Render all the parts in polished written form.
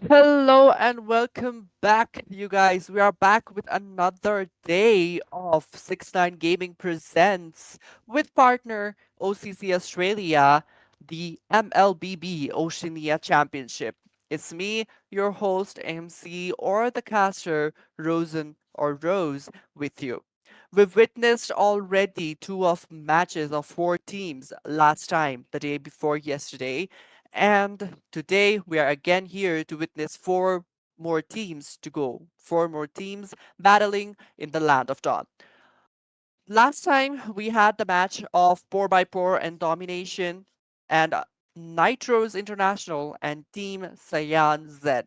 Hello and welcome back, you guys. We are back with another day of 6 9 Gaming Presents with partner OCC Australia, the MLBB Oceania Championship. It's me, your host, MC, or the caster, Rosan or Rose, with you. We've witnessed already two of matches of four teams last time, the day before yesterday, and today we are again here to witness four more teams to go. Four more teams battling in the land of Dawn. Last time we had the match of 4x4 and domination and Nitros International and Team Cyan Z.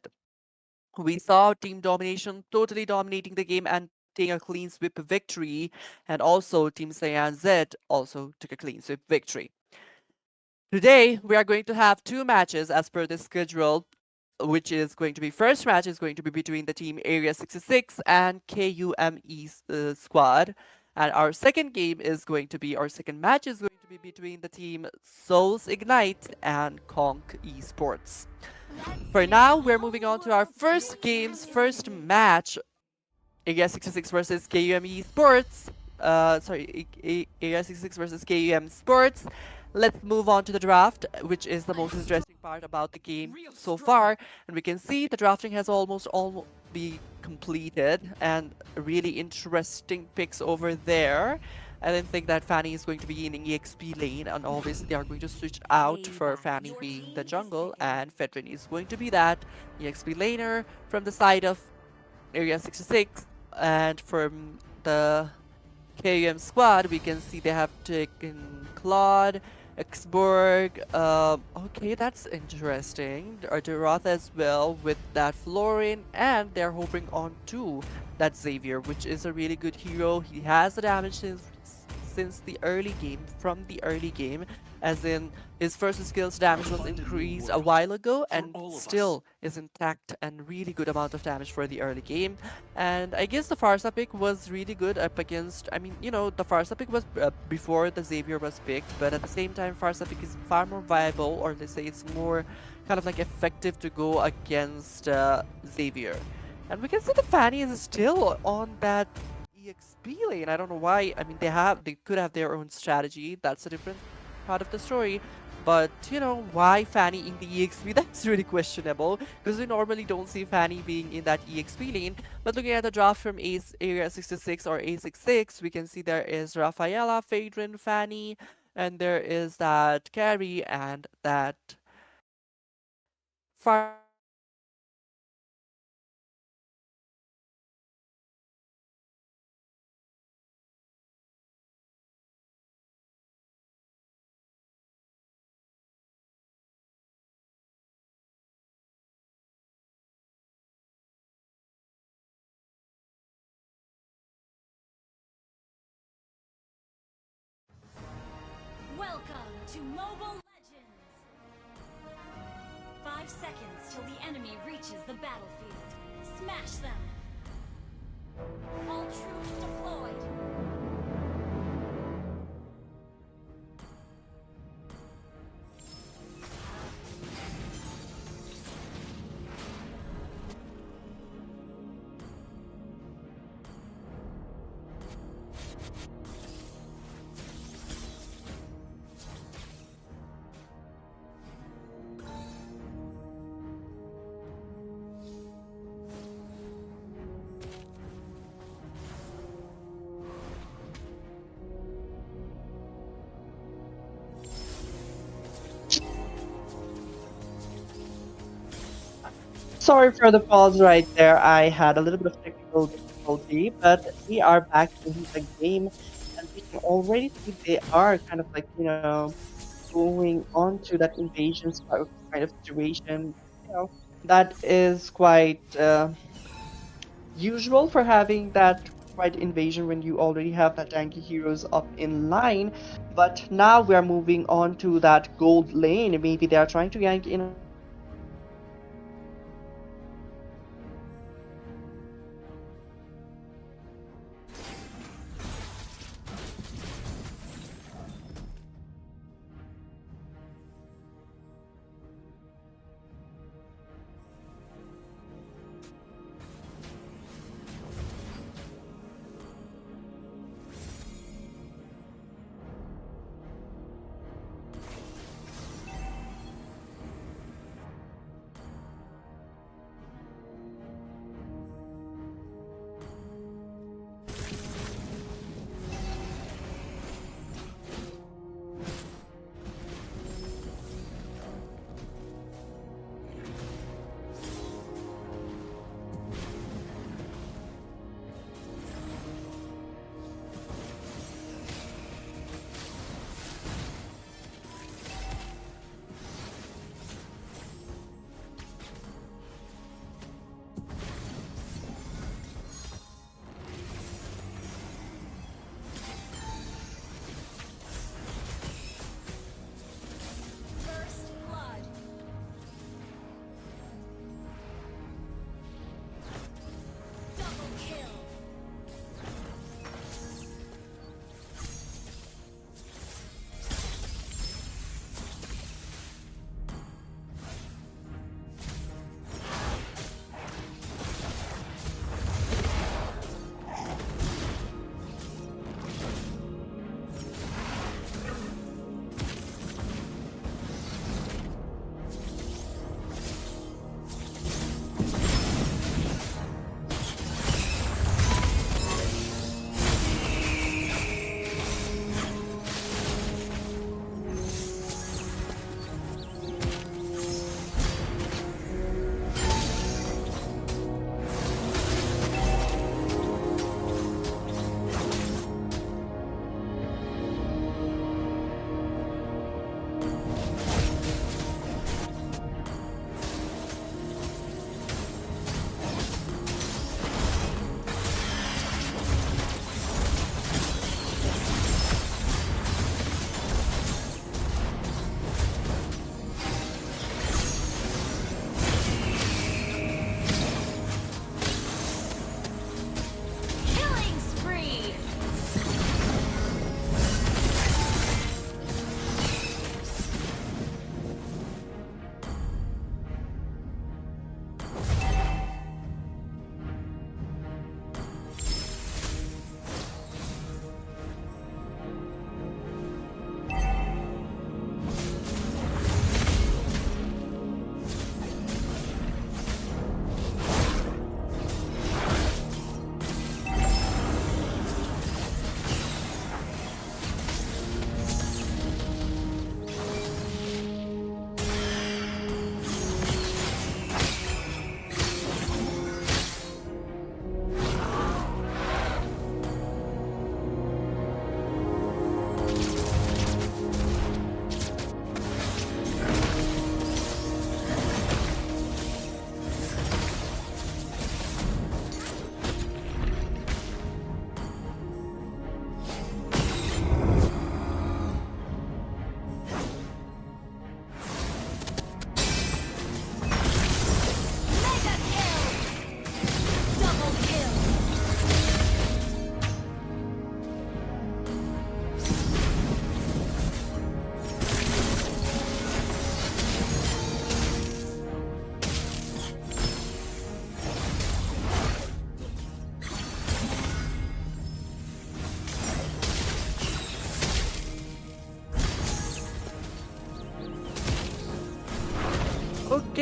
We saw Team Domination totally dominating the game and taking a clean sweep victory, and also Team Cyan Z also took a clean sweep victory. Today, we are going to have two matches as per the schedule, which is going to be first match is going to be between the team Area 66 and KUME squad. And our second game is going to be, our second match is going to be between the team Souls Ignite and Conq Esports. For now, we're moving on to our first match, Area 66 versus KUME Sports. Area 66 versus KUM Sports. Let's move on to the draft, which is the most interesting part about the game so far. And we can see the drafting has almost all be completed and really interesting picks over there. I didn't think that Fanny is going to be in EXP lane, and obviously they are going to switch out for Fanny being the jungle, and Fedrin is going to be that EXP laner from the side of Area 66. And from the KUM squad, we can see they have taken Claude, Exborg. Okay, that's interesting. Arturath as well with that Florin, and they're hoping on to that Xavier, which is a really good hero. He has the damage since the early game, from the early game, as in his first skills damage was increased a while ago and still is intact and really good amount of damage for the early game. And I guess the Farsa pick was really good up against, I mean, the Farsa pick was before the Xavier was picked, but at the same time, Farsa pick is far more viable, or let's say it's more kind of like effective to go against Xavier. And we can see the Fanny is still on that EXP lane. I don't know why. I mean, they could have their own strategy. That's a different part of the story. But, why Fanny in the EXP? That's really questionable, because we normally don't see Fanny being in that EXP lane. But looking at the draft from Area 66 or A66, we can see there is Rafaela, Phaedron, Fanny, and there is that Carrie and that Farsa pick. Welcome to Mobile Legends! 5 seconds till the enemy reaches the battlefield. Smash them! All troops deployed! Sorry for the pause right there. I had a little bit of technical difficulty, but we are back in the game, and we can already see they are kind of like, going on to that invasion kind of situation. That is quite usual for having that quite invasion when you already have that tanky heroes up in line. But now we are moving on to that gold lane. Maybe they are trying to yank in on that gold lane.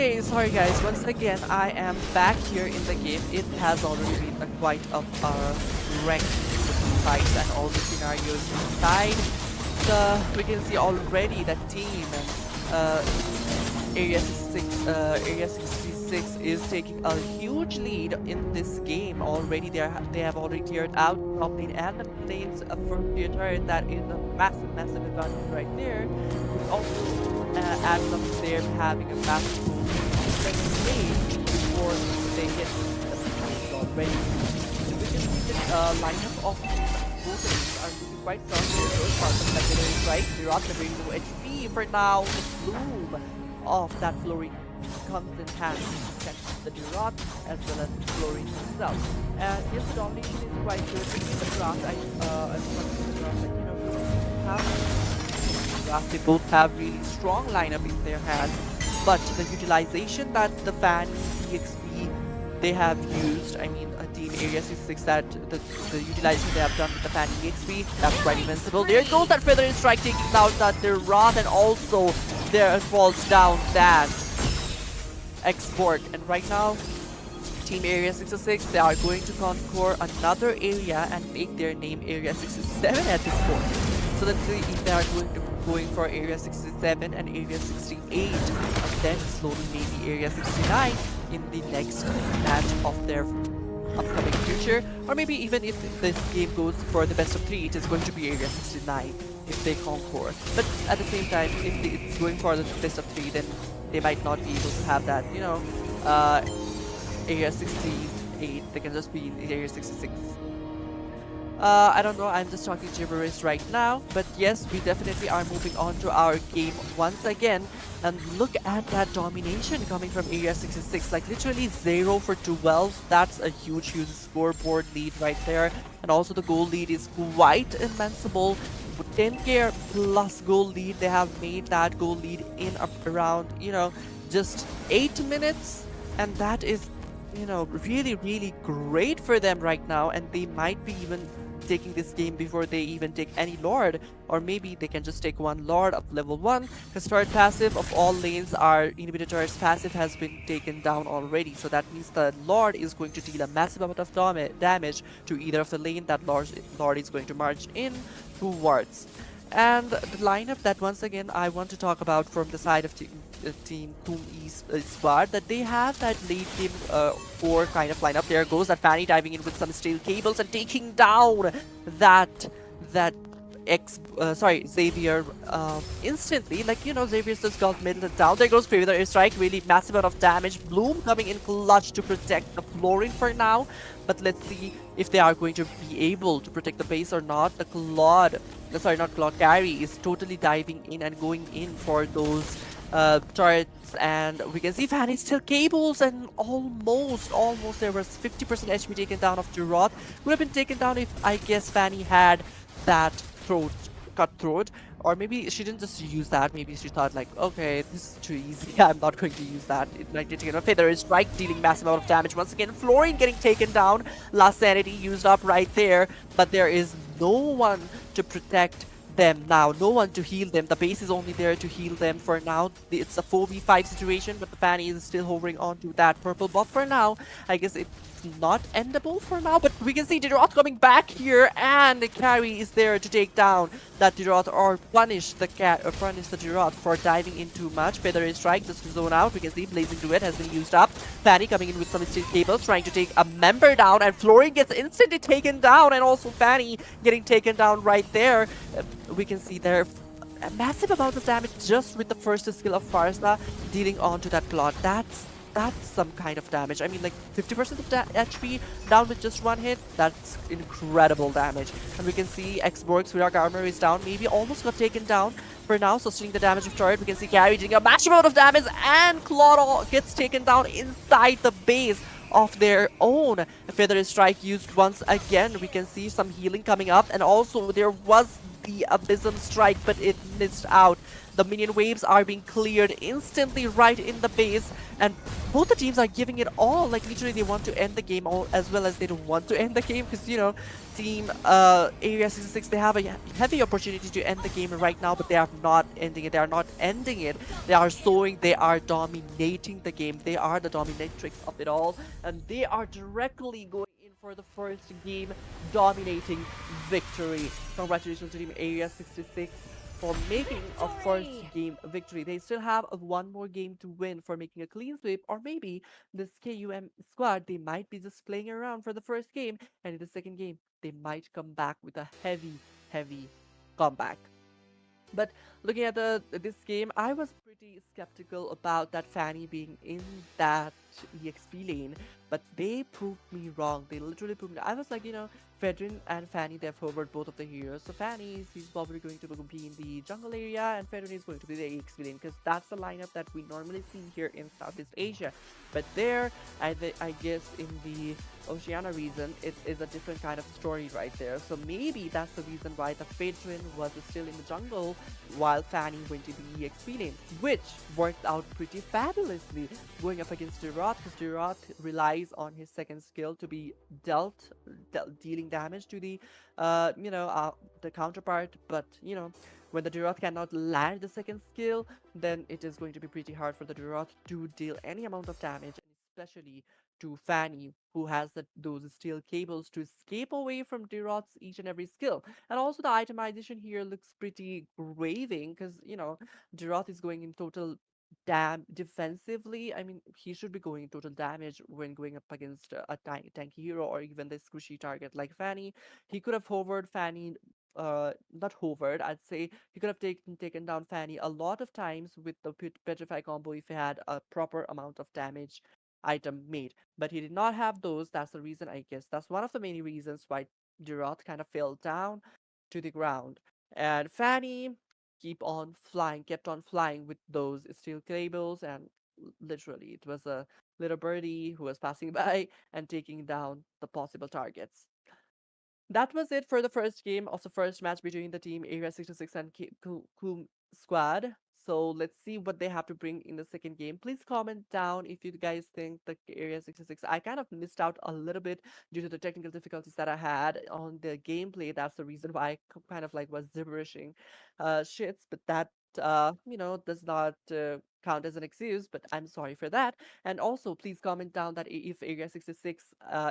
Okay, sorry guys. Once again, I am back here in the game. It has already been a quite of a ranking in the fights and all the scenarios inside. We can see already that team uh, Area 66 is taking a huge lead in this game already. They have already cleared out top lane and the lanes for theater. That is a massive, massive advantage right there. Which also adds up to them having a massive goal of 7 before they get the point already. So we can see the lineup of both of these are looking quite strong. There's part of that is right. They're up the very low HP for now. The bloom of that Flurry comes in handy to protect the Durot as well as Flurry himself. And yes, the domination is quite good. In the draft, I'm talking the draft, like, they both have really strong lineup in their hands, but the utilization that the fan EXP they have used, I mean, Team Area 66, that the utilization they have done with the fan EXP, that's quite invincible. There goes that Feather Strike taking out that Durot, and also there falls down that Export. And right now, Team Area 66, they are going to conquer another area and make their name Area 67 at this point. So let's see if they are going for Area 67 and Area 68, and then slowly maybe Area 69 in the next match of their upcoming future. Or maybe even if this game goes for the best of 3, it is going to be Area 69 if they conquer. But at the same time, if it's going for the best of 3, then they might not be able to have that, Area 68. They can just be in Area 66. I don't know, I'm just talking gibberish right now, but yes, we definitely are moving on to our game once again. And look at that domination coming from Area 66, like literally 0 for 12. That's a huge, huge scoreboard lead right there. And also the goal lead is quite invincible. With 10k plus goal lead, they have made that goal lead in around, just 8 minutes. And that is, really, really great for them right now. And they might be even taking this game before they even take any Lord, or maybe they can just take one Lord of level 1. Because turret passive of all lanes, our inhibitor turret's passive has been taken down already, so that means the Lord is going to deal a massive amount of damage to either of the lane that Lord is going to march in towards. And the lineup that once again I want to talk about from the side of Team Kum Squad, that they have that late game 4 kind of lineup. There goes that Fanny diving in with some steel cables and taking down that Xavier instantly. Like, Xavier's just got middled down. There goes Craven Airstrike, really massive amount of damage. Bloom coming in clutch to protect the flooring for now. But let's see if they are going to be able to protect the base or not. The Carry is totally diving in and going in for those turrets, and we can see Fanny still cables, and almost there was 50% HP taken down of Durot. Would have been taken down if, I guess, Fanny had that cut throat, or maybe she didn't just use that. Maybe she thought like, okay, this is too easy, I'm not going to use that. It might take a Feather Strike, dealing massive amount of damage once again. Florian getting taken down, last sanity used up right there, but there is no one to protect them now, no one to heal them. The base is only there to heal them for now. It's a 4v5 situation, but the Fanny is still hovering onto that purple buff for now. I guess it's not endable for now, but we can see Durot coming back here, and the Carry is there to take down that Durot, or punish the Durot for diving in too much. Feather Strike just to zone out. We can see Blazing Duet has been used up. Fanny coming in with some steel cables, trying to take a member down, and Florian gets instantly taken down, and also Fanny getting taken down right there. We can see there a massive amount of damage just with the first skill of Farsa dealing onto that Claw. That's some kind of damage. I mean, like 50% of HP down with just one hit. That's incredible damage. And we can see Xborg's Virak armor is down, maybe almost got taken down for now, sustaining the damage of turret. We can see Carry doing a massive amount of damage, and Claw gets taken down inside the base of their own. A Feather Strike used once again. We can see some healing coming up, and also there was the Abysm Strike, but it missed out. The minion waves are being cleared instantly right in the base, and both the teams are giving it all. Like, literally, they want to end the game all, as well as they don't want to end the game, because, you know, Team Area 66, they have a heavy opportunity to end the game right now, but they are not ending it. They are not ending it. They are sowing, they are dominating the game. They are the dominatrix of it all, and they are directly going in for the first game, dominating victory. Congratulations to Team Area 66 for making a first Victory! game victory. They still have one more game to win for making a clean sweep, or maybe this KUM squad, they might be just playing around for the first game, and in the second game, they might come back with a heavy, heavy comeback. But looking at this game, I was pretty skeptical about that Fanny being in that EXP lane, but they proved me wrong. They literally proved me. I was like, you know, Fedrin and Fanny, they've forward both of the heroes. So Fanny, she's probably going to be in the jungle area, and Fedrin is going to be the EXP lane, because that's the lineup that we normally see here in Southeast Asia. But there, I guess in the Oceania region, it is a different kind of story right there. So maybe that's the reason why the Fedrin was still in the jungle while Fanny went to the EXP lane, which worked out pretty fabulously going up against Durot, because Durot relies on his second skill to be dealing damage to the counterpart. But you know, when the Durot cannot land the second skill, then it is going to be pretty hard for the Durot to deal any amount of damage, especially to Fanny, who has those steel cables to escape away from Durot's each and every skill. And also the itemization here looks pretty raving, because, you know, Durot is going in total defensively. I mean, he should be going in total damage when going up against a tanky hero, or even the squishy target like Fanny. He could have hovered Fanny, not hovered, I'd say he could have taken down Fanny a lot of times with the Petrify combo if he had a proper amount of damage item made. But he did not have those. That's the reason, I guess. That's one of the many reasons why Durot kind of fell down to the ground. And Fanny kept on flying with those steel cables, and literally, it was a little birdie who was passing by and taking down the possible targets. That was it for the first game of the first match between the team Area 66 and Kum Squad. So let's see what they have to bring in the second game. Please comment down if you guys think the Area 66. I kind of missed out a little bit due to the technical difficulties that I had on the gameplay. That's the reason why I kind of like was gibberishing shits, but that does not count as an excuse, but I'm sorry for that. And also, please comment down that if Area 66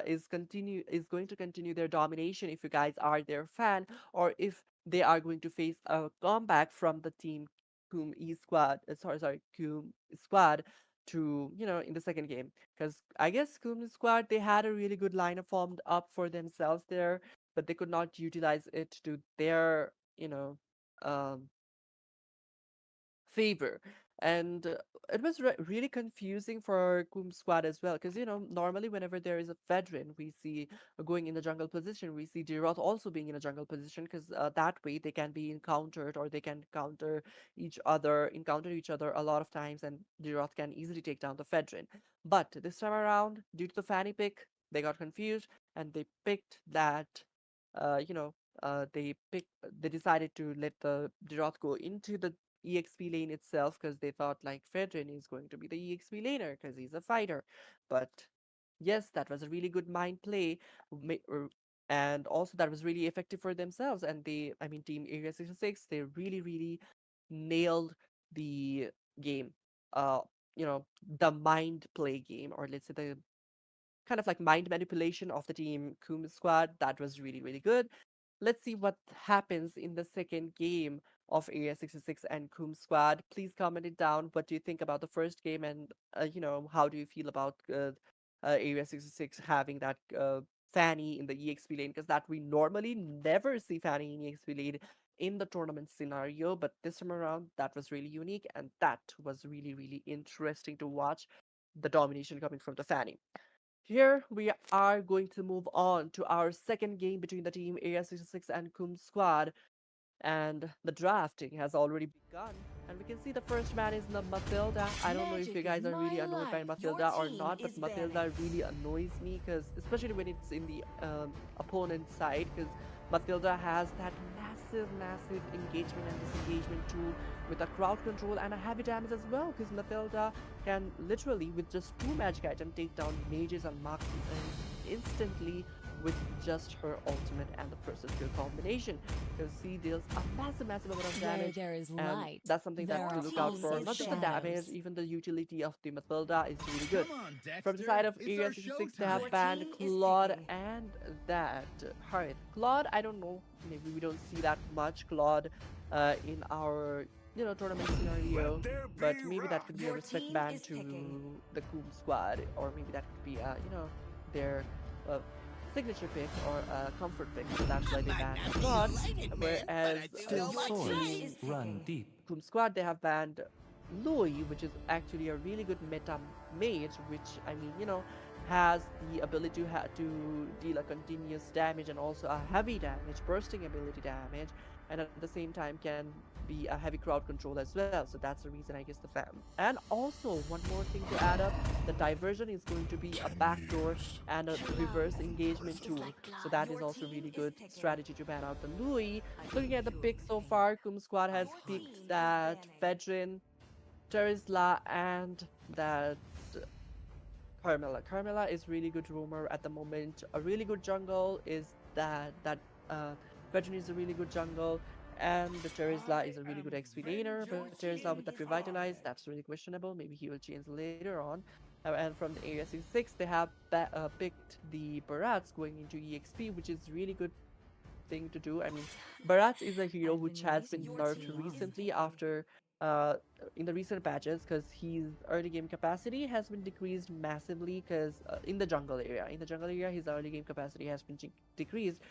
is going to continue their domination, if you guys are their fan, or if they are going to face a comeback from the team Kum Squad to, in the second game. Because I guess Kum Squad, they had a really good lineup formed up for themselves there, but they could not utilize it to their, um, favor. And it was really confusing for Kum Squad as well, because normally whenever there is a veteran, we see going in the jungle position, we see Jirot also being in a jungle position, because that way they can be encountered, or they can encounter each other a lot of times, and Jirot can easily take down the veteran. But this time around, due to the Fanny pick, they got confused, and they picked that, uh, you know, they decided to let the Jirot go into the EXP lane itself, because they thought like Fedrin is going to be the EXP laner because he's a fighter. But yes, that was a really good mind play, and also that was really effective for themselves. And I mean, Team Area 66, they really, really nailed the game. Uh, the mind play game, or let's say the kind of like mind manipulation of the team Kum Squad. That was really, really good. Let's see what happens in the second game of Area 66 and Kum Squad. Please comment it down. What do you think about the first game, and how do you feel about Area 66 having that Fanny in the EXP lane? Because that we normally never see Fanny in EXP lane in the tournament scenario, but this time around that was really unique, and that was really, really interesting to watch the domination coming from the Fanny. Here we are going to move on to our second game between the team Area 66 and Kum Squad. and the drafting has already begun. And we can see the first man is the Matilda. I don't know if you Magic is guys are really my annoyed by life. Your Matilda or team not, but is Matilda banned. really annoys me because, especially when it's in the opponent's side, because Matilda has that massive engagement and disengagement tool with a crowd control and a heavy damage as well. Because Matilda can literally, with just two magic items, take down mages and marksmen instantly with just her ultimate and the person skill combination, because she deals a massive amount of Where damage, there is and light, that's something that there to are look out also for. Not just the damage, shadows. even the utility of the Matilda is really good. Come on, From the side Dexter. of It's Area our 66, they have Your showtime. banned team is Claude picking. and that Hearth. Claude, I don't know, maybe we don't see that much Claude in our tournament scenario, Let there but be maybe that rock. could be a Your respect team ban is picking. to the Kum Squad, or maybe that could be their uh, signature pick or a comfort pick, so that's why they Might banned not be Claude. lighted, man, but Whereas I think Still they'll Your like team swords is flames. run picking. deep. Kum Squad, they have banned Louis, which is actually a really good meta mage, which I mean, has the ability to deal a continuous damage and also a heavy damage, bursting ability damage, and at the same time can be a heavy crowd control as well. So that's the reason I guess the fam. And also one more thing to add up, the diversion is going to be a 10 backdoor years. and a reverse Light engagement is tool. like So cloud. that is Your also team really is good picking. strategy to ban out the Louis. I Looking at the think you're picks so picking. far, Kum Squad has Your picked team is that banning. Fedrin, Terisla, and that Carmela. Carmela is really good roamer at the moment. A really good jungle is that Fedrin is a really good jungle, and the Terisla is I a really good am XP laner. But Your Terisla with vengeance that team is revitalize, banning. that's really questionable. Maybe he will change later on. And from the Area 66, they have picked the Barats going into EXP, which is really good thing to do. I mean, Bharat is a hero I've which been has waiting been for nerfed too long. recently after uh in the recent patches, because his early game capacity has been decreased massively, because in the jungle area his early game capacity has been decreased,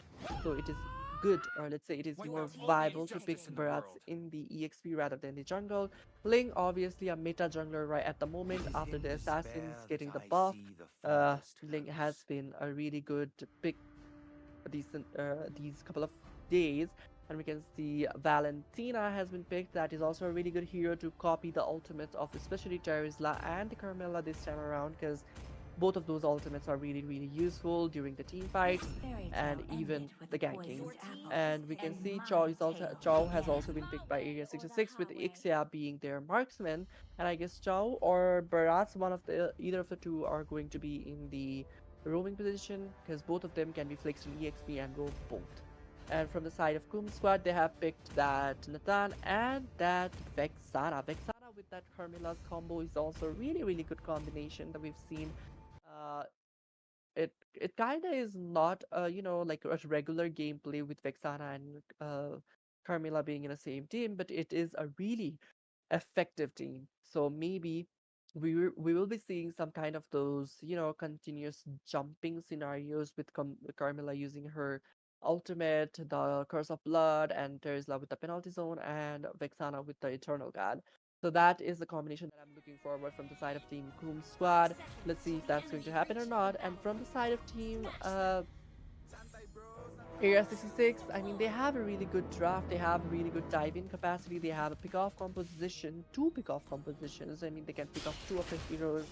so it is good, or let's say it is like Your more there's all team the viable is to pick injustice in the picking. Bharats world. in the EXP rather than the jungle. Ling, obviously a meta jungler right at the moment It is after in the assassins despair that getting the I buff. see the farthest Ling has hosts. been a really good pick these couple of days, and we can see Valentina has been picked. That is also a really good hero to copy the ultimates of especially Terizla and Carmela this time around, because both of those ultimates are really useful during the team This fights fairy and tale even ended with the a gankings. poisoned apple, And we can and see my tale Chao has began. also been picked by Area 66 with Ixia being their marksman, and I guess Chao or Barat's one of the either of the two are going to be in the roaming position, because both of them can be flexed in EXP and roam both. And from the side of Kum Squad, they have picked that Nathan and that Vexana. Vexana with that Carmilla's combo is also a really good combination that we've seen. Uh, it kind of is not like a regular gameplay with Vexana and Carmilla being in the same team, but it is a really effective team. So maybe we will be seeing some kind of those continuous jumping scenarios with Carmilla using her ultimate, the Curse of Blood, and Terizla with the penalty zone, and Vexana with the Eternal God. So that is the combination that I'm looking forward from the side of Team Kum 30 Squad. Let's seconds see till if the that's going to enemy happen or reaches the not. And from the battlefield. side of Team Snatch them. Santai bro, Area Santai. 66, I mean, they have a really good draft. They have a really good dive in capacity. They have a pick off composition, two pick off compositions. I mean, they can pick off two of the heroes.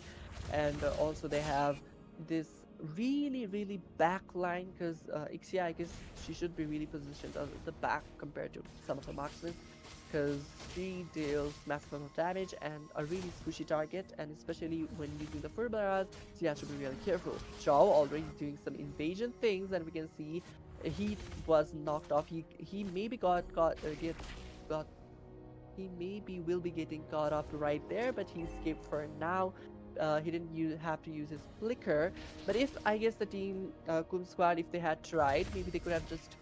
And also, they have this really back line, because Ixia, I guess she should be really positioned at the back compared to some of the marksmen, because she deals massive amount of damage and a really squishy target. And especially when using the Furbaras, she has to be really careful. Chao already doing some invasion things, and we can see he was knocked off. He maybe got he maybe will be getting caught up right there, but he escaped for now. He didn't have to use his flicker. But if I guess the team Kum Squad, if they had tried, maybe they could have just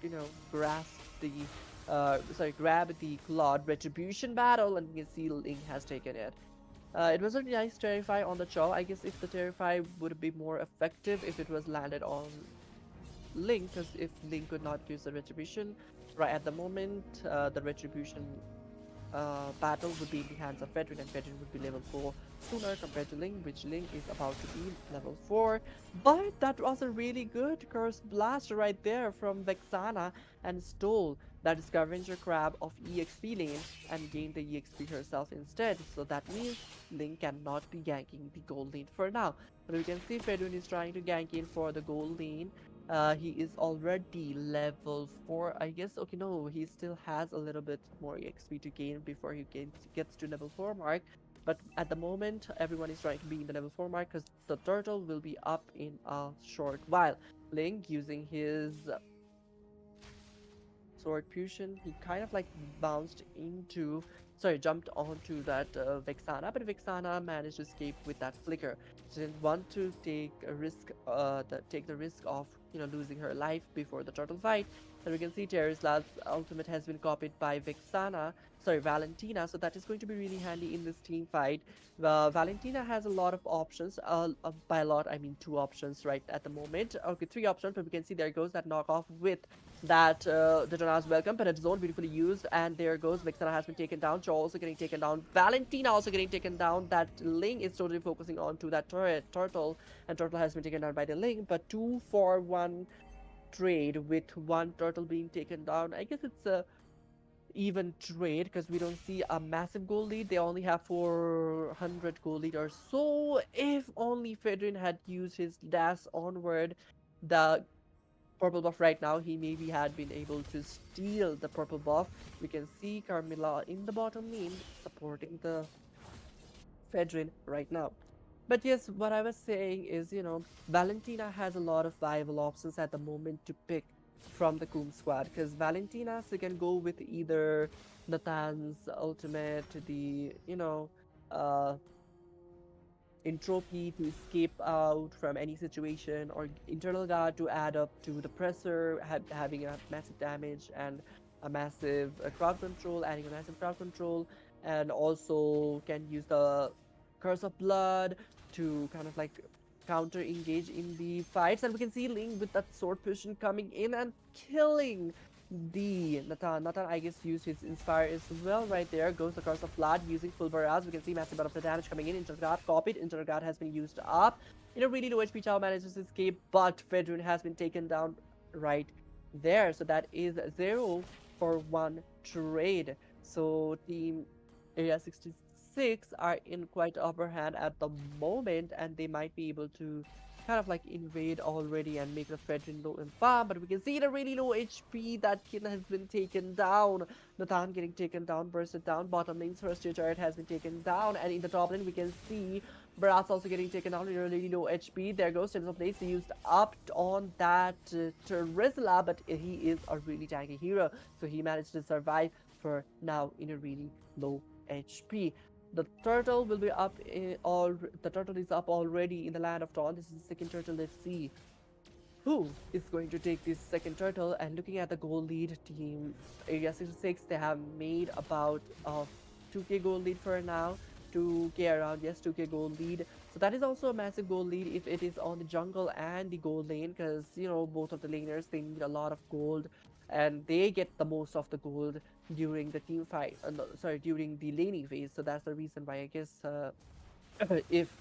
grab the Claude Retribution battle, and you can see Ling has taken it. It was a nice Terrify on the Chow. I guess if the Terrify would be more effective if it was landed on Link, because if Link could not use the Retribution right at the moment, the Retribution battle would be in the hands of Fedrin, and Fedrin would be level 4 sooner compared to Ling, which Ling is about to be level 4. But that was a really good Curse Blast right there from Vexana and stole that Scavenger Crab of EXP lane and gained the EXP herself instead. So that means Ling cannot be ganking the gold lane for now. But we can see Fedun is trying to gank in for the gold lane. He is already level 4. I guess, okay, no, he still has a little bit more XP to gain before he gets to level 4 mark. But at the moment, everyone is trying to be in the level 4 mark because the turtle will be up in a short while. Link using his sword fusion, he kind of like bounced into, sorry, jumped onto that Vexana, but Vexana managed to escape with that flicker. She didn't want to take a risk, take the risk of losing her life before the turtle fight. And we can see Terry's last ultimate has been copied by Vexana, sorry, Valentina. So that is going to be really handy in this team fight. Valentina has a lot of options. By a lot, I mean 2 options right at the moment. Okay, 3 options, but we can see there goes that knockoff with that the Jonas welcome, but it's zone beautifully used, and there goes Vixana has been taken down. Joe also getting taken down. Valentina also getting taken down. That Ling is totally focusing on to that turtle, and turtle has been taken down by the Ling. But 2-for-1 trade with one turtle being taken down. I guess it's a even trade because we don't see a massive goal lead. They only have 400 goal lead or so. If only Fedrin had used his dash onward, the purple buff right now, he maybe had been able to steal the purple buff. We can see Carmilla in the bottom lane supporting the Fedrin right now. But yes, what I was saying is, Valentina has a lot of viable options at the moment to pick from the Kum squad because Valentina, so can go with either Nathan's ultimate, uh, entropy to escape out from any situation, or internal guard to add up to the presser, having a massive damage and a massive crowd control, adding a massive crowd control, and also can use the curse of blood to kind of like counter engage in the fights. And we can see Ling with that sword position coming in and killing the Nathan, I guess, used his Inspire as well right there. Goes the Curse of Blood using full barrage. We can see massive amount of the damage coming in. Interguard copied. Interguard has been used up. In a really low HP, Chao manages to escape, but Fedrun has been taken down right there. So that is 0-for-1 trade. So Team Area 66 are in quite upper hand at the moment, and they might be able to kind of like invade already and make the Fredrin low in farm, but we can see the really low HP. That kid has been taken down. Nathan getting taken down, bursted down. Bottom lane's first tier turret has been taken down, and in the top lane we can see Barat's also getting taken down with a really low HP. There goes Tales of Blaze used up on that Terizla, but he is a really tanky hero, so he managed to survive for now in a really low HP. The turtle will be up the turtle is up already in the land of Dawn. This is the second turtle. Let's see who is going to take this second turtle. And looking at the goal lead, team Area 66, they have made about 2k goal lead for now. 2k around, yes, 2k goal lead. So that is also a massive goal lead if it is on the jungle and the gold lane, because both of the laners, they need a lot of gold, and they get the most of the gold during the team fight, no, sorry, during the laning phase. So that's the reason why I guess if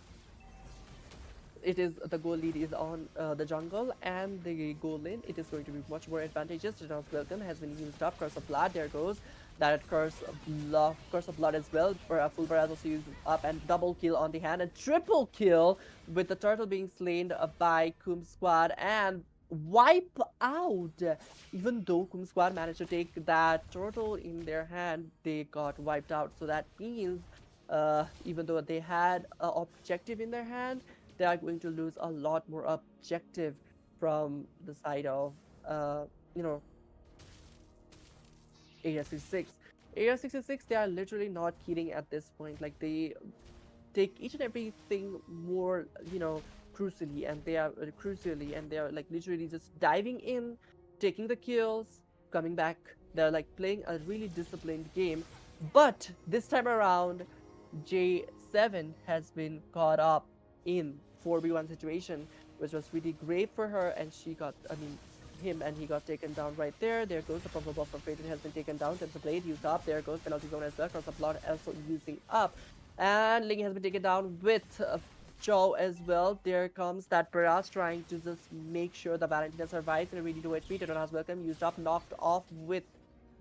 it is the goal lead is on the jungle and the goal lane, it is going to be much more advantageous. Renault's welcome has been used up. Curse of blood, there goes that curse of blood as well. For a full barrage also used up, and double kill on the hand, and triple kill with the turtle being slain by Kum Squad and wipe out. Even though Kum Squad managed to take that turtle in their hand, they got wiped out. So that means even though they had an objective in their hand, they are going to lose a lot more objective from the side of you know Area 66. Area 66, they are literally not kidding at this point. Like, they take each and everything more, crucially, and they are like literally just diving in, taking the kills, coming back. They're like playing a really disciplined game. But this time around, J7 has been caught up in 4v1 situation, which was really great for her, and she got, I mean, him, and he got taken down right there. There goes the purple buff from Phaeton has been taken down. There's a blade used up. There goes penalty zone as well. Cross of blood also using up. And Ling has been taken down with Joe as well. There comes that Paras trying to just make sure the Valentina survives in a really low HP. Teton has welcome used up, knocked off with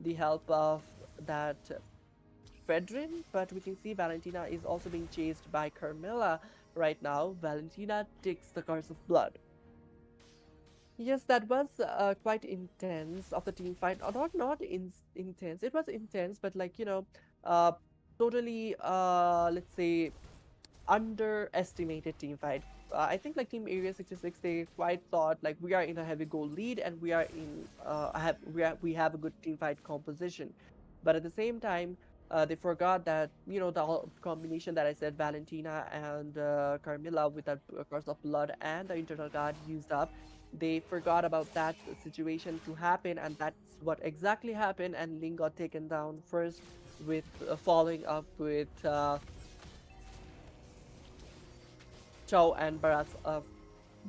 the help of that Fredrin, but we can see Valentina is also being chased by Carmilla right now. Valentina takes the Curse of Blood. Yes, that was quite intense of the team fight. Or not intense. It was intense, but like uh, totally let's say underestimated team fight. I think like Team Area 66, they quite thought like we are in a heavy goal lead and we are in we have a good team fight composition, but at the same time. They forgot that the whole combination that I said, Valentina and Carmilla with that Curse of Blood and the internal guard used up. They forgot about that situation to happen, and that's what exactly happened. And Ling got taken down first with following up with Chow and Barat's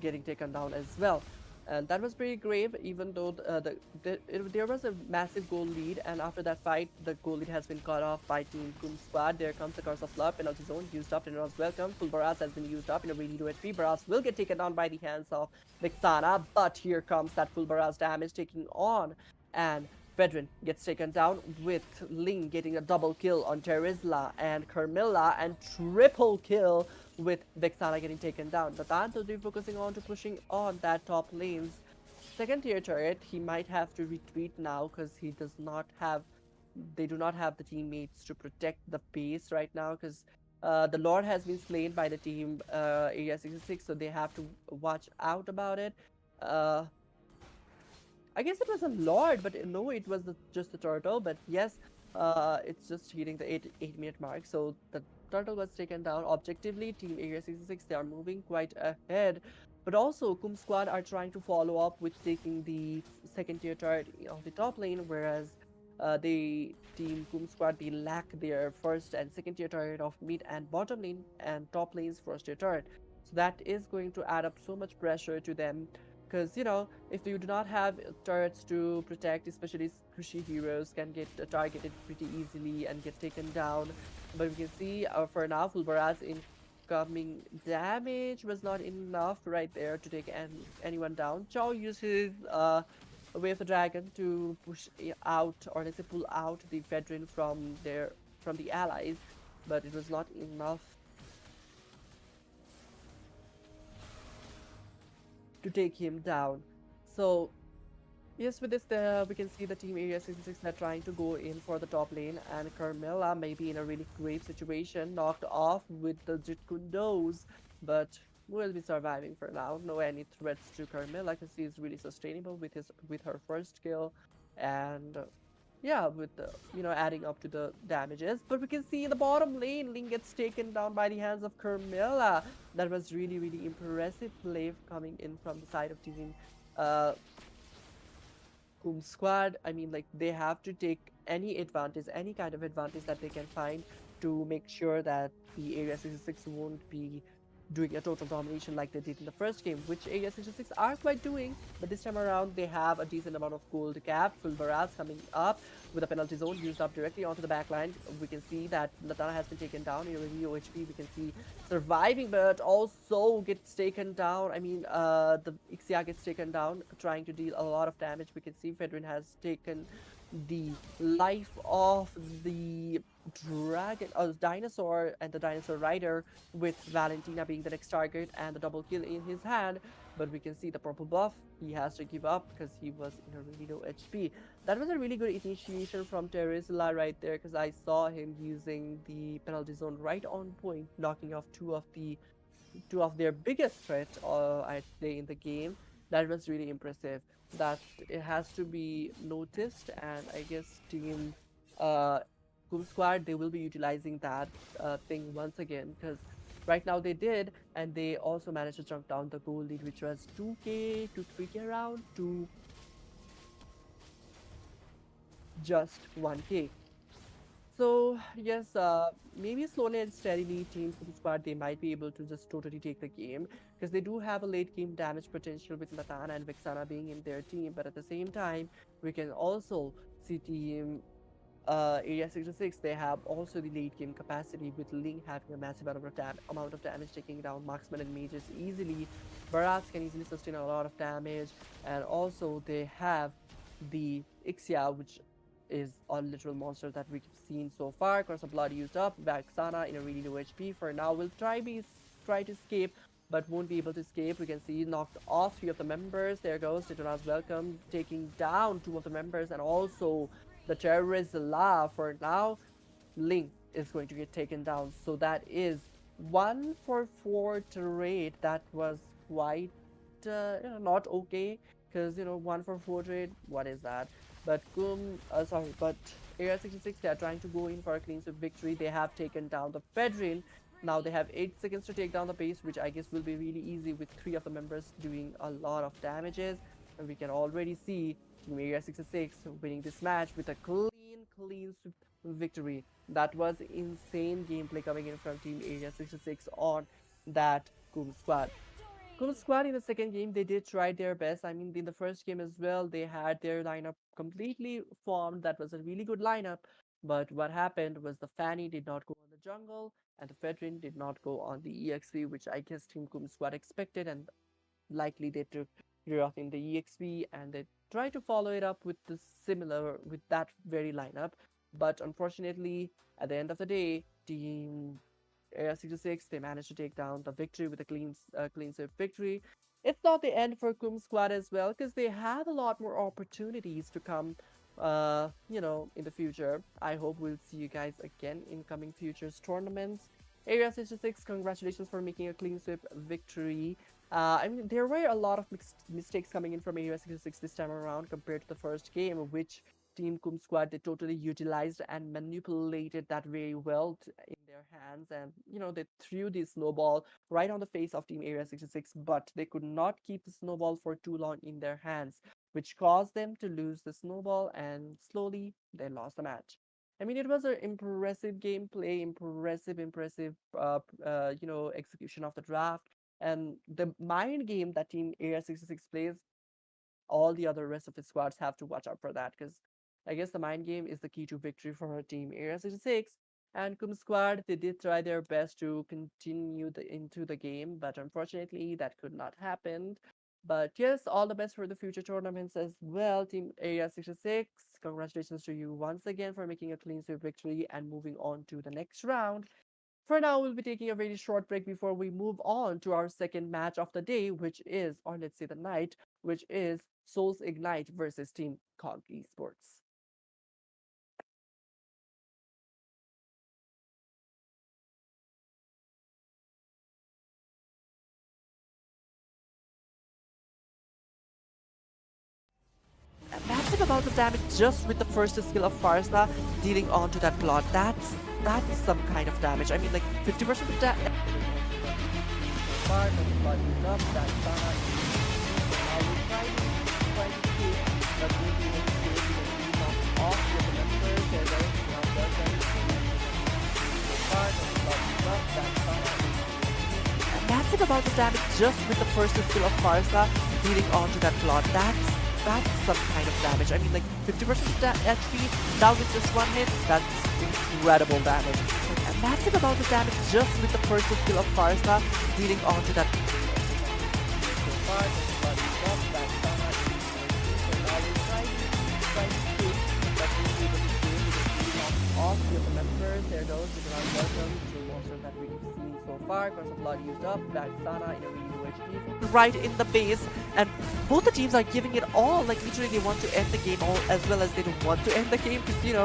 getting taken down as well. And that was pretty grave, even though there was a massive goal lead. And after that fight, the goal lead has been cut off by Team Kum Squad. There comes the Curse of Love, penalty zone used up, and it was welcome. Full Baras has been used up in a really low HP. Baras will get taken down by the hands of Vixana, but here comes that full Baras damage taking on. And Vedran gets taken down with Ling getting a double kill on Terizla and Carmilla, and triple kill with Vexana getting taken down. Natan will be focusing on to pushing on that top lane's second tier turret. He might have to retreat now because he does not have they do not have the teammates to protect the base right now because the Lord has been slain by the team Area 66, so they have to watch out about it. Uh, I guess it was a Lord, but no, it was just the turtle. But yes, it's just hitting the 8 minute mark. So the turtle was taken down. Objectively, Team Area 66, they are moving quite ahead. But also, Kum Squad are trying to follow up with taking the second tier turret on the top lane, whereas the Team Kum Squad, they lack their first and second tier turret of mid and bottom lane and top lane's first tier turret. So that is going to add up so much pressure to them because if you do not have turrets to protect, especially squishy heroes can get targeted pretty easily and get taken down. But we can see for now Fulbaraz incoming damage was not enough right there to take anyone down. Chow uses Way of the Dragon to push out, or let's say pull out the Fedrin from the allies, but it was not enough to take him down. So yes, with this, we can see the team Area 66 are trying to go in for the top lane, and Carmella may be in a really grave situation, knocked off with the Jit Kundos, but will be surviving for now. No any threats to Carmella because she's really sustainable with her first kill, and yeah, with the adding up to the damages. But we can see in the bottom lane, Ling gets taken down by the hands of Carmilla. That was really impressive play coming in from the side of team. Uh, Kum Squad, I mean, like, they have to take any advantage, any kind of advantage that they can find to make sure that the Area 66 won't be doing a total domination like they did in the first game, which Area 66 are quite doing, but this time around they have a decent amount of gold cap. Fulbaraz coming up with a penalty zone used up directly onto the backline. We can see that Latana has been taken down in a low HP. We can see surviving, but also gets taken down. I mean, the Ixia gets taken down, trying to deal a lot of damage. We can see Fedrin has taken the life of the dragon, dinosaur, and the dinosaur rider, with Valentina being the next target and the double kill in his hand. But we can see the purple buff. He has to give up because he was in a really low HP. That was a really good initiation from Terizla right there because I saw him using the penalty zone right on point, knocking off two of their biggest threats, I'd say, in the game. That was really impressive. That it has to be noticed, and I guess Team uh, Kum Squad, they will be utilizing that thing once again because right now they did, and they also managed to jump down the goal lead, which was 2K to 3K round to just 1K. So yes, maybe slowly and steadily, Team Kum Squad, they might be able to just totally take the game because they do have a late game damage potential with Natana and Vixana being in their team. But at the same time, we can also see Team Area 66, they have also the late game capacity with Ling having a massive amount of damage, taking down marksmen and mages easily. Barats can easily sustain a lot of damage, and also they have the Ixia, which is a literal monster that we've seen so far. Curse of Blood used up, Vaxana in a really low HP for now will try to escape, but won't be able to escape. We can see knocked off 3 of the members. There goes Titona's welcome, taking down 2 of the members, and also the terrorist La. For now, Ling is going to get taken down. So that is 1 for 4 trade. That was quite not okay, because 1 for 4 trade. What is that? But but Area 66, they are trying to go in for a clean sweep victory. They have taken down the Federal. Now they have 8 seconds to take down the base, which I guess will be really easy with 3 of the members doing a lot of damages. And we can already see Team Area 66 winning this match with a clean sweep victory. That was insane gameplay coming in from Team Area 66 on that Kum Squad. Kum Squad in the second game, they did try their best. I mean, in the first game as well, they had their lineup completely formed. That was a really good lineup. But what happened was the Fanny did not go on the jungle, and the Fedrin did not go on the EXP, which I guess Team Kum Squad expected, and likely they took off in the EXP and they tried to follow it up with with that very lineup. But unfortunately, at the end of the day, Team Area 66, they managed to take down the victory with a clean sweep victory. It's not the end for Kum Squad as well, because they have a lot more opportunities to come, in the future. I hope we'll see you guys again in coming futures tournaments. Area 66, congratulations for making a clean sweep victory. I mean, there were a lot of mistakes coming in from Area 66 this time around compared to the first game, which Team Kum Squad, they totally utilized and manipulated that very well in their hands. And, they threw the snowball right on the face of Team Area 66, but they could not keep the snowball for too long in their hands, which caused them to lose the snowball, and slowly they lost the match. I mean, it was an impressive gameplay, impressive, execution of the draft. And the mind game that Team Area 66 plays, all the other rest of the squads have to watch out for that, because I guess the mind game is the key to victory for her team Area 66. And Kum Squad, they did try their best to continue into the game, but unfortunately that could not happen. But yes, all the best for the future tournaments as well, Team Area 66. Congratulations to you once again for making a clean sweep victory and moving on to the next round. For now, we'll be taking a very short break before we move on to our second match of the day, which is, or let's say the night, which is Souls Ignite versus Team Conq Esports. A massive amount of damage just with the first skill of Farsa dealing onto that Claude. That's some kind of damage. I mean, like 50% of damage. A massive amount of damage just with the first skill of Farsa dealing onto that Claude. That's some kind of damage. I mean, like 50% of HP down with just one hit. That's incredible damage. A massive amount of damage just with the first skill of Farsa dealing onto that. Off the members, there goes the ground welcome to monsters that we've seen so far. Curse of Blood used up, Vaxana in a really low HP. Right in the base, and both the teams are giving it all. Like literally, they want to end the game all as well as they don't want to end the game, because Team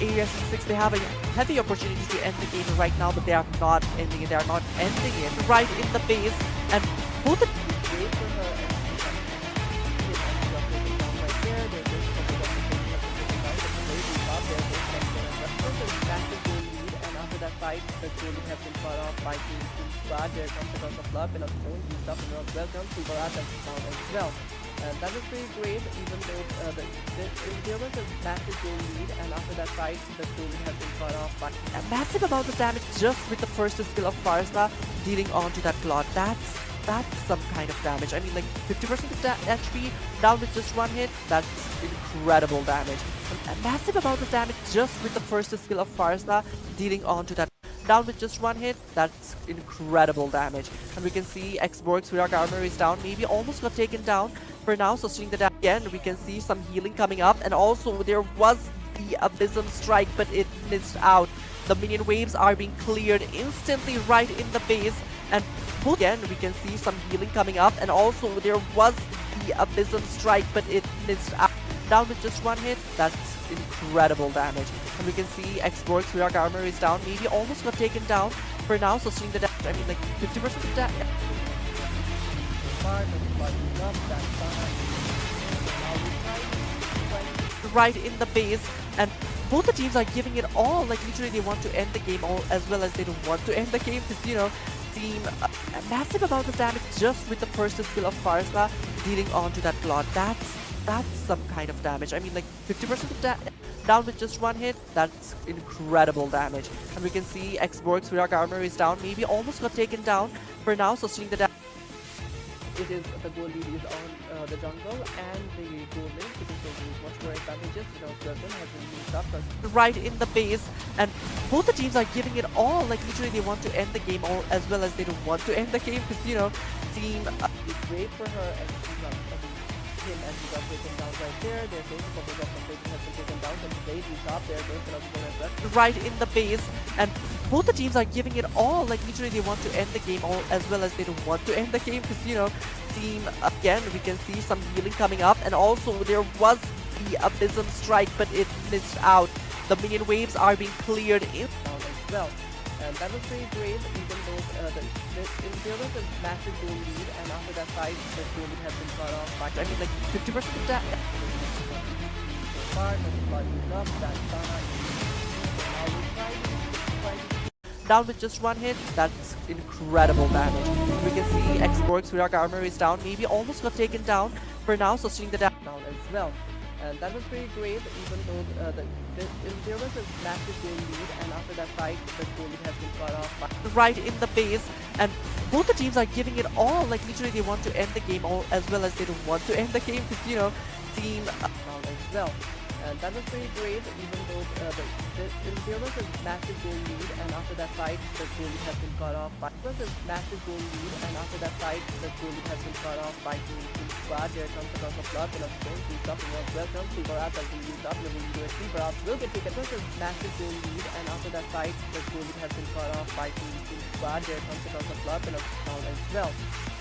Area 66, they have a heavy opportunity to end the game right now, but they are not ending it. They are not ending it right in the base, and both the wait for her and that fight, the goal has been fought off by Kum Squad. There comes the Conq of Love and of course used up and welcome to Barat and down as well. And that was pretty great, even though there was a massive goal lead, and after that fight, the goal has been fought off by a massive amount of damage just with the first skill of Farsa dealing onto that Claude. That's some kind of damage. I mean, like 50% of HP down with just one hit. That's incredible damage. A massive amount of damage just with the first skill of Farsa dealing onto that. Down with just one hit. That's incredible damage. And we can see Xborg's Virak armor is down. Maybe almost got taken down for now. Sustaining the damage again. We can see some healing coming up. And also there was the Abysm strike, but it missed out. The minion waves are being cleared instantly right in the base. And again, we can see some healing coming up. And also there was the Abysm strike, but it missed out. Down with just one hit. That's incredible damage. And we can see Xborg's Virak armor is down. Maybe almost got taken down for now. Sustaining the damage. I mean, like 50% of damage. Right in the base, and both the teams are giving it all. Like literally, they want to end the game, all as well as they don't want to end the game. Because team a massive amount of damage just with the first skill of Farsa dealing onto that Claude. That's some kind of damage. I mean, like 50% of down with just one hit. That's incredible damage. And we can see Xborg's Virak armor is down. Maybe almost got taken down for now. Sustaining the damage. It is the goal lead is on the jungle and the goal lane because of much more advantages. Rosan has been used up right in the base, and both the teams are giving it all. Like literally, they want to end the game, all as well as they don't want to end the game. Because team is great for her, and she got him, and he got taken down right there. There's also a couple of competition has been taken down, and played he's up there. There's another goal as well. Right in the base, and both the teams are giving it all. Like literally, they want to end the game, all as well as they don't want to end the game. Because team again, we can see some healing coming up, and also there was the Abysm strike, but it missed out. The minion waves are being cleared in down as well, and that was pretty great. Even though there was a massive goal lead, and after that fight, the goal lead has been cut off. But I mean, like 50% of that. Down with just one hit. That's incredible damage. We can see Xborg's Virak armor is down. Maybe almost got taken down for now. Sustaining the damage down as well. And that was pretty great, even though there was a massive goal lead, and after that fight, the goal lead has been cut off. Right in the base, and both the teams are giving it all. Like literally, they want to end the game, all as well as they don't want to end the game. Because team down as well. And that was pretty great, even though there was a massive goal lead, and after that fight, the goal lead has been cut off. There was a massive goal lead, and after that fight, the goal lead has been cut off by Kum Squad. There comes the Conq blood, and of course, he's up and welcome. Super Arts has been used up, and the Super Arts will get taken. There was a massive goal lead, and after that fight, the goal lead has been cut off by Kum Squad. There comes the Conq blood, and of course, as well.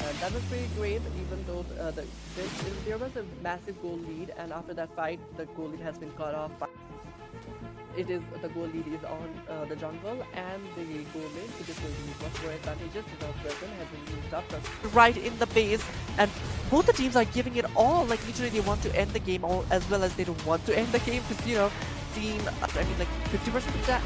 And that was pretty great, even though there was a massive goal lead, and after that fight, the goal lead has been cut off. It is the goal lead is on the jungle and the goal lane because of much more advantages. Rosan has been used up right in the base, and both the teams are giving it all. Like literally, they want to end the game, all as well as they don't want to end the game. Because team, I mean, like 50% of that.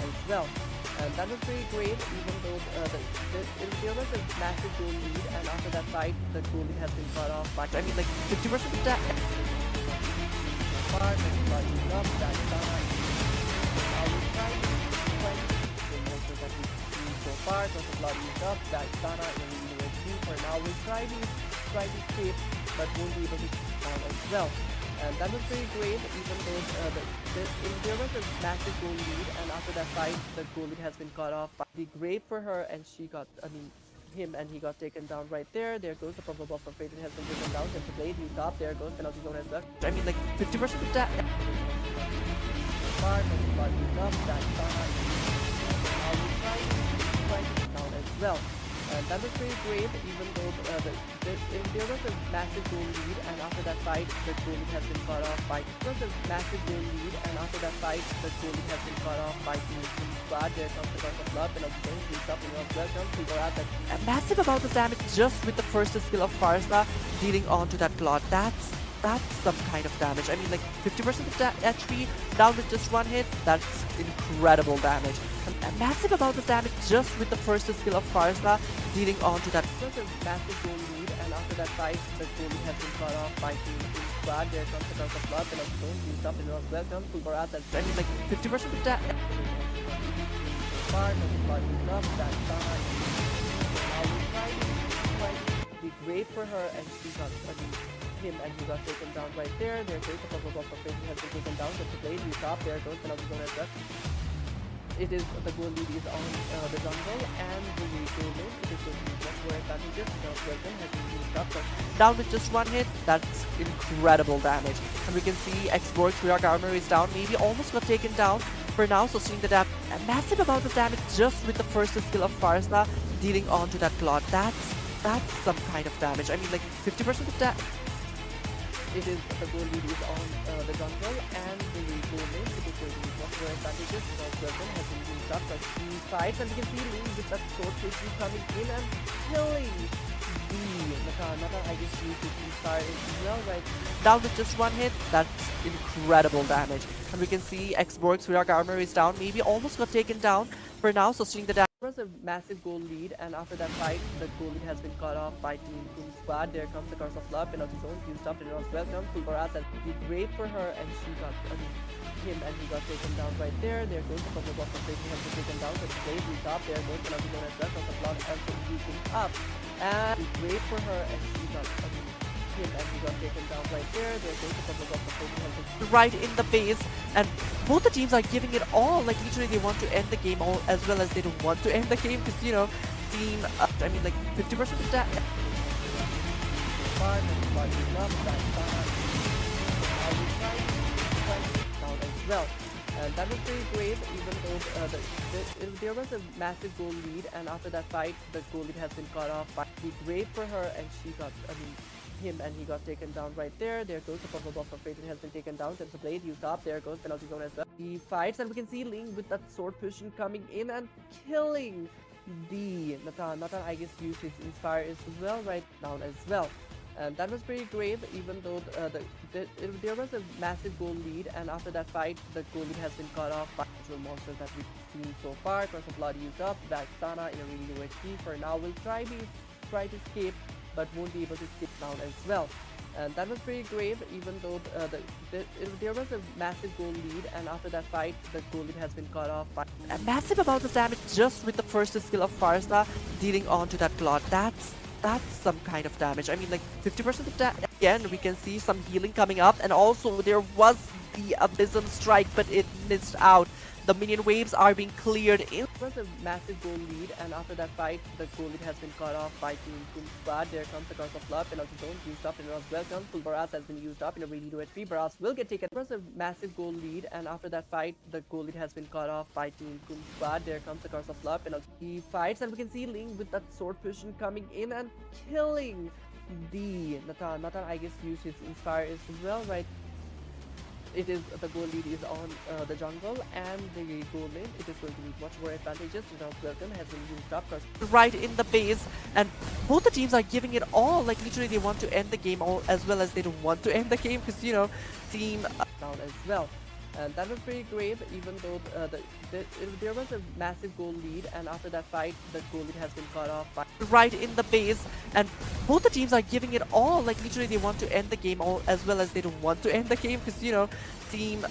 As well, and that was pretty great, even though there was a massive goal lead, and after that fight, the goal lead has been cut off. But I mean, like 50% of that. So far, so the blood is up. That Sana in USC for now will try to escape, but won't be able to down as well. And that was pretty great, even though there was a massive goal lead, and after that fight, the goal lead has been cut off. But be great for her, and she got, him, and he got taken down right there. There goes the purple buff from Fate has been taken down. Just blade, he's up. There goes penalty zone as well. I mean, like 50% of that. Down as well. And that was pretty great, even though there was a massive goal lead, and after that fight, the goal lead has been cut off by. There was a massive goal lead, and after that fight, the goal lead has been cut off by Kum Squad. There comes the Conq blood, and of course, he's up and welcome. Super Arts. A massive amount of damage just with the first skill of Farsa dealing onto that Claude. that's some kind of damage. I mean, like 50% of HP down with just one hit. That's incredible damage. A massive amount of damage just with the first skill of Farsa dealing onto that. It was a massive goal lead, and after that fight, the goal lead has been cut off by Kum Squad. There comes the Conq of blood, and also used up, and it was welcome to Barat. I mean, like 50% of damage. Part of the blood used up. That's fine. Now we try to be great for her, and she got. I mean, him and he got taken down right there. There's a couple of Freddy has been taken down. That's the blade. You stop there. Goes another zone as well. It is the goal lead is on the jungle and the goal lane. It is going to be much more advantageous. The Rosan has been used up. So down with just one hit. That's incredible damage. And we can see Esports Rear Armor is down. Maybe almost got taken down for now. So seeing the a massive amount of damage just with the first skill of Farsa dealing onto that Claude. That's some kind of damage. I mean, like 50% of that. It is the goal lead is on the jungle and the goal lane. It is going to be much more advantages because Rosan has been used up. But he fights, and we can see Ling with that sword pushing coming in and killing the Nata. I guess use his fire as well, right? Down with just one hit. That's incredible damage. And we can see Xborg's Rear Armor is down. Maybe almost got taken down for now. So seeing the damage. It was a massive goal lead, and after that fight, the goal lead has been cut off by Team Kum Squad. There comes the Curse of Love, and on his own, used up, and it was welcome to Barat, and be great for her, and she got him, and he got taken down right there. There goes the couple of Freddy has been taken down. So the blade used up. There goes another zone as well. Curse of Love also using up, and be great for her, and she got him, and he got taken down right there. There goes the couple of Freddy has been right in the base, and both the teams are giving it all. Like literally, they want to end the game all as well as they don't want to end the game because you know, team. I mean, like 50% of that. Down as well, and that was pretty great. Even though there was a massive goal lead, and after that fight, the goal lead has been cut off. But be great for her, and she got. I mean, him, and he got taken down right there. There goes the purple buff of Raven has been taken down. There's a blade used up. There goes penalty zone as well. He fights, and we can see Ling with that sword pushing coming in and killing the Nata. I guess used his inspire as well right down as well. And that was pretty great, even though there was a massive goal lead, and after that fight, the goal lead has been cut off by natural monsters that we've seen so far. Curse of Blood used up, Vexana in a really low HP. For now, we'll try to escape, but won't be able to escape down as well. And that was pretty great, even though there was a massive goal lead, and after that fight, the goal lead has been cut off by a massive amount of damage just with the first skill of Farsa dealing onto that Claude. That's some kind of damage. I mean, like 50% of that. Again, we can see some healing coming up, and also there was the Abysm strike, but it missed out. The minion waves are being cleared. It was a massive goal lead, and after that fight, the goal lead has been cut off by Team Kum Squad. There comes the Curse of Love, and also don't used up, and it was welcome. Full Baras has been used up in a really low HP. Baras will get taken. It was a massive goal lead, and after that fight, the goal lead has been cut off by Team Kum Squad. There comes the Curse of Love, and also he fights, and we can see Ling with that sword pushing coming in and killing the Nata. I guess used his inspire as well, right? It is the goal lead is on the jungle and the goal lane. It is going to be much more advantageous. Rosan's welcome has been used up right in the base, and both the teams are giving it all. Like literally, they want to end the game all as well as they don't want to end the game because you know, team down as well. And that was pretty great, even though there was a massive goal lead, and after that fight, the goal lead has been cut off by right in the base, and both the teams are giving it all. Like literally, they want to end the game all as well as they don't want to end the game because you know, team.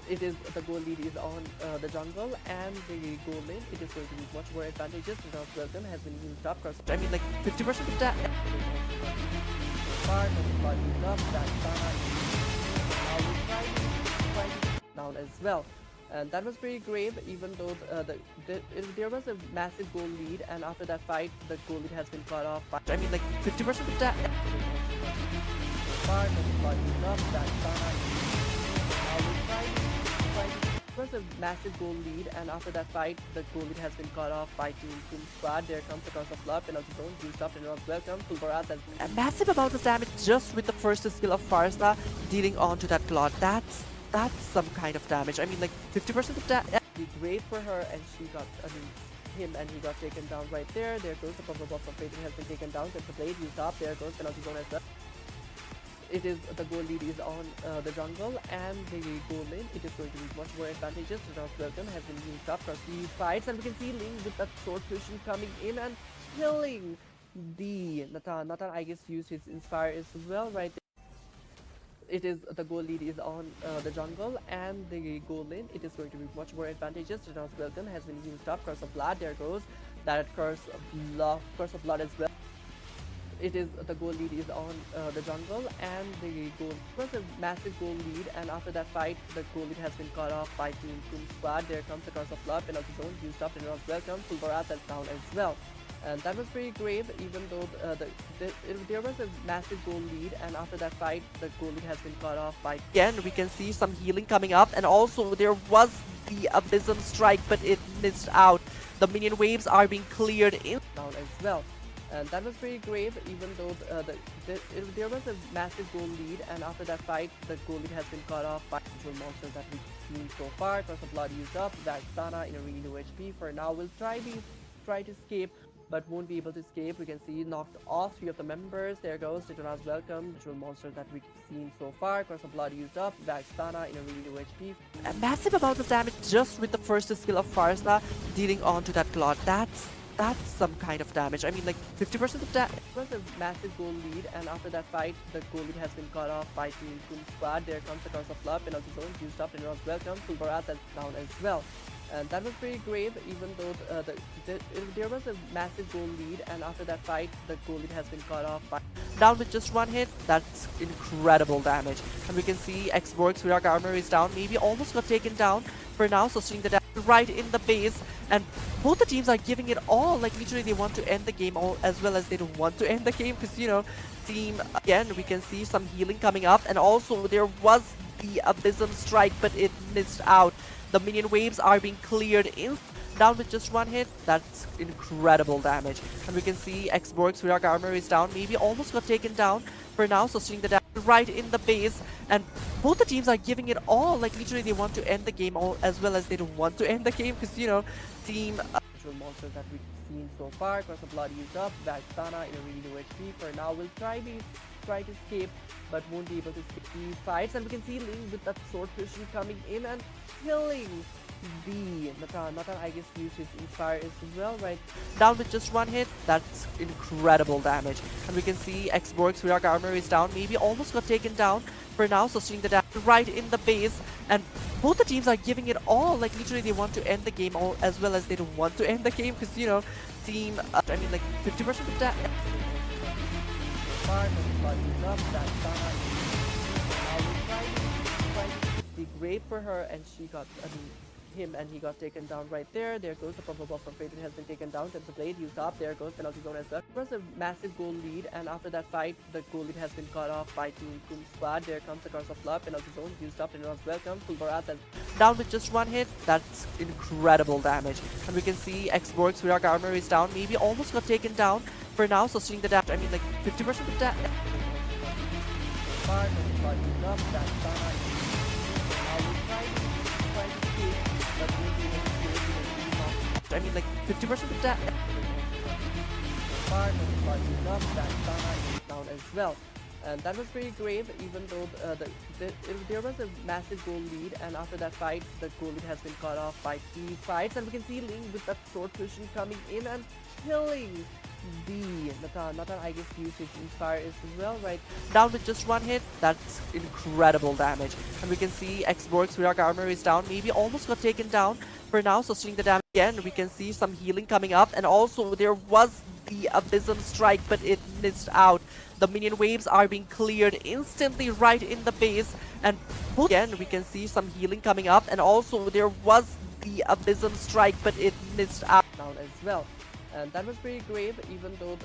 It is the goal lead is on the jungle and the goal lane. It is going to be much more advantageous. Rosan's welcome has been used up. I mean, like 50% of that. Down as well, and that was pretty great, even though there was a massive goal lead, and after that fight, the goal lead has been cut off by, I mean, like 50% of that. It was a massive goal lead, and after that fight, the goal lead has been cut off by Team Kum Squad. There comes the Curse of Love, and also don't used up, and it was welcome. Full Baras has a massive amount of damage just with the first skill of Farsa dealing onto that Claude. That's some kind of damage. I mean, like 50% of that. Be great for her, and she got. I mean, him, and he got taken down right there. There goes the purple buff of Raven has been taken down. There's a blade used up. There goes penalty zone as well. It is the goal lead is on the jungle and the goal lane. It is going to be much more advantageous. Rosan's welcome has been used up across the fights, and we can see Ling with that sword fusion coming in and killing the Natan. Natan, I guess, used his inspire as well right there. It is the goal lead is on the jungle and the goal lane. It is going to be much more advantageous. Rosan's welcome has been used up. Curse of blood. There goes that curse of blood as well. It is the goal lead is on the jungle and the goal was a massive goal lead, and after that fight the goal lead has been cut off by Team Kum Squad. There comes the curse of blood, penalty zone used up, and was welcome. Fulbaraz is down as well. And that was pretty grave, even though there was a massive goal lead, and after that fight the goal lead has been cut off by. Again, we can see some healing coming up, and also there was the abysm strike, but it missed out. The minion waves are being cleared in down as well. And that was pretty grave, even though there was a massive goal lead, and after that fight the goal lead has been cut off by individual monsters that we've seen so far. Curse of blood used up, Vexana in a really low HP. For now we'll try to escape, but won't be able to escape. We can see knocked off 3 of the members. There goes Titona's welcome, individual monsters that we've seen so far. Curse of blood used up, Vexana in a really low HP. A massive amount of damage just with the first skill of Farsa dealing onto that Claude. That's some kind of damage. I mean, like 50% of that was a massive goal lead, and after that fight the goal lead has been cut off by Team Kum Squad. There comes the curse of blood, penalty zone used up, and was welcome. Fulbaraz is down as well. And that was pretty grave, even though there was a massive goal lead, and after that fight the goal lead has been cut off by down with just 1 hit. That's incredible damage, and we can see Xborg's Virak armor is down, maybe almost got taken down for now, so seeing the damage right in the base, and both the teams are giving it all. Like literally they want to end the game all as well as they don't want to end the game, because you know, team again we can see some healing coming up, and also there was the abysm strike, but it missed out. The minion waves are being cleared in down with just 1 hit. That's incredible damage, and we can see Xborg's Virak armor is down, maybe almost got taken down for now, so seeing the damage right in the base, and both the teams are giving it all. Like literally they want to end the game all as well as they don't want to end the game, because you know, team monsters that we've seen so far. Curse of blood used up, Vexana in a really low HP. For now we'll try to escape, but won't be able to escape the fights, and we can see Ling with that sword fusion coming in and killing the Natan, I guess, used his inspire as well right down with just 1 hit. That's incredible damage, and we can see Xborg's Virak armor is down, maybe almost got taken down for now, so seeing the damage right in the base, and both the teams are giving it all. Like literally they want to end the game all as well as they don't want to end the game, because you know, team I mean like 50% of that the grave for her, and she got him, and he got taken down right there. There goes the purple buff from Fated has been taken down. There's a blade used up. There goes penalty zone as well. It was a massive goal lead, and after that fight the goal lead has been cut off by Team Kum Squad. There comes the curse of blood, penalty zone used up, and was welcome. Fulbaraz is down with just 1 hit. That's incredible damage, and we can see Xborg's Virak armor is down, maybe almost got taken down for now, so seeing the damage. I mean like 50% of that I mean like 50% of that down as well. And that was pretty grave, even though there was a massive goal lead, and after that fight the goal lead has been cut off by 3 fights, and we can see Ling with that sword fusion coming in and killing the Natan, I guess, used his inspire as well right down with just 1 hit. That's incredible damage, and we can see Xborg's Virak armor is down, maybe almost got taken down for now, so seeing the damage again we can see some healing coming up, and also there was the abysm strike, but it missed out. The minion waves are being cleared instantly right in the base, and again we can see some healing coming up, and also there was the abysm strike, but it missed out down as well. And that was pretty grave, even though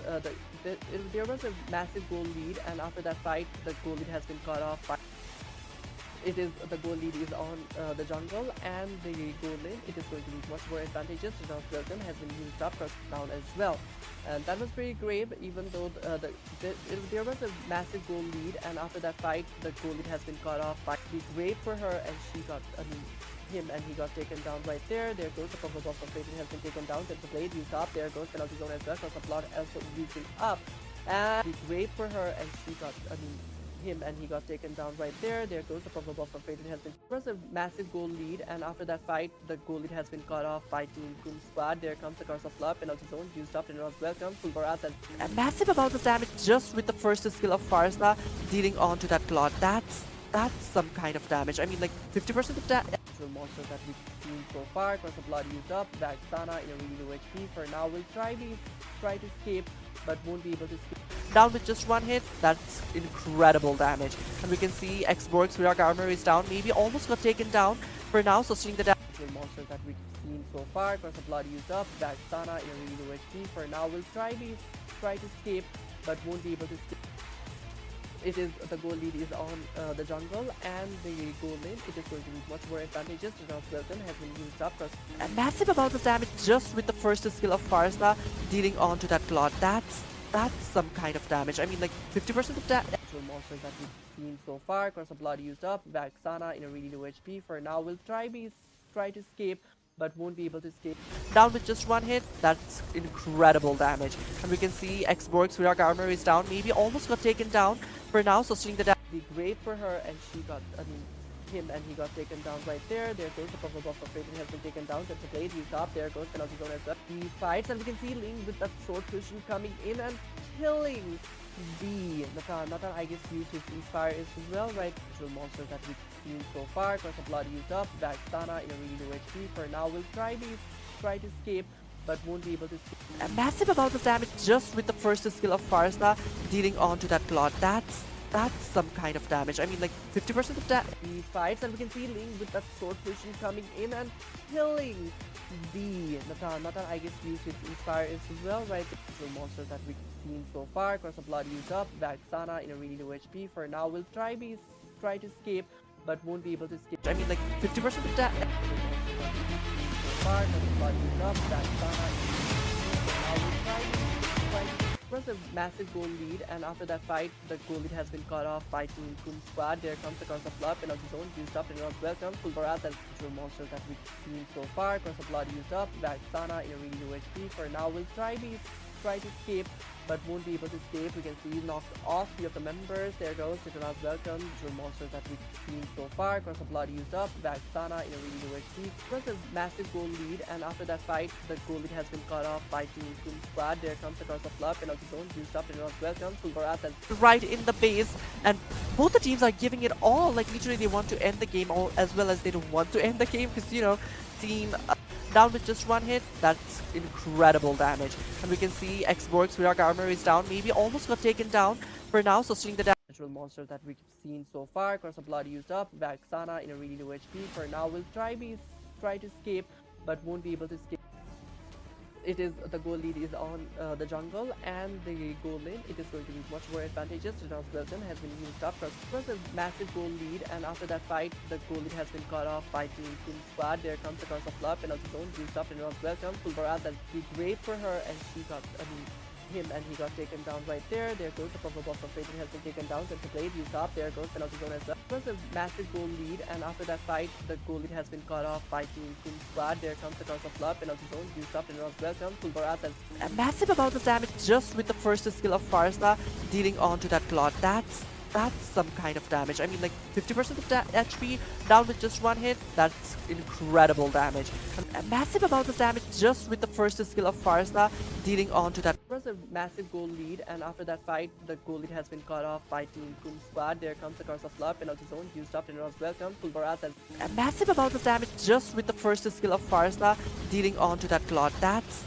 there was a massive goal lead, and after that fight the goal lead has been cut off by it is the goal lead is on the jungle and the goal lane. It is going to be much more advantageous. Rosan's welcome has been used up down as well, and that was pretty grave, even though there was a massive goal lead, and after that fight the goal lead has been cut off by the grave for her, and she got him, and he got taken down right there. There goes the purple buff from Fated has been taken down. There's a blade used up. There goes penalty zone as well. Because the blood also using up, and the grave for her, and she got him, and he got taken down right there. There goes the purple ball from Fate. It has been was a massive goal lead, and after that fight, the goal lead has been cut off by Team Kum Squad. There comes the curse of love, and also zone used up, and it was welcome. Full Boraz and a massive amount of damage just with the first skill of Farsa dealing onto that Claw. That's some kind of damage. I mean, like 50% of that actual monster that we've seen so far. Curse of blood used up. Back Sana in a really low HP. For now, we'll try to escape, but won't be able to escape. Down with just one hit, that's incredible damage. And we can see Xborg's Virak armor is down, maybe almost got taken down. For now, sustaining the damage. Monster that we've seen so far. Curse of blood used up. Back Sana in a really low HP. For now, we'll try to escape, but won't be able to escape. It is the goal lead is on the jungle, and the goal lane it is going to be much more advantageous. Renault's Welcome has been used up because a massive amount of damage just with the first skill of Farsa dealing onto that Claw. That's some kind of damage. I mean, like 50% of that actual monsters that we've seen so far. Curse of blood used up. Back Sana in a really low HP. For now, we'll try to escape, but won't be able to escape. Down with just one hit, that's incredible damage. And we can see Xborg's Virak armor is down, maybe almost got taken down. For now, sustaining the damage. Be great for her, and she got, him, and he got taken down right there. There goes the purple buff of Fate has been taken down. That's a blade used up. There goes penalty zone as well. He fights, and we can see Ling with that sword cushion coming in and killing the Nathan, I guess, used his Inspire as well, right? Actual monsters that we've seen so far. Curse of blood used up. Back Sana in a really low HP. For now, we'll try to escape, but won't be able to escape. A massive amount of damage just with the first skill of Farsa dealing onto that Claw. That's some kind of damage. I mean, like 50% of that. He fights, and we can see Ling with that sword cushion coming in and killing the Nathan, I guess, used his Inspire as well, right? The actual monsters that we've seen so far. Curse of blood used up. Back Sana in a really low HP. For now, we'll try to escape, but won't be able to escape. I mean, like 50% of that. So far, Curse of blood used up. Back Sana in a really low HP. For now, we'll try to was a massive goal lead, and after that fight, the goal lead has been cut off by Team Kum Squad. There comes the curse of love, and also zone used up, and it was welcome. Full Boraz and actual monsters that we've seen so far. Curse of blood used up. Back Sana in a really low HP. For now, we'll try to escape, but won't be able to escape. We can see knocked off 3 of the members. There goes Citronauts Welcome. Actual monsters that we've seen so far. Curse of blood used up. Back Sana in a really low HP. It was a massive goal lead, and after that fight, the goal lead has been cut off by Team Kum Squad. There comes the curse of love, and also zone used up, and it was welcome. Full Boraz and right in the base, and both the teams are giving it all. Like literally, they want to end the game, all as well as they don't want to end the game, because team. Down with just one hit, that's incredible damage. And we can see Xborg's Virak armor is down, maybe almost got taken down. For now, sustaining the damage. Natural monster that we've seen so far. Curse of blood used up. Back Sana in a really low HP. For now, we'll try to escape, but won't be able to escape. It is the goal lead is on the jungle, and the goal lane it is going to be much more advantageous. Renault's Welcome has been used up because it was a massive goal lead, and after that fight, the goal lead has been cut off by Team Kum Squad. There comes the curse of love, and also zone used up, and Renault's Welcome. Full Boraz and be great for her, and she got him, and he got taken down right there. There goes the purple buff of Fate has been taken down. That's a blade used up. There goes penalty zone as well. It was a massive goal lead, and after that fight, the goal lead has been cut off by Team Kum Squad. There comes the curse of love, and also zone used up, and it was welcome. Full Boraz and a massive amount of damage just with the first skill of Farsa dealing onto that Claw. That's some kind of damage. I mean, like 50% of that HP down with just one hit, that's incredible damage. A massive amount of damage just with the first skill of Farsa dealing onto that. It was a massive goal lead, and after that fight, the goal lead has been cut off by Team Kum Squad. There comes the curse of love, and also zone used up, and it was welcome. Full Boraz and a massive amount of damage just with the first skill of Farsa dealing onto that Claw. That's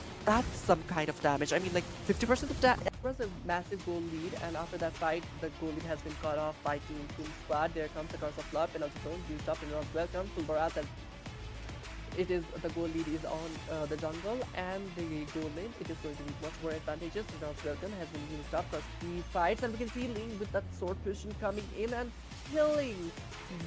some kind of damage. I mean, like 50% of that. It was a massive goal lead, and after that fight, the goal lead has been cut off by Team Kum Squad. There comes the curse of love, and also zone used up, and it was welcome. Full Boraz and it is the goal lead is on the jungle, and the goal lane it is going to be much more advantageous. Renault's Welcome has been used up because he fights, and we can see Ling with that sword cushion coming in and killing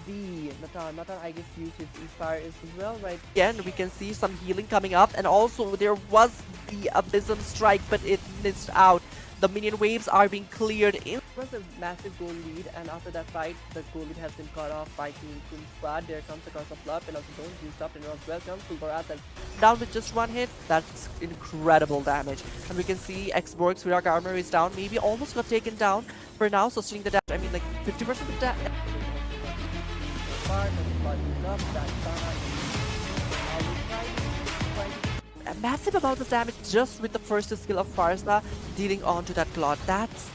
the Nathan, I guess, used his Inspire as well, right? Again, we can see some healing coming up, and also there was the Abysm Strike, but it missed out. The minion waves are being cleared in. It was a massive goal lead, and after that fight, the goal lead has been cut off by Team Kum Squad. There comes the Conq of Love, and also don't used up, and was welcome to Rosan. Down with just one hit, that's incredible damage. And we can see Xborg's Virak armor is down, maybe almost got taken down for now, sustaining the damage. I mean, like 50% of damage. A massive amount of damage just with the first skill of Farsa dealing onto that Claw. That's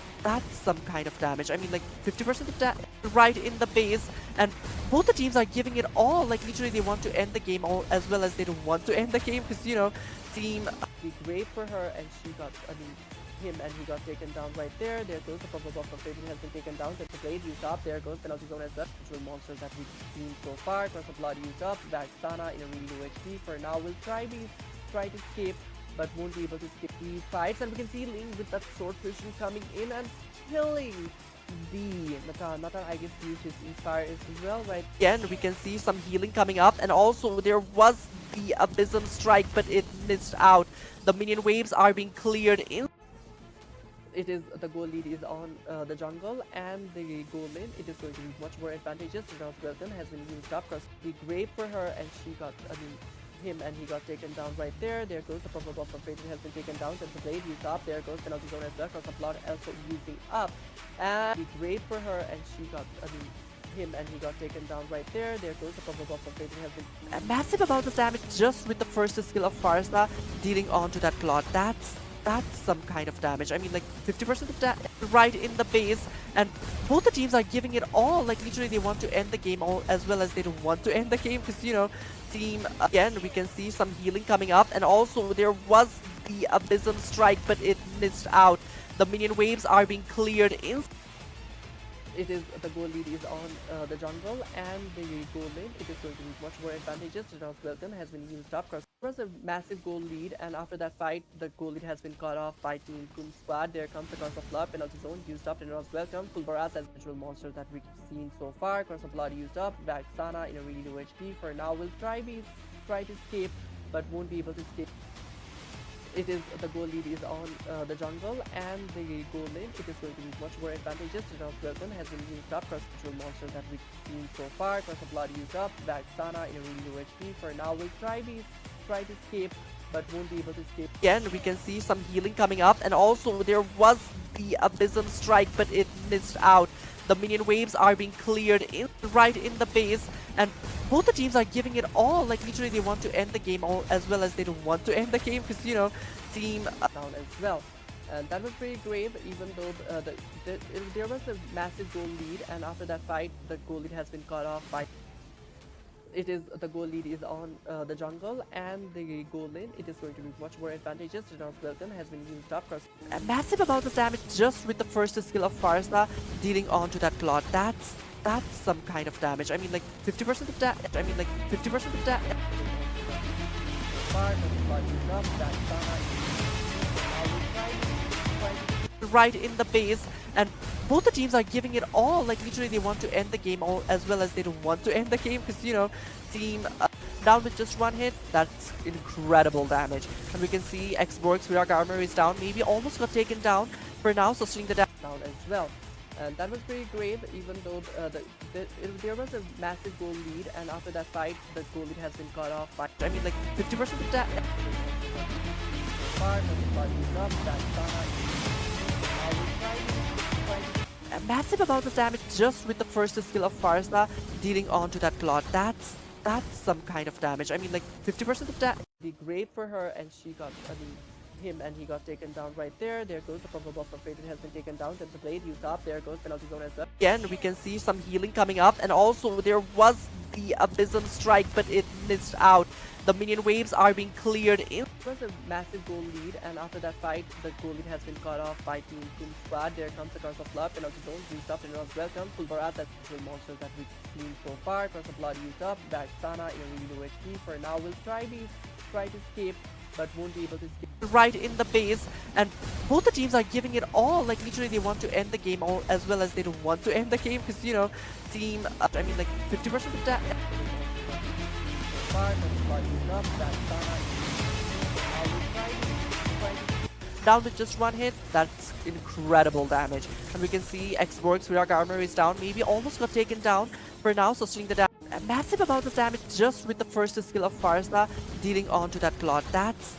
some kind of damage. I mean, like 50% of damage right in the base, and both the teams are giving it all. Like literally, they want to end the game all as well as they don't want to end the game, because you know, team be great for her, and she got. I mean, him and he got taken down right there. There goes the purple buff of Fading has been taken down. That's a blade used up. There goes penalty zone as well. Natural monsters that we've seen so far. Cross of blood used up. Back Sana in a really low HP. For now, we'll try to escape, but won't be able to escape the fights. And we can see Ling with that sword position coming in and killing the Natan. Natan, I guess, used his Inspire as well, right? Again, we can see some healing coming up, and also there was the Abysm Strike, but it missed out. The minion waves are being cleared in. It is the goal lead is on the jungle, and the goal lane, it is going to be much more advantageous. Rosan's Welcome has been used up because be great for her, and she got, I mean, him and he got taken down right there. There goes the purple buff of Fading has been taken down. That's a blade used up. There goes penalty zone as well. Cross of blood also using up, and be great for her, and she got, I mean, him and he got taken down right there. There goes the purple buff of Fading has been a massive amount of damage just with the first skill of Farsa dealing onto that Claw. That's some kind of damage. I mean, like 50% of damage right in the base, and both the teams are giving it all. Like literally, they want to end the game all as well as they don't want to end the game, because you know, team again, we can see some healing coming up, and also there was the Abysm Strike, but it missed out. The minion waves are being cleared in. It is the goal lead is on the jungle, and the goal lane, it is going to be much more advantageous. Rosan's Welcome has been used up because it was a massive goal lead, and after that fight, the goal lead has been cut off by Team Kum Squad. There comes the Conq of Love, penalty zone used up, and Rosan's Welcome. Fulbaraz as natural monster that we've seen so far. Cross of blood used up. Back Sana in a really low HP. For now, we'll try to escape, but won't be able to escape. It is the goal lead is on the jungle, and the goal lane, it is going to be much more advantageous. Rosan's Welcome has been used up because natural monster that we've seen so far. Cross of blood used up. Back Sana in a really low HP. For now, we'll try to escape, but won't be able to escape. Again, we can see some healing coming up, and also there was the Abysm Strike, but it missed out. The minion waves are being cleared in right in the base, and both the teams are giving it all. Like literally, they want to end the game all as well as they don't want to end the game, because you know, team down as well. And that was pretty grave, even though there was a massive goal lead, and after that fight, the goal lead has been cut off by. It is the goal lead is on the jungle, and the goal lane, it is going to be much more advantageous. Rosan's Welcome has been used up because a massive amount of damage just with the first skill of Farsa dealing onto that Claw. That's some kind of damage. I mean, like 50% of damage. I mean, like 50% of damage. Right in the base, and both the teams are giving it all. Like literally, they want to end the game all as well as they don't want to end the game, because you know, team down with just one hit. That's incredible damage. And we can see Xborg's Virak armor is down, maybe almost got taken down for now, sustaining the damage down as well. And that was pretty grave, even though there was a massive goal lead, and after that fight, the goal lead has been cut off by. I mean, like 50% of damage. A massive amount of damage just with the first skill of Farsa dealing onto that Claw. That's some kind of damage. I mean, like 50% of damage. Be great for her, and she got, I mean, him and he got taken down right there. There goes the purple buff of Fading has been taken down. That's a blade used up. There goes penalty zone as well. Again, we can see some healing coming up, and also there was the Abysm Strike, but it missed out. The minion waves are being cleared in. It was a massive goal lead, and after that fight, the goal lead has been cut off by Team Kum Squad. There comes the Conq of Love, penalty zone used up, and Rosan's Welcome. Fulbaraz as natural monster that we've seen so far. Cross of blood used up. Back Sana in a really low HP. For now, we'll try to escape, but won't be able to escape. Right in the base, and both the teams are giving it all. Like literally, they want to end the game all as well as they don't want to end the game, because you know, team. I mean, like 50% of damage. down with just one hit. That's incredible damage. And we can see Xborg's Rear Armor is down, maybe almost got taken down for now, sustaining the damage. A massive amount of damage just with the first skill of Farsa dealing onto that Claw. That's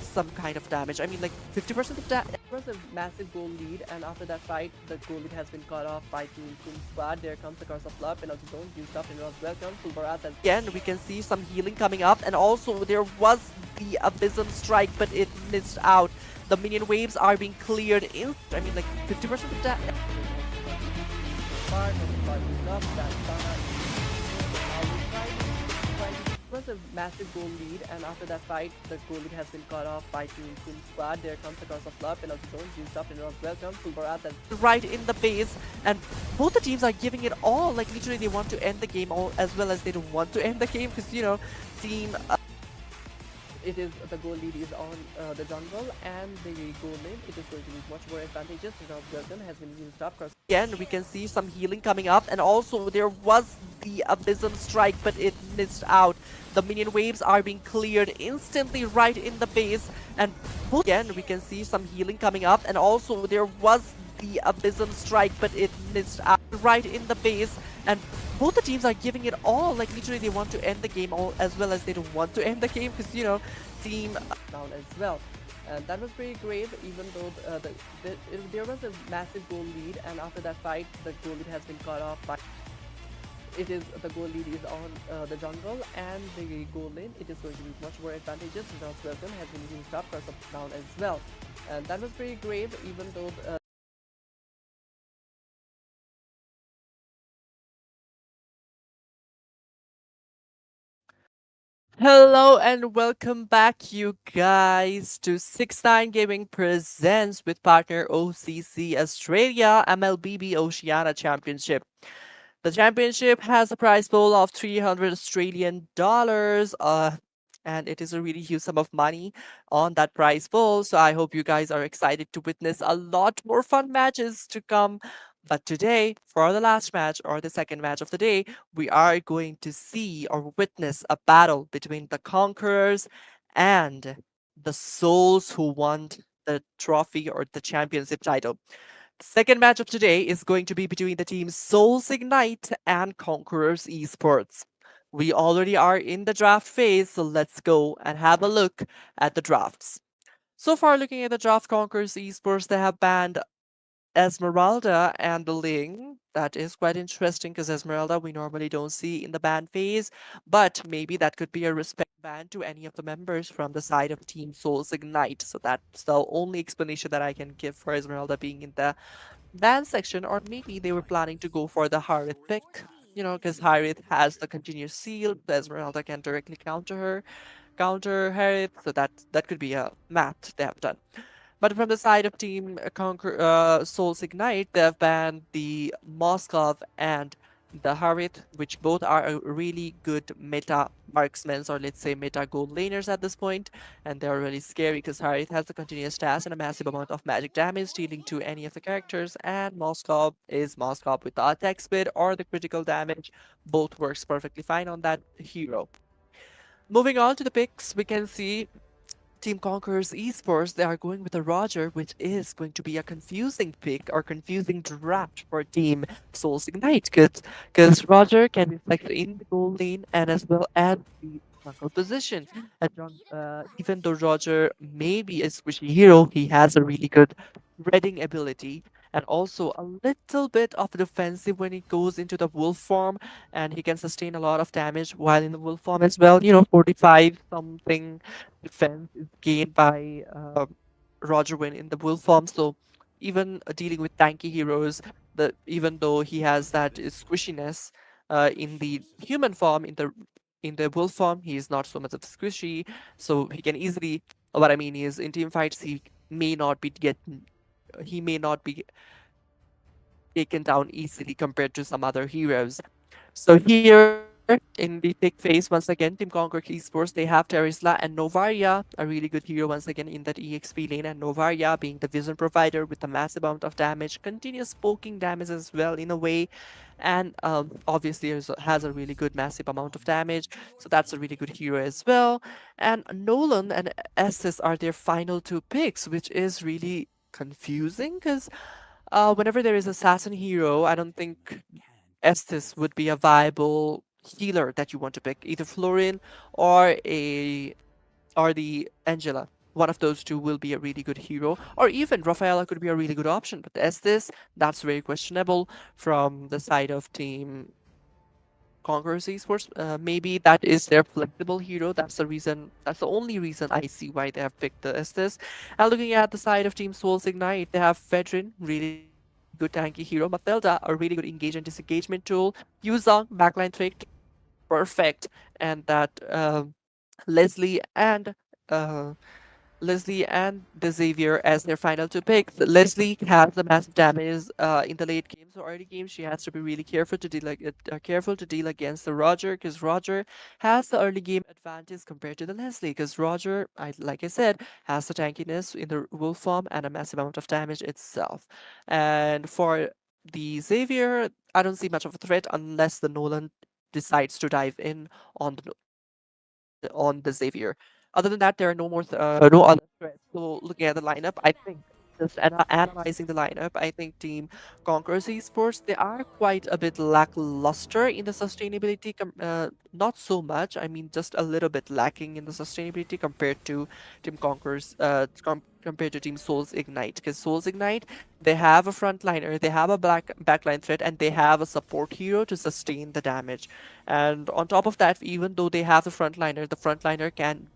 some kind of damage. I mean, like 50% of that was a massive goal lead, and after that fight, the goal lead has been cut off by Team Kum Squad. There comes the curse of love, and also don't use stuff and was welcome to Boraz. And again, we can see some healing coming up, and also there was the Abysm Strike, but it missed out. The minion waves are being cleared in. I mean, like 50% of that. Was a massive goal lead, and after that fight, the goal lead has been cut off by Team Kum Squad. There comes the curse of love, and also don't use stuff and was welcome to Boraz. And right in the base, and both the teams are giving it all. Like literally, they want to end the game all as well as they don't want to end the game because team. It is the goal lead is on the jungle and the goal lane. It is going to be much more advantageous. Rosan's welcome has been used up. Again, we can see some healing coming up, and also there was the Abysm Strike, but it missed out. The minion waves are being cleared instantly right in the base, and again we can see some healing coming up, and also there was the Abysm Strike, but it missed out right in the base, and both the teams are giving it all. Like literally, they want to end the game all as well as they don't want to end the game because team down as well. And that was pretty grave, even though there was a massive goal lead, and after that fight, the goal lead has been cut off by. It is the goal lead is on the jungle and the goal lane. It is going to be much more advantageous. Rosan's welcome has been used up because of down as well. And that was pretty grave, even though. Hello and welcome back, you guys, to 69 Gaming Presents with partner OCC Australia MLBB Oceania Championship. The championship has a prize pool of 300 Australian dollars, and it is a really huge sum of money on that prize pool. So I hope you guys are excited to witness a lot more fun matches to come. But today, for the last match or the second match of the day, we are going to see or witness a battle between the conquerors and the souls who won the trophy or the championship title. Second match of today is going to be between the teams Souls Ignite and Conquerors Esports. We already are in the draft phase, so let's go and have a look at the drafts. So far, looking at the draft Conquerors Esports, they have banned Esmeralda and the Ling. That is quite interesting because Esmeralda we normally don't see in the ban phase, but maybe that could be a respect ban to any of the members from the side of Team Souls Ignite. So that's the only explanation that I can give for Esmeralda being in the ban section, or maybe they were planning to go for the Harith pick. Because Harith has the continuous seal, the Esmeralda can directly counter Harith, so that could be a math they have done. But from the side of Team Souls Ignite, they have banned the Moskov and the Harith, which both are a really good meta marksmen, or let's say meta gold laners at this point, and they're really scary because Harith has a continuous task and a massive amount of magic damage dealing to any of the characters, and Moskov is Moskov with the attack speed or the critical damage. Both works perfectly fine on that hero. Moving on to the picks, we can see Team Conquerors Esports, they are going with a Roger, which is going to be a confusing pick or confusing draft for Team Souls Ignite, because Roger can be selected in the goal lane and as well as the jungle position. And even though Roger may be a squishy hero, he has a really good reading ability and also a little bit of defensive when he goes into the wolf form, and he can sustain a lot of damage while in the wolf form as well. 45 something defense is gained by Roger when in the wolf form. So even dealing with tanky heroes, even though he has that squishiness in the human form, in the wolf form, he is not so much of squishy. So he can easily. What I mean is, in team fights, he may not be taken down easily compared to some other heroes. So here In the pick phase, once again, Team Conquer Esports, they have Terisla and Novaria, a really good hero once again in that EXP lane, and Novaria being the vision provider with a massive amount of damage, continuous poking damage as well in a way, and obviously has a really good massive amount of damage, so that's a really good hero as well. And Nolan and Estes are their final two picks, which is really confusing because whenever there is assassin hero, I don't think Estes would be a viable healer that you want to pick, either Florin or a or the Angela. One of those two will be a really good hero, or even Rafaela could be a really good option. But Estes, that's very questionable from the side of Team Conquerors Esports. Maybe that is their flexible hero. That's the reason. That's the only reason I see why they have picked the Estes. And looking at the side of Team Souls Ignite, they have Fedrin, really good tanky hero. Mathilda, a really good engage and disengagement tool. Yuzong, backline trick, perfect. And that Leslie and uh, Leslie and the Xavier as their final two picks. Leslie has the massive damage in the late game, so early game she has to be really careful to deal against the Roger, because Roger has the early game advantage compared to the Leslie, because Roger, like I said, has the tankiness in the wolf form and a massive amount of damage itself. And for the Xavier, I don't see much of a threat unless the Nolan decides to dive in on on the Xavier. Other than that, there are no other threats. So looking at the lineup, I think just analyzing the lineup, I think Team Conquerors Esports, they are quite a bit lackluster in the sustainability. Not so much. I mean, just a little bit lacking in the sustainability compared to Team Conquerors. Compared to Team Souls Ignite, because Souls Ignite, they have a frontliner, they have a backline threat, and they have a support hero to sustain the damage. And on top of that, even though they have the frontliner can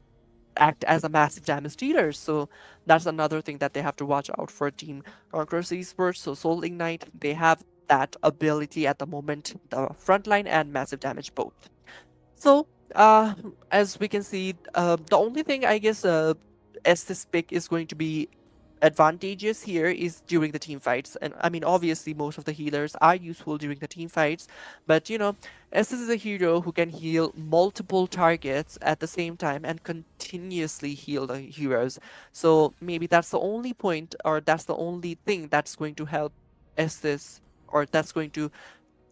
act as a massive damage dealer. So that's another thing that they have to watch out for Team Conquerors Esports. So Soul Ignite, they have that ability at the moment, the frontline and massive damage both. So, as we can see, the only thing I guess Estes pick is going to be advantageous here is during the team fights. And I mean, obviously, most of the healers are useful during the team fights, but Estes is a hero who can heal multiple targets at the same time and continuously heal the heroes. So maybe that's the only point, or that's the only thing that's going to help Estes, or that's going to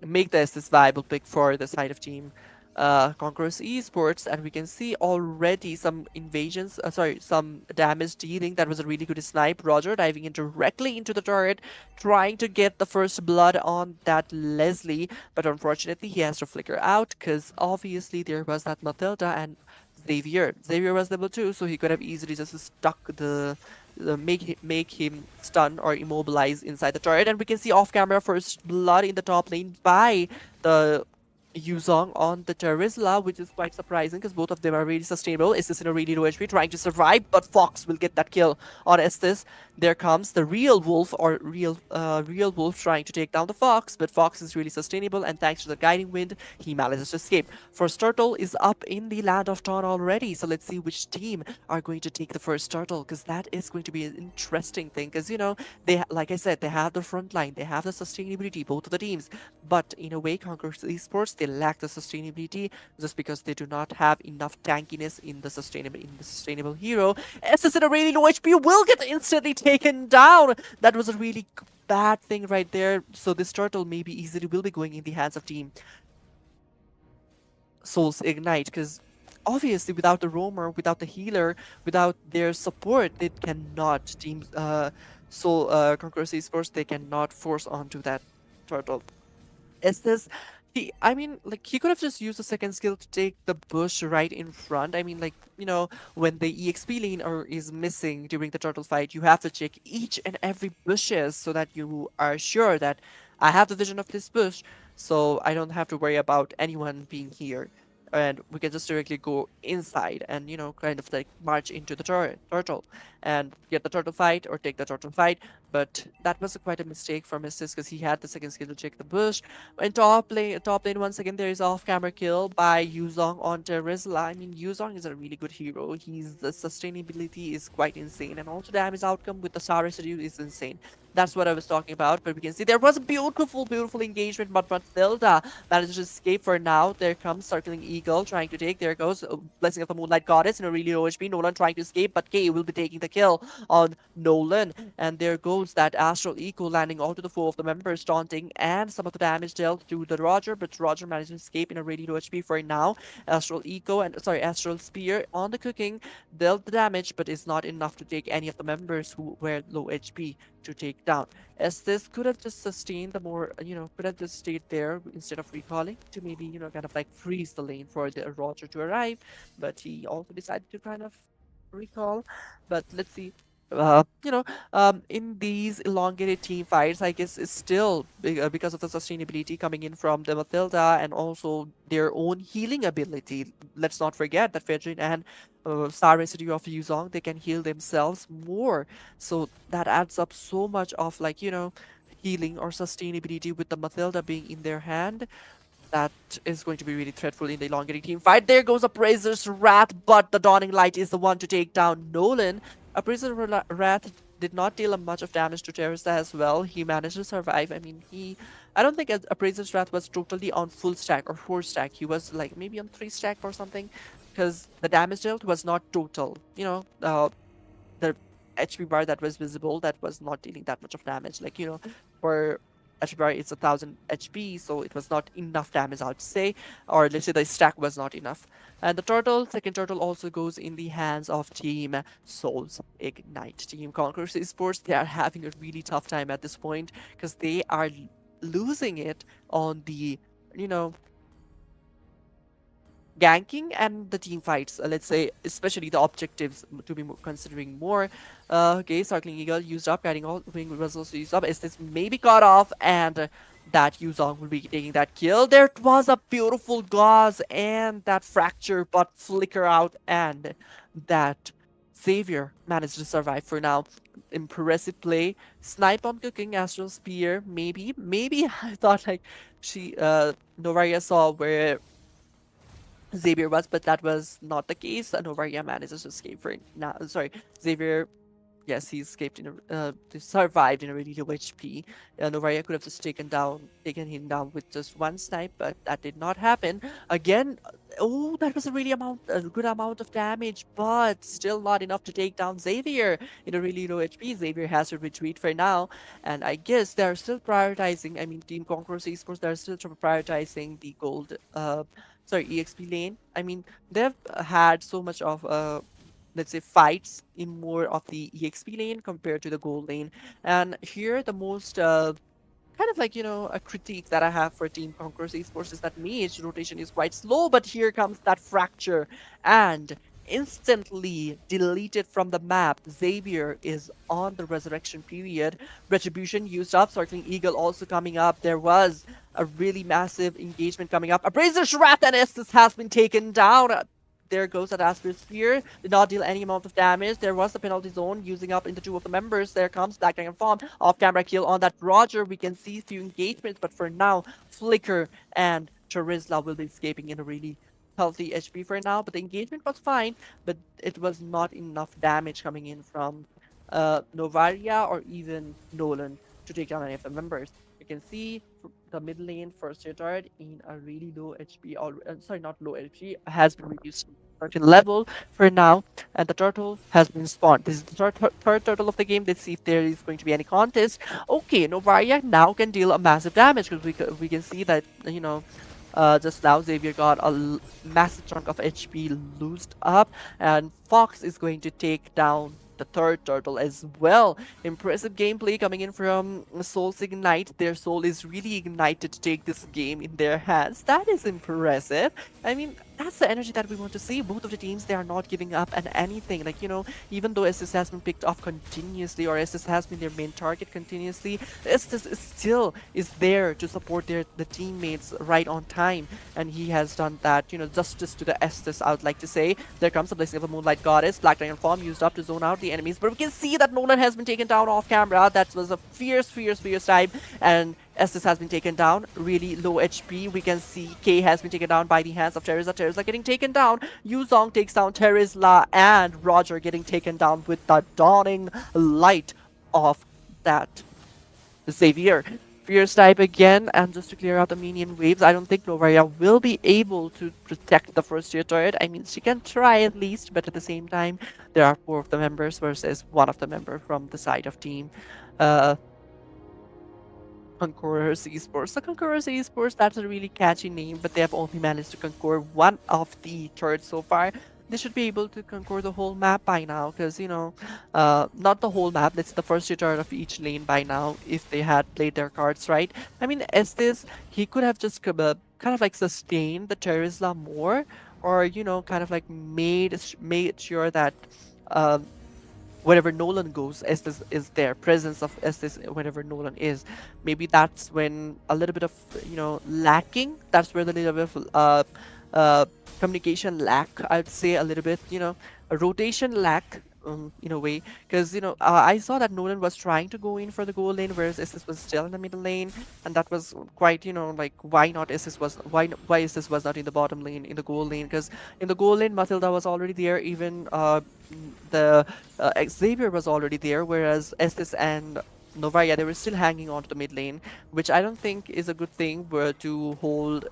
make this viable pick for the side of Team Conquerors Esports, and we can see already some invasions, some damage dealing. That was a really good snipe. Roger diving in directly into the turret, trying to get the first blood on that Leslie, but unfortunately he has to flicker out because obviously there was that Matilda and Xavier. Xavier was level 2, so he could have easily just stuck make him stun or immobilize inside the turret. And we can see off camera first blood in the top lane by the Yuzong on the Terizla, which is quite surprising because both of them are really sustainable. Estes in a really low HP trying to survive, but Fox will get that kill on Estes. There comes the real wolf, or real wolf trying to take down the Fox, but Fox is really sustainable, and thanks to the guiding wind, he manages to escape. First turtle is up in the land of Dawn already, so let's see which team are going to take the first turtle, because that is going to be an interesting thing, because like I said, they have the front line, they have the sustainability, both of the teams, but in a way, Conquerors Esports, they lack the sustainability just because they do not have enough tankiness in the sustainable hero. SS in a really low HP will get instantly taken down. That was a really bad thing right there. So this turtle maybe easily will be going in the hands of Team Souls Ignite, because obviously without the roamer, without the healer, without their support, they cannot Conquerors Esports, they cannot force onto that turtle. Is this I mean, like, he could have just used the second skill to take the bush right in front. I mean, like, when the EXP lane is missing during the turtle fight, you have to check each and every bushes so that you are sure that I have the vision of this bush, so I don't have to worry about anyone being here. And we can just directly go inside and, kind of like march into the turtle. and get the turtle fight or take the turtle fight. But that was quite a mistake for Mrs. because he had the second skill to check the bush. In top lane once again there is off-camera kill by Yuzong on Terizla. I mean Yuzong is a really good hero. He's the sustainability is quite insane, and also damage outcome with the star residue is insane. That's what I was talking about. But we can see there was a beautiful, beautiful engagement, but Matilda managed to escape for now. There comes Circling Eagle trying to take. There goes Blessing of the Moonlight Goddess in a really low HP. Nolan trying to escape, but Kay will be taking the kill on Nolan. And there goes that Astral Echo landing onto the four of the members, taunting, and some of the damage dealt to the Roger, but Roger managed to escape in a really low HP for now. Astral Echo and sorry, Astral Spear on the cooking dealt the damage, but is not enough to take any of the members who were low HP to take down. Estes could have just sustained the more, could have just stayed there instead of recalling to maybe, kind of like freeze the lane for the Roger to arrive. But he also decided to kind of recall. But let's see. In these elongated team fights, I guess it's still because of the sustainability coming in from the Matilda and also their own healing ability. Let's not forget that Fedrin and Star Residue of Yuzong, they can heal themselves more. So that adds up so much of like, healing or sustainability with the Matilda being in their hand. That is going to be really threatful in the elongating team fight. There goes Appraiser's Wrath, but the Dawning Light is the one to take down Nolan. Wrath did not deal much of damage to Teresa as well. He managed to survive. I mean, I don't think Appraiser's Wrath was totally on full stack or 4 stack. He was like maybe on 3 stack or something, because the damage dealt was not total. The HP bar that was visible, that was not dealing that much of damage. Like, for HP bar, it's 1000 HP, so it was not enough damage, I would say. Or let's say the stack was not enough. And the second turtle also goes in the hands of Team Souls Ignite. Team Conq Esports, they are having a really tough time at this point because they are losing it on the, you know, ganking and the team fights, let's say, especially the objectives to be considering more. Okay, Circling Eagle used up, guiding all wing was also used up. Is this maybe cut off, and that Yuzong will be taking that kill. There was a beautiful gauze and that fracture but flicker out, and that Xavier managed to survive for now. Impressive play. Snipe on cooking, Astral Spear, maybe I thought like Novaria saw where Xavier was, but that was not the case. Novaria manages to escape for now. Sorry, Xavier. Yes, he escaped survived in a really low HP. Novaria could have just taken him down with just one snipe, but that did not happen. Again, oh, that was a good amount of damage, but still not enough to take down Xavier in a really low HP. Xavier has to retreat for now, and I guess they're still prioritizing. I mean, Team Conquerors Esports, they're still prioritizing the gold. EXP lane. I mean, they've had so much of let's say fights in more of the EXP lane compared to the gold lane. And here the most kind of like, a critique that I have for Team Conquerors Esports is that mage rotation is quite slow, but here comes that fracture and instantly deleted from the map. Xavier is on the resurrection period. Retribution used up, Circling Eagle also coming up. There was a really massive engagement coming up. Appraiser's Wrath and Estes has been taken down. There goes that Asper's Spear. Did not deal any amount of damage. There was the penalty zone using up into 2 of the members. There comes Black Dragon Farm. Off-camera kill on that Roger. We can see few engagements, but for now, Flicker and Charizla will be escaping in a really healthy HP for now. But the engagement was fine, but it was not enough damage coming in from Novaria or even Nolan to take down any of the members. You can see the mid lane first year turret in a really low HP, or sorry, not low HP, has been reduced to a certain level for now, and the turtle has been spawned. This is the third turtle of the game. Let's see if there is going to be any contest. Okay, Novaria now can deal a massive damage because we can see that, just now Xavier got a massive chunk of HP loosed up, and Fox is going to take down the third turtle as well. Impressive gameplay coming in from Souls Ignite. Their soul is really ignited to take this game in their hands. That is impressive. I mean, that's the energy that we want to see. Both of the teams, they are not giving up on anything. Like, even though SS has been picked off continuously, or SS has been their main target continuously, SS is still is there to support the teammates right on time. And he has done that, justice to the SS, I would like to say. There comes the Blessing of a Moonlight Goddess. Black Dragon form used up to zone out the enemies. But we can see that Nolan has been taken down off camera. That was a fierce, fierce, fierce time. And Estes has been taken down, really low HP. We can see K has been taken down by the hands of Terizla. Terizla getting taken down. Yuzong takes down Terizla, and Roger getting taken down with the dawning light of that Xavier. Fierce type again, and just to clear out the minion waves, I don't think Novaria will be able to protect the first tier turret. I mean, she can try at least, but at the same time, there are four of the members versus one of the member from the side of team. Uh, Conquerors Esports. The Conquerors Esports, that's a really catchy name, but they have only managed to conquer one of the turrets so far. They should be able to conquer the whole map by now, because, not the whole map, that's the first turret of each lane by now, if they had played their cards right. I mean, Estes, he could have just kind of like sustained the Terizla more, or, kind of like made sure that um, wherever Nolan goes, Estes is there. Presence of Estes wherever Nolan is. Maybe that's when a little bit of lacking. That's where the little bit of uh, communication lack. I'd say a little bit. A rotation lack. In a way, because I saw that Nolan was trying to go in for the goal lane, whereas Estes was still in the middle lane, and that was quite like why Estes was not in the bottom lane in the goal lane, because in the goal lane Matilda was already there, even the Xavier was already there, whereas Estes and Novaya, they were still hanging on to the mid lane, which I don't think is a good thing to hold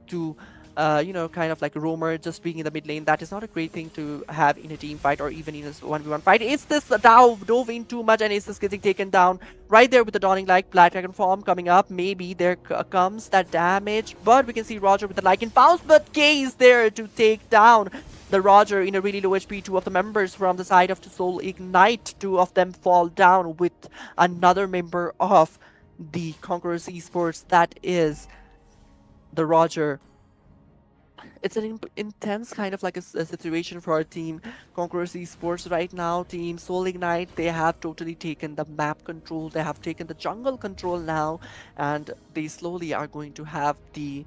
to kind of like Roamer just being in the mid lane. That is not a great thing to have in a team fight or even in a 1v1 fight. Is this dove in too much, and is this getting taken down right there with the Dawning Light Black Dragon form coming up? Maybe there comes that damage, but we can see Roger with the Lycan bounce, but K is there to take down the Roger in a really low HP. Two of the members from the side of the Soul Ignite, two of them fall down with another member of the Conquerors Esports, that is the Roger. It's an intense kind of like a situation for our team. Conquerors Esports right now, team Soul Ignite, they have totally taken the map control, they have taken the jungle control now, and they slowly are going to have the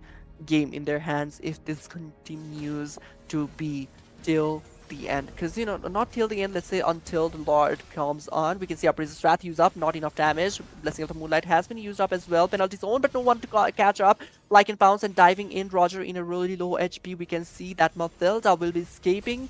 game in their hands if this continues to be till the end. Because, not till the end, let's say until the Lord comes on. We can see our Princess Wrath used up, not enough damage. Blessing of the Moonlight has been used up as well. Penalty zone, but no one to catch up. Lycan Pounce and diving in Roger in a really low HP. We can see that Mathilda will be escaping.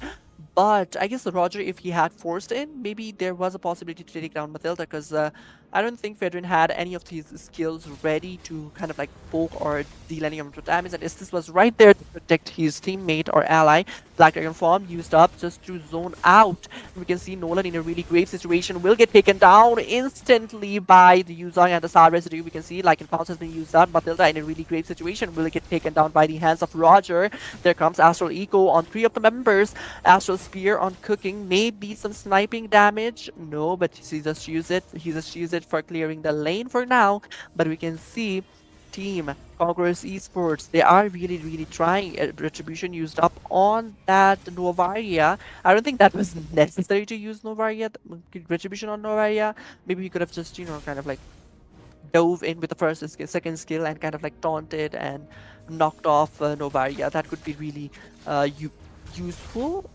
But I guess Roger, if he had forced in, maybe there was a possibility to take down Mathilda, because I don't think Fedrin had any of his skills ready to kind of like poke or deal any amount of damage. And Estes was right there to protect his teammate or ally. Black Dragon form used up just to zone out. We can see Nolan in a really grave situation will get taken down instantly by the Yuzong and the Star Residue. We can see like in Pounce has been used up. Matilda in a really grave situation will get taken down by the hands of Roger. There comes Astral Eco on three of the members. Astral Spear on Cooking. Maybe some sniping damage. No, but he just use it. He just use it for clearing the lane for now. But we can see Team Conquerors Esports, they are really, really trying. Retribution used up on that Novaria. I don't think that was necessary to use Novaria, Retribution on Novaria. Maybe he could have just, kind of like dove in with the first skill, second skill, and kind of like taunted and knocked off Novaria. That could be really useful.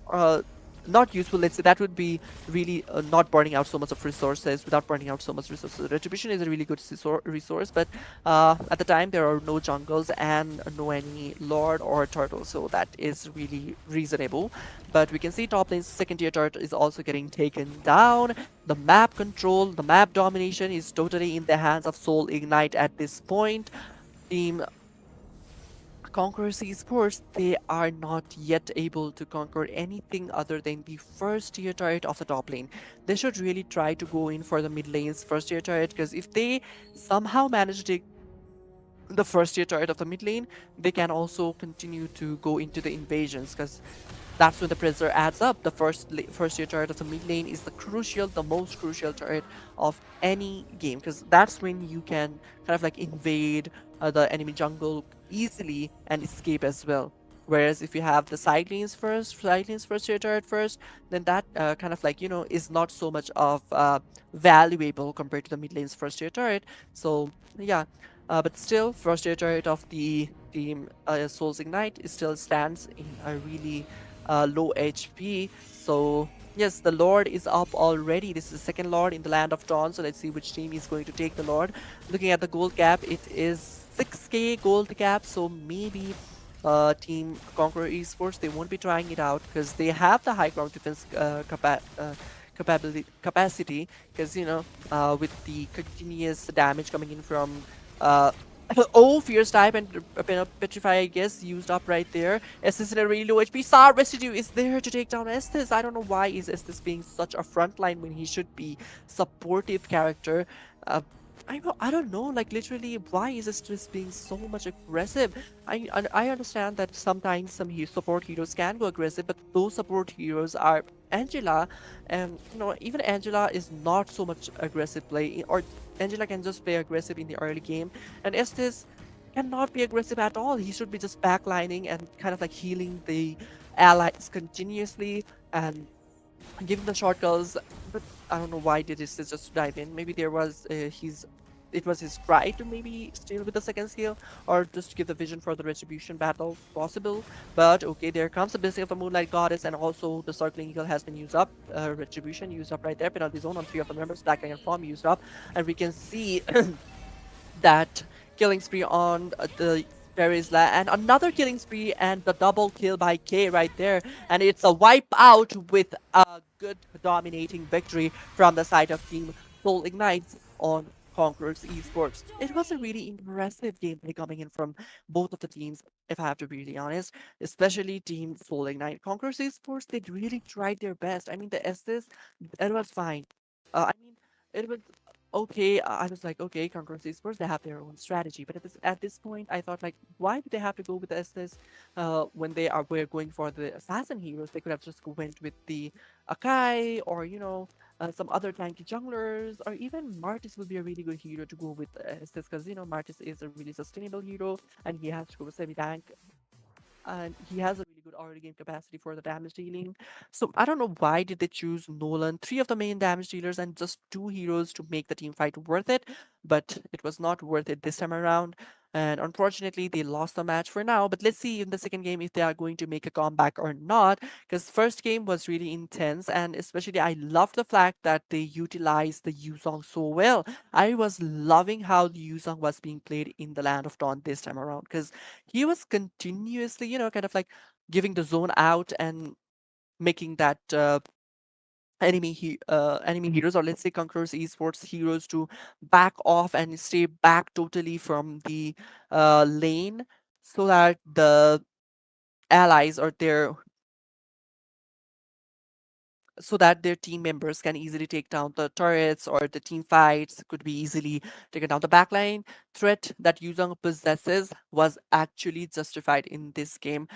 Not useful, let's say that would be really not burning out so much of resources without burning out so much resources. Retribution is a really good resource, but at the time there are no jungles and no any lord or turtle, so that is really reasonable. But we can see top lane's second tier turret is also getting taken down. The map control, the map domination is totally in the hands of Soul Ignite at this point. Team Conquerors Esports, they are not yet able to conquer anything other than the first tier turret of the top lane. They should really try to go in for the mid lane's first tier turret, because if they somehow manage to take the first tier turret of the mid lane, they can also continue to go into the invasions, because that's when the pressure adds up. The first tier turret of the mid lane is the most crucial turret of any game, because that's when you can kind of like invade the enemy jungle easily and escape as well. Whereas if you have the side lanes first, your turret first, then that kind of like, is not so much of valuable compared to the mid lane's first tier turret. So yeah, but still, first tier turret of the team Souls Ignite still stands in a really low HP. So yes, the Lord is up already. This is the second Lord in the Land of Dawn. So let's see which team is going to take the Lord. Looking at the gold cap, it is 6k gold cap. So maybe team Conqueror Esports, they won't be trying it out because they have the high ground defense capacity, because with the continuous damage coming in from uh, oh, Fierce type and Petrify, I guess, used up right there. Estes in a really low HP. Sar Residue is there to take down Estes. I don't know why is Estes being such a frontline when he should be supportive character. Uh, I don't know, like literally, why is Estes being so much aggressive? I understand that sometimes some support heroes can go aggressive, but those support heroes are Angela, and even Angela is not so much aggressive play, or Angela can just play aggressive in the early game, and Estes cannot be aggressive at all. He should be just backlining and kind of like healing the allies continuously and giving the short kills. But I don't know why did Estes just dive in. Maybe there was it was his try to maybe steal with the second skill, or just give the vision for the retribution battle possible. But okay, there comes the blessing of the Moonlight Goddess, and also the circling eagle has been used up. Retribution used up right there. Penalty zone on 3 of the members. Black Lion Form used up, and we can see that killing spree on the Perisla, and another killing spree and the double kill by K right there, and it's a wipe out with a good dominating victory from the side of Team Soul Ignites on Conquerors Esports. It was a really impressive gameplay coming in from both of the teams, if I have to be really honest, especially Team Soul Ignite. Conquerors Esports, they really tried their best. I mean, the Estes, it was fine. I mean, it was okay. I was like, okay, Conqueror Esports, they have their own strategy. But at this point, I thought like, why do they have to go with the Estes when we're going for the assassin heroes? They could have just went with the Akai, or some other tanky junglers, or even Martis would be a really good hero to go with Estes, because Martis is a really sustainable hero and he has to go with semi tank, and he has a really good early game capacity for the damage dealing. So I don't know why did they choose Nolan, three of the main damage dealers, and just two heroes to make the team fight worth it, but it was not worth it this time around. And unfortunately, they lost the match for now. But let's see in the second game if they are going to make a comeback or not. Because first game was really intense, and especially I love the fact that they utilized the Yuzong so well. I was loving how the Yuzong was being played in the Land of Dawn this time around, because he was continuously, kind of like giving the zone out and making that enemy heroes, or let's say Conquerors Esports heroes, to back off and stay back totally from the lane, so that the allies or their team members can easily take down the turrets, or the team fights could be easily taken down. The backline threat that Yuzong possesses was actually justified in this game.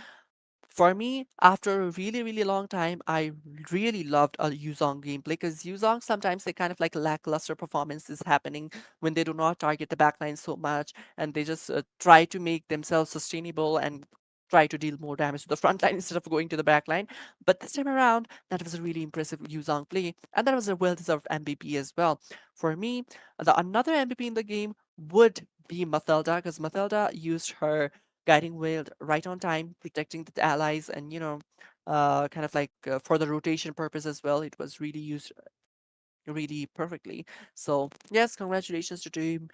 For me, after a really, really long time, I really loved a Yuzong gameplay, because Yuzong sometimes they kind of like lackluster performances happening when they do not target the backline so much, and they just try to make themselves sustainable and try to deal more damage to the front line instead of going to the back line. But this time around, that was a really impressive Yuzong play, and that was a well-deserved MVP as well. For me, the another MVP in the game would be Mathilda, because Mathilda used her guiding whale right on time, protecting the allies, and kind of like for the rotation purpose as well. It was really used really perfectly. So yes, congratulations to Team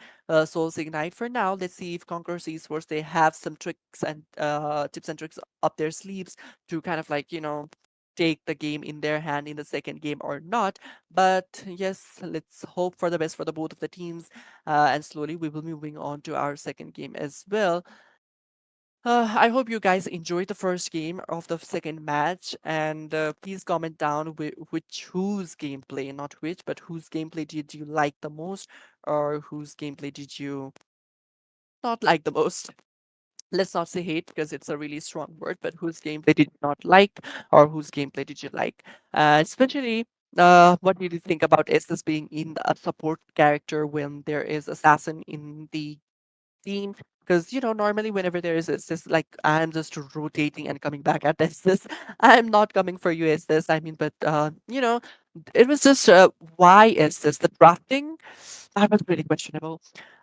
Souls Ignite. For now, let's see if Conqueror Esports, they have some tricks and tips and tricks up their sleeves to kind of like take the game in their hand in the second game or not. But yes, let's hope for the best for the both of the teams, and slowly we will be moving on to our second game as well. I hope you guys enjoyed the first game of the second match, and please comment down which whose gameplay, not which, but whose gameplay did you like the most, or whose gameplay did you not like the most. Let's not say hate, because it's a really strong word, but whose gameplay did you not like, or whose gameplay did you like? Especially, what did you think about Estes being in a support character when there is assassin in the team? Because normally whenever there is this, like I'm just rotating and coming back at this. I'm not coming for you, is this? I mean, but it was just why is this the drafting? That was really questionable.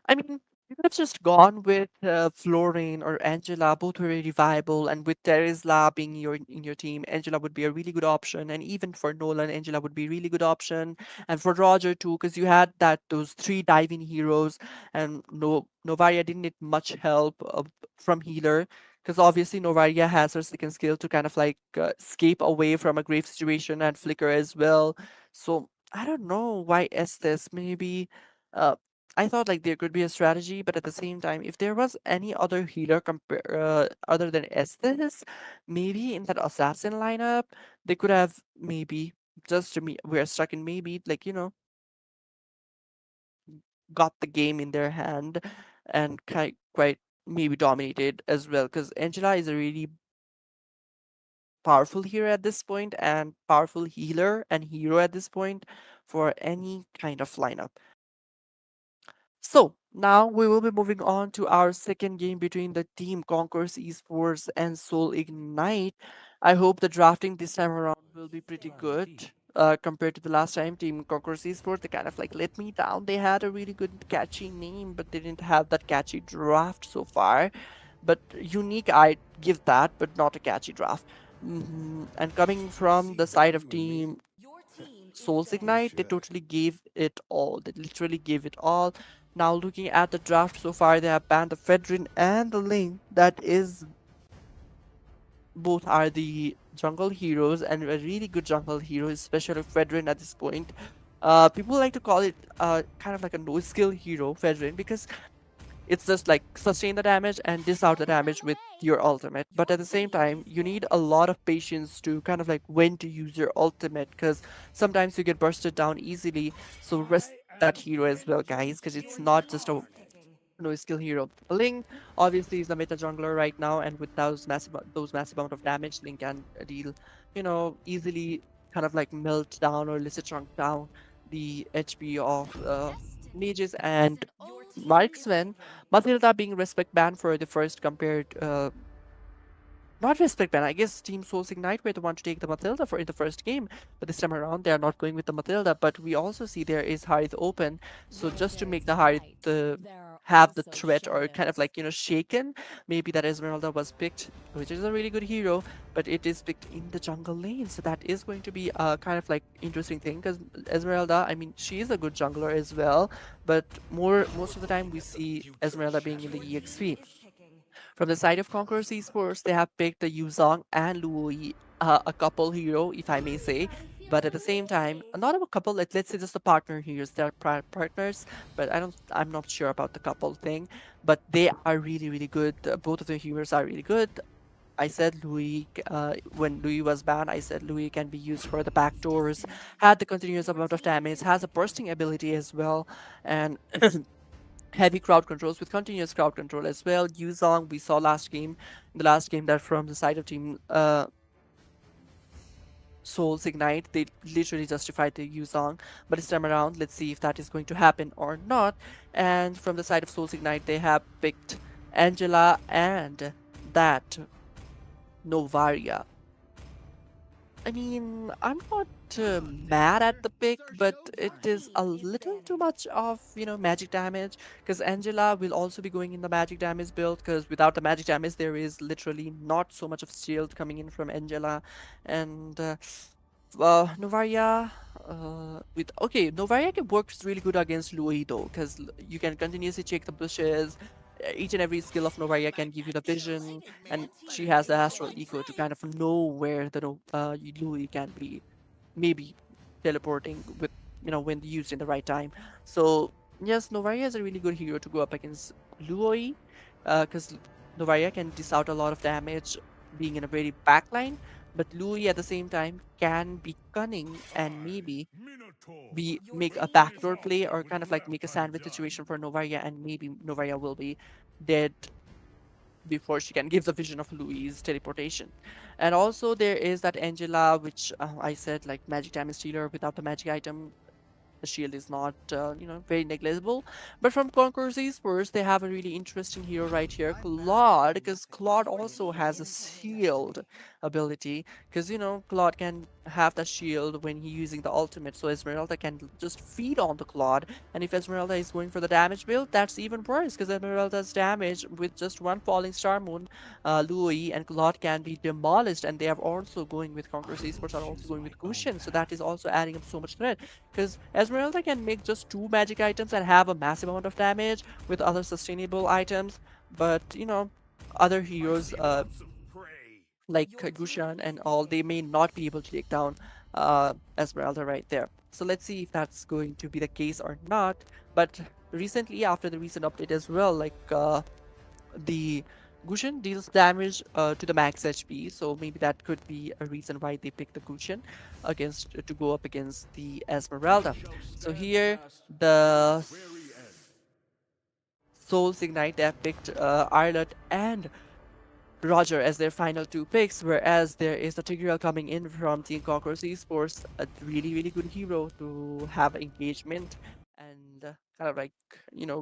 I mean, you could have just gone with Florine or Angela. Both were really viable, and with Terizla being in your team, Angela would be a really good option. And even for Nolan, Angela would be a really good option. And for Roger too, because you had those three diving heroes, and Novaria didn't need much help from healer. Because obviously Novaria has her second skill to kind of like escape away from a grave situation and flicker as well. So I don't know why Estes maybe. Uh, I thought like there could be a strategy, but at the same time, if there was any other healer other than Estes, maybe in that assassin lineup, they could have maybe we're stuck in maybe like got the game in their hand and quite maybe dominated as well. Because Angela is a really powerful hero at this point and powerful healer and hero at this point for any kind of lineup. So now we will be moving on to our second game between the team Concourse Esports and Soul Ignite. I hope the drafting this time around will be pretty good. Compared to the last time, Team Concourse Esports, they kind of like let me down. They had a really good catchy name, but they didn't have that catchy draft so far. But unique, I give that, but not a catchy draft. And coming from the side of Team Your team is Souls benched. Ignite, they totally gave it all. They literally gave it all. Now, looking at the draft so far, they have banned the Fedrin and the Ling. That is, both are the jungle heroes and a really good jungle hero, especially Fedrin at this point. People like to call it kind of like a no skill hero, Fedrin, because it's just like sustain the damage and dish out the Get out of damage the with way. your ultimate. But Your at the same team time, is you need a dead. lot of patience to kind of like when to use your ultimate because sometimes you get bursted down easily. So respect that hero as well, guys, because it's Your not team just a is picking. no skill hero. Ling obviously is the meta jungler right now, and with those massive amount of damage, Ling can deal, easily kind of like melt down or let's say chunk down the HP of Destiny mages has and an Your team is marksmen. picking. Matilda being respect banned for the first compared not respect ban. I guess Team Souls Ignite were the one to take the Matilda for in the first game, but this time around they are not going with the Matilda. But we also see there is Harith open, so Where just to there make is the Harith light, there are have the also threat or kind of shadows. like shaken, maybe that Esmeralda was picked, which is a really good hero, but it is picked in the jungle lane, so that is going to be a kind of like interesting thing because Esmeralda, I mean, she is a good jungler as well, but most of the time we see Esmeralda being in the Your team EXP. is picking. From the side of Conquerors Esports, they have picked the Yuzong and Luoi, a couple hero, if I may say. But at the same time, not a couple. Let's say just the partner heroes. They're partners, but I'm not sure about the couple thing. But they are really, really good. Both of the heroes are really good. I said Louis, when Louis was banned, I said Louis can be used for the backdoors, had the continuous Your amount of team damage, is has a picking. bursting ability as well, and heavy crowd controls with continuous crowd control as well. Yuzong, we saw the last game that from the side of team Souls Ignite, they literally justified the Yuzong. But this time around, let's see if that is going to happen or not. And from the side of Souls Ignite, they have picked Angela and that Novaria. I mean, I'm not mad at the pick, but it Your is a team is little too damaged. much of, magic damage. Because Angela will also be going in the magic damage build, because without the magic damage, there is literally not so much of shield coming in from Angela. And Novaria, with okay, Novaria works really good against Louis though, because you can continuously check the bushes. Each and every skill of Novaria can give you the vision, and she has the astral echo to kind of know where the Louis can be, maybe teleporting with when used in the right time. So yes, Novaria is a really good hero to go up against Louis, because Novaria can dish out a lot of damage being in a very backline, but Louis at the same time can be cunning and maybe be Your make a team is backdoor play or picking. kind of like make a sandwich situation for Novaria, and maybe Novaria will be dead before she can give the vision of Louis' teleportation. And also there is that Angela, which I said like magic damage stealer without the magic item. the shield is not very negligible. But from Conqueror's Esports, they have a really interesting hero right here, Claude, because Claude also has a shield ability. Because Claude can have the shield when he's using the ultimate, so Esmeralda can just feed on the Claude. And if Esmeralda is going for the damage build, that's even worse, because Esmeralda's damage with just one falling star moon, Louis and Claude can be demolished. And they are also going with Conqueror's Esports are also going with Cushion, so that is also adding up so much threat. Because Esmeralda can make just two magic items and have a massive amount of damage with other sustainable items, but other heroes like Gushan and all, they may not be able to take down Esmeralda right there. So let's see if that's going to be the case or not. But recently, after the recent update as well, like the Gushin deals damage to the max HP, so maybe that could be a reason why they picked the Gushin against to go up against the Esmeralda. So here the Souls Ignite, they have picked Arlott and Roger as their final two picks, whereas there is the Tigreal coming in from Team Conquerors Esports, a really, really good hero to have engagement and kind of like,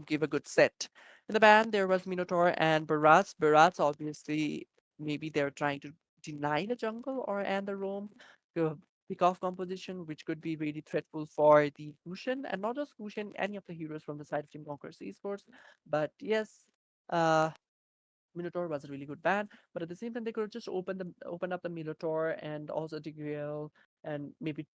give a good set. In the band, there was Minotaur and Baratz. Baratz, obviously, maybe they're trying to deny the jungle or and the roam to pick off composition, which could be really threatful for the Kushin, and not just Kushin, any of the heroes from the side of Team Conquerors Esports. But yes, uh, Minotaur was a really good ban, but at the same time they could just open up the Minotaur and also Tigreal, and maybe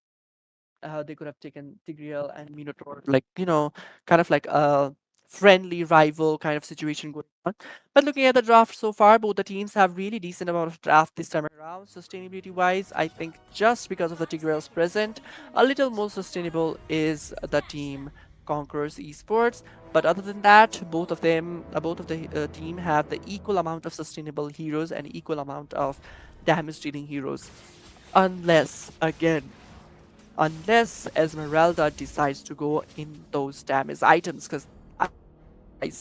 they could have taken Tigreal and Minotaur, like kind of like a friendly rival kind of situation going on. But looking at the draft so far, both the teams have really decent amount of draft this time around. Sustainability wise, I think just because of the Tigreal's present, a little more sustainable is the team Conquerors Esports. But other than that, both of the team have the equal amount of sustainable heroes and equal amount of damage dealing heroes. Unless, again, unless Esmeralda decides to go in those damage items, because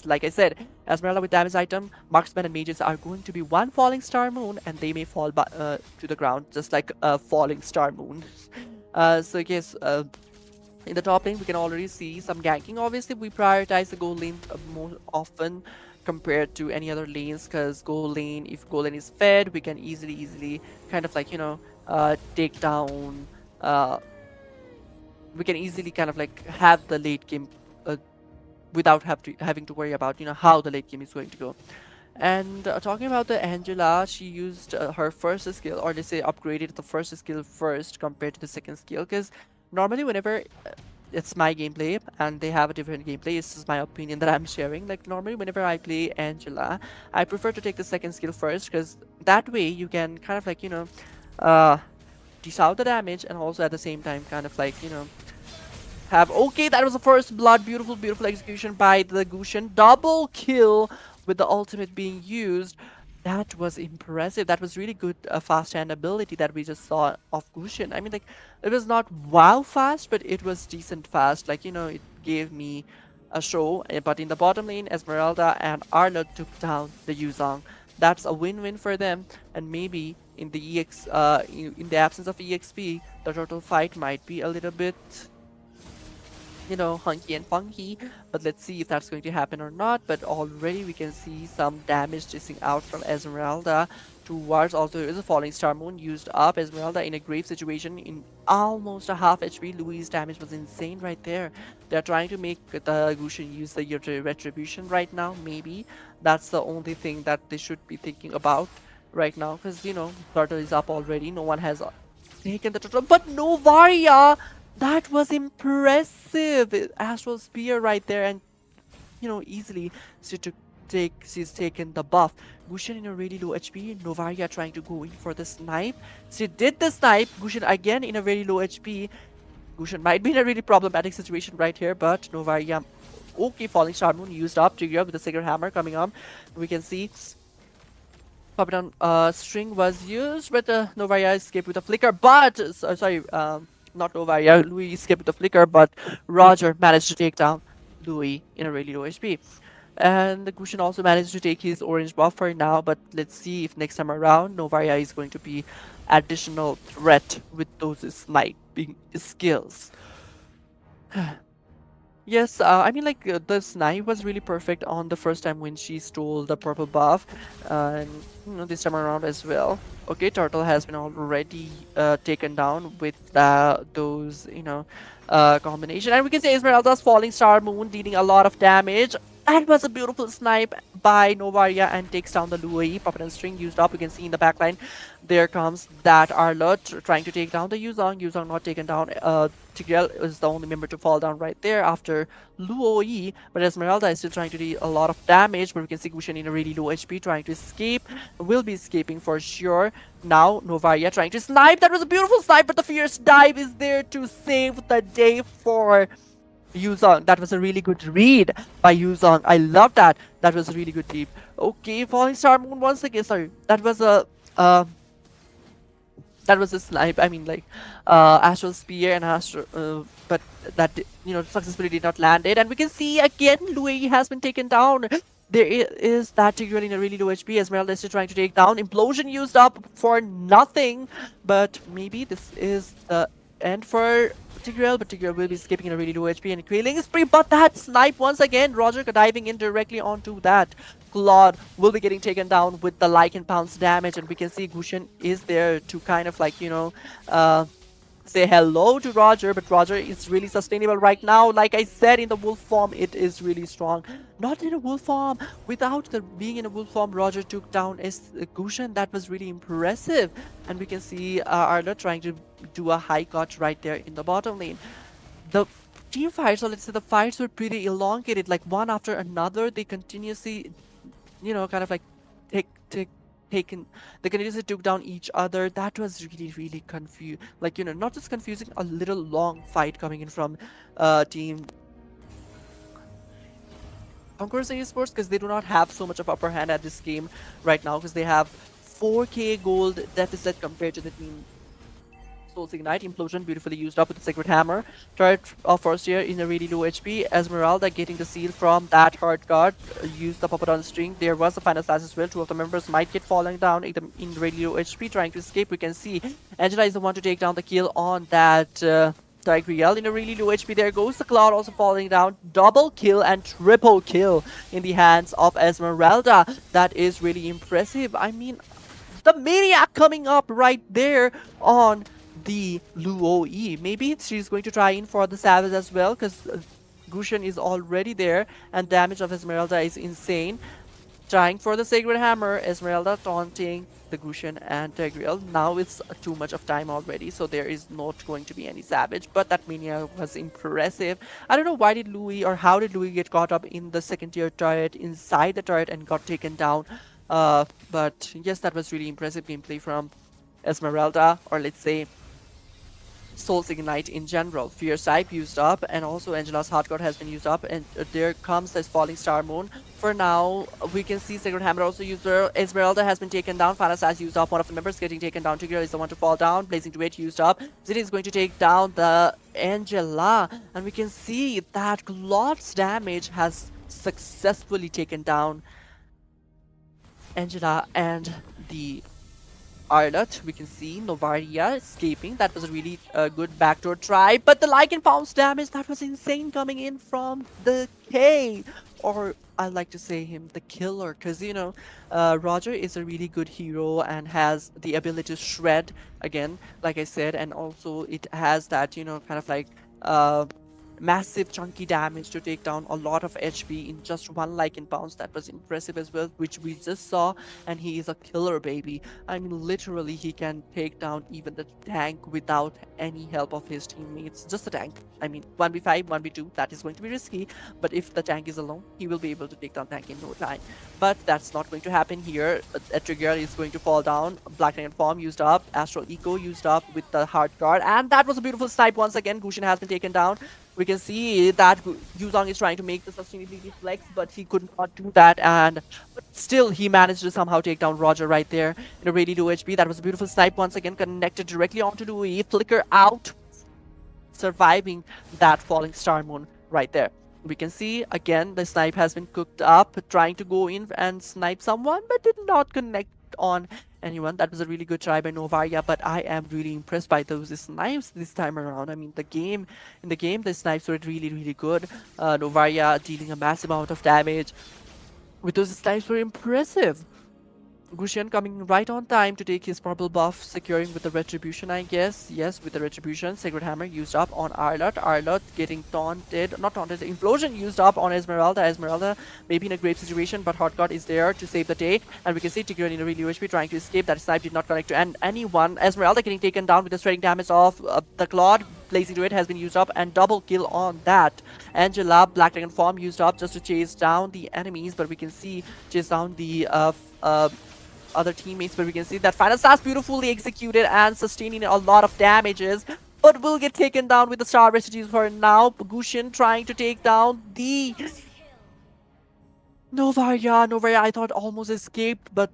like I said, Esmeralda with damage item, marksmen and mages are going to be one falling star moon, and they may fall to the ground just like a falling star moon. So yes, in the top lane, we can already see some ganking. Obviously, we prioritize the gold lane more often compared to any other lanes, because gold lane, if gold lane is fed, we can easily kind of like take down. Uh, we can easily kind of like have the late game without having to worry about how the late game is going to go. And talking about the Angela, she used her first skill, or let's say upgraded the first skill first compared to the second skill, because normally whenever it's my gameplay and they have a different gameplay, this is my opinion that I'm sharing. Like normally whenever I play Angela, I prefer to take the second skill first, because that way you can kind of like uh dish out the damage, and also at the same time kind of like have. Okay, that was the first blood. Beautiful execution by the Gushin. Double kill with the ultimate being used. That was impressive. That was really good fast hand ability that we just saw of Gushin. I mean, like, it was not wow fast, but it was decent fast. Like, it gave me a show. But in the bottom lane, Esmeralda and Arlo took down the Yuzong. That's a win-win for them. And maybe in the in the absence of EXP, the total fight might be a little bit hunky and funky, but let's see if that's going to happen or not. But already we can see some damage dissing out from Esmeralda towards, also there is a falling star moon used up. Esmeralda in a grave situation in almost a half HP. Louis' damage was insane right there. They're trying to make the Gushin use the retribution right now. Maybe that's the only thing that they should be thinking about right now, because turtle is up already. No one has taken the turtle, but no Varia. That was impressive. Astral Spear right there, and easily she took she's taken the buff. Gushin in a really low HP. Novaria trying to go in for the snipe. She did the snipe. Gushin again in a very low HP. Gushin might be in a really problematic situation right here, but Novaria. Okay, falling star moon used up. Trigger with the Sigurd hammer coming on. We can see Papadon string was used, but Novaria escaped with a flicker. But sorry, not Novaria. Louis escaped with a flicker, but Roger managed to take down Louis in a really low HP. And the Gushin also managed to take his orange buff for now, but let's see if next time around Novaria is going to be additional threat with those sniping skills. Yes, I mean, like, the snipe was really perfect on the first time when she stole the purple buff, and this time around as well. Okay, Turtle has been already taken down with those, combination, and we can say Esmeralda's Falling Star Moon dealing a lot of damage. That was a beautiful snipe by Novaria and takes down the Luai. Puppet and String used up. We can see in the backline, there comes that Arlott trying to take down the Yuzong. Yuzong not taken down. Tigreal is the only member to fall down right there after Luoi, but Esmeralda is still trying to do a lot of damage, but we can see Gushen in a really low HP trying to escape. Will be escaping for sure. Now Novaria trying to snipe. That was a beautiful snipe, but the fierce dive is there to save the day for Yuzong. That was a really good read by Yuzong. I love that. That was a really good read. Okay, Falling Star Moon once again. Sorry, uh, that was a snipe. I mean, like, Astral Spear and Astral, but that successfully did not land it. And we can see again, Louis has been taken down. There is that Tigreal in a really low HP. Esmeralda is still trying to take down. Implosion used up for nothing, but maybe this is the end for Tigreal, but Tigreal will be skipping in a really low HP and killing spree. But that snipe once again, Roger diving in directly onto that. Claude will be getting taken down with the like and pounds damage, and we can see Gushen is there to kind of like, say hello to Roger, but Roger is really sustainable right now. Like I said, in the wolf form, it is really strong. Not in a wolf form. Without the being in a wolf form, Roger took down Gushen. That was really impressive. And we can see Arla trying to do a high cut right there in the bottom lane. The team fights, or let's say the fights were pretty elongated, like one after another. They continuously kind of like take taken they continuously took down each other. That was really really confused, like not just confusing, a little long fight coming in from team Conquerors and Esports, because they do not have so much of upper hand at this game right now, because they have 4k gold deficit compared to the team Soul's Ignite. Implosion beautifully used up with the Sacred Hammer. Turret of first year in a really low HP. Esmeralda getting the seal from that hard guard. Used the puppet on string. There was a final slash as well. Two of the members might get falling down in really low HP trying to escape. We can see Angela is the one to take down the kill on that Tigreal in a really low HP. There goes the Cloud also falling down. Double kill and triple kill in the hands of Esmeralda. That is really impressive. I mean, the Maniac coming up right there on the Luoi. Maybe she's going to try in for the Savage as well, because Gushen is already there and damage of Esmeralda is insane. Trying for the Sacred Hammer, Esmeralda taunting the Gushen and Tigreal. Now it's too much of time already, so there is not going to be any Savage, but that Mania was impressive. I don't know why did Louis, or how did Louis get caught up in the second tier turret, inside the turret, and got taken down. But yes, that was really impressive gameplay from Esmeralda, or let's say Soul's Ignite in general. Fierce Type used up, and also Angela's Hot God has been used up, and there comes this Falling Star Moon. For now, we can see Sacred Hammer also used. Esmeralda has been taken down. Fanas has used up. One of the members getting taken down. Tigreal is the one to fall down. Blazing to it used up. Zidane is going to take down the Angela, and we can see that Claude's damage has successfully taken down Angela and the Arlott. We can see Novaria escaping. That was a really good backdoor try, but the Lycan pounds damage, that was insane coming in from the K, or I like to say him the killer, because Roger is a really good hero and has the ability to shred again, like I said, and also it has that kind of like massive chunky damage to take down a lot of HP in just one Lycan bounce. That was impressive as well, which we just saw, and he is a killer, baby. I mean, literally, he can take down even the tank without any help of his teammates. Just a tank. I mean, 1v5, 1v2, that is going to be risky, but if the tank is alone, he will be able to take down tank in no time. But that's not going to happen here. Trigger is going to fall down. Black Dragon Form used up. Astral Eco used up with the hard guard, and that was a beautiful snipe once again. Gushen has been taken down. We can see that Yuzong is trying to make the sustainability flex, but he could not do that, and still he managed to somehow take down Roger right there in a really low HP. That was a beautiful snipe once again, connected directly onto Louis. Flicker out, surviving that Falling Star Moon right there. We can see again the snipe has been cooked up, trying to go in and snipe someone, but did not connect on anyone. That was a really good try by Novaria, but I am really impressed by those snipes this time around. I mean, in the game, the snipes were really, really good. Novaria dealing a massive amount of damage with those snipes were impressive. Gusion coming right on time to take his purple buff, securing with the retribution, I guess. Yes, with the retribution. Sacred Hammer used up on Arlott. Arlott getting taunted, not taunted, implosion used up on Esmeralda. Esmeralda maybe in a great situation, but Hot God is there to save the day. And we can see Tigreal in a really UHP trying to escape. That snipe did not connect to anyone. Esmeralda getting taken down with the shredding damage of the Claude. Blazing to it has been used up and double kill on that. Angela, Black Dragon form used up just to chase down the enemies, but we can see chase down the other teammates, but we can see that final stars beautifully executed and sustaining a lot of damages, but will get taken down with the star residues for now. Gushin trying to take down the Novaria. Novaria I thought almost escaped, but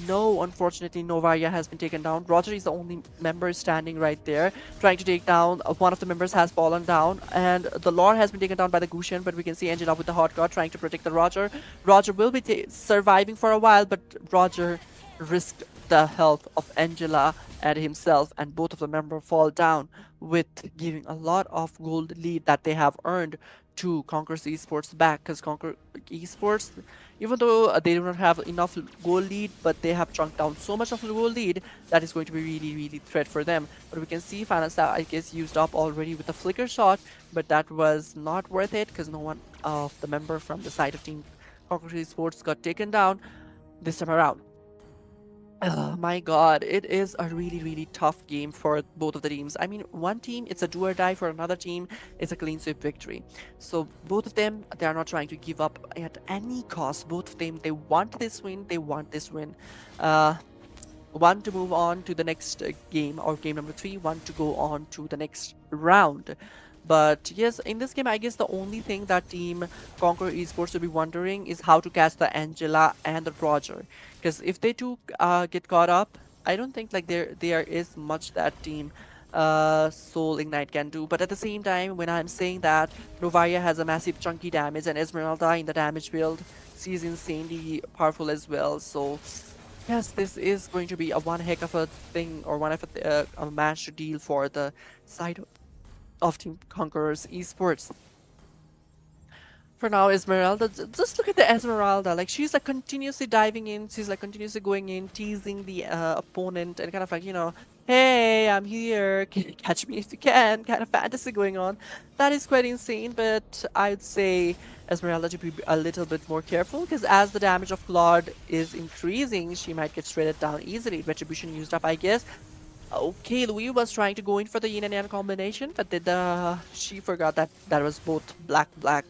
no, unfortunately, Novaria has been taken down. Roger is the only member standing right there, trying to take down. One of the members has fallen down, and the Lord has been taken down by the Gushian, but we can see Angela with the Hot God trying to protect the Roger. Roger will be surviving for a while, but Roger risked the health of Angela and himself, and both of the members fall down, with giving a lot of gold lead that they have earned to Conquer Esports back, because Conquer Esports, even though they do not have enough goal lead, but they have chunked down so much of the goal lead that is going to be really, really threat for them. But we can see Fanasa, I guess, used up already with a flicker shot, but that was not worth it because no one of the member from the side of Team Conquer Sports got taken down this time around. Oh my god, it is a really, really tough game for both of the teams. I mean, one team, it's a do or die. For another team, it's a clean sweep victory. So both of them, they are not trying to give up at any cost. Both of them, they want this win. They want this win. Uh, One to move on to the next game, or game number 3, one to go on to the next round. But yes, in this game, I guess the only thing that Team Conquer Esports will be wondering is how to catch the Angela and the Roger. Because if they two get caught up, I don't think like there is much that Team Soul Ignite can do. But at the same time, when I'm saying that, Novaria has a massive chunky damage, and Esmeralda in the damage build, she's insanely powerful as well. So yes, this is going to be a one heck of a thing, or one of a match to deal for the side of Team Conquerors Esports. For now, Esmeralda, just look at the Esmeralda. Like, she's like continuously diving in, she's like continuously going in, teasing the opponent, and kind of like, hey, I'm here, can you catch me if you can, kind of fantasy going on. That is quite insane, but I'd say Esmeralda to be a little bit more careful, because as the damage of Claude is increasing, she might get shredded down easily. Retribution used up, I guess. Okay, Louis was trying to go in for the yin and yang combination, but she forgot that that was both black black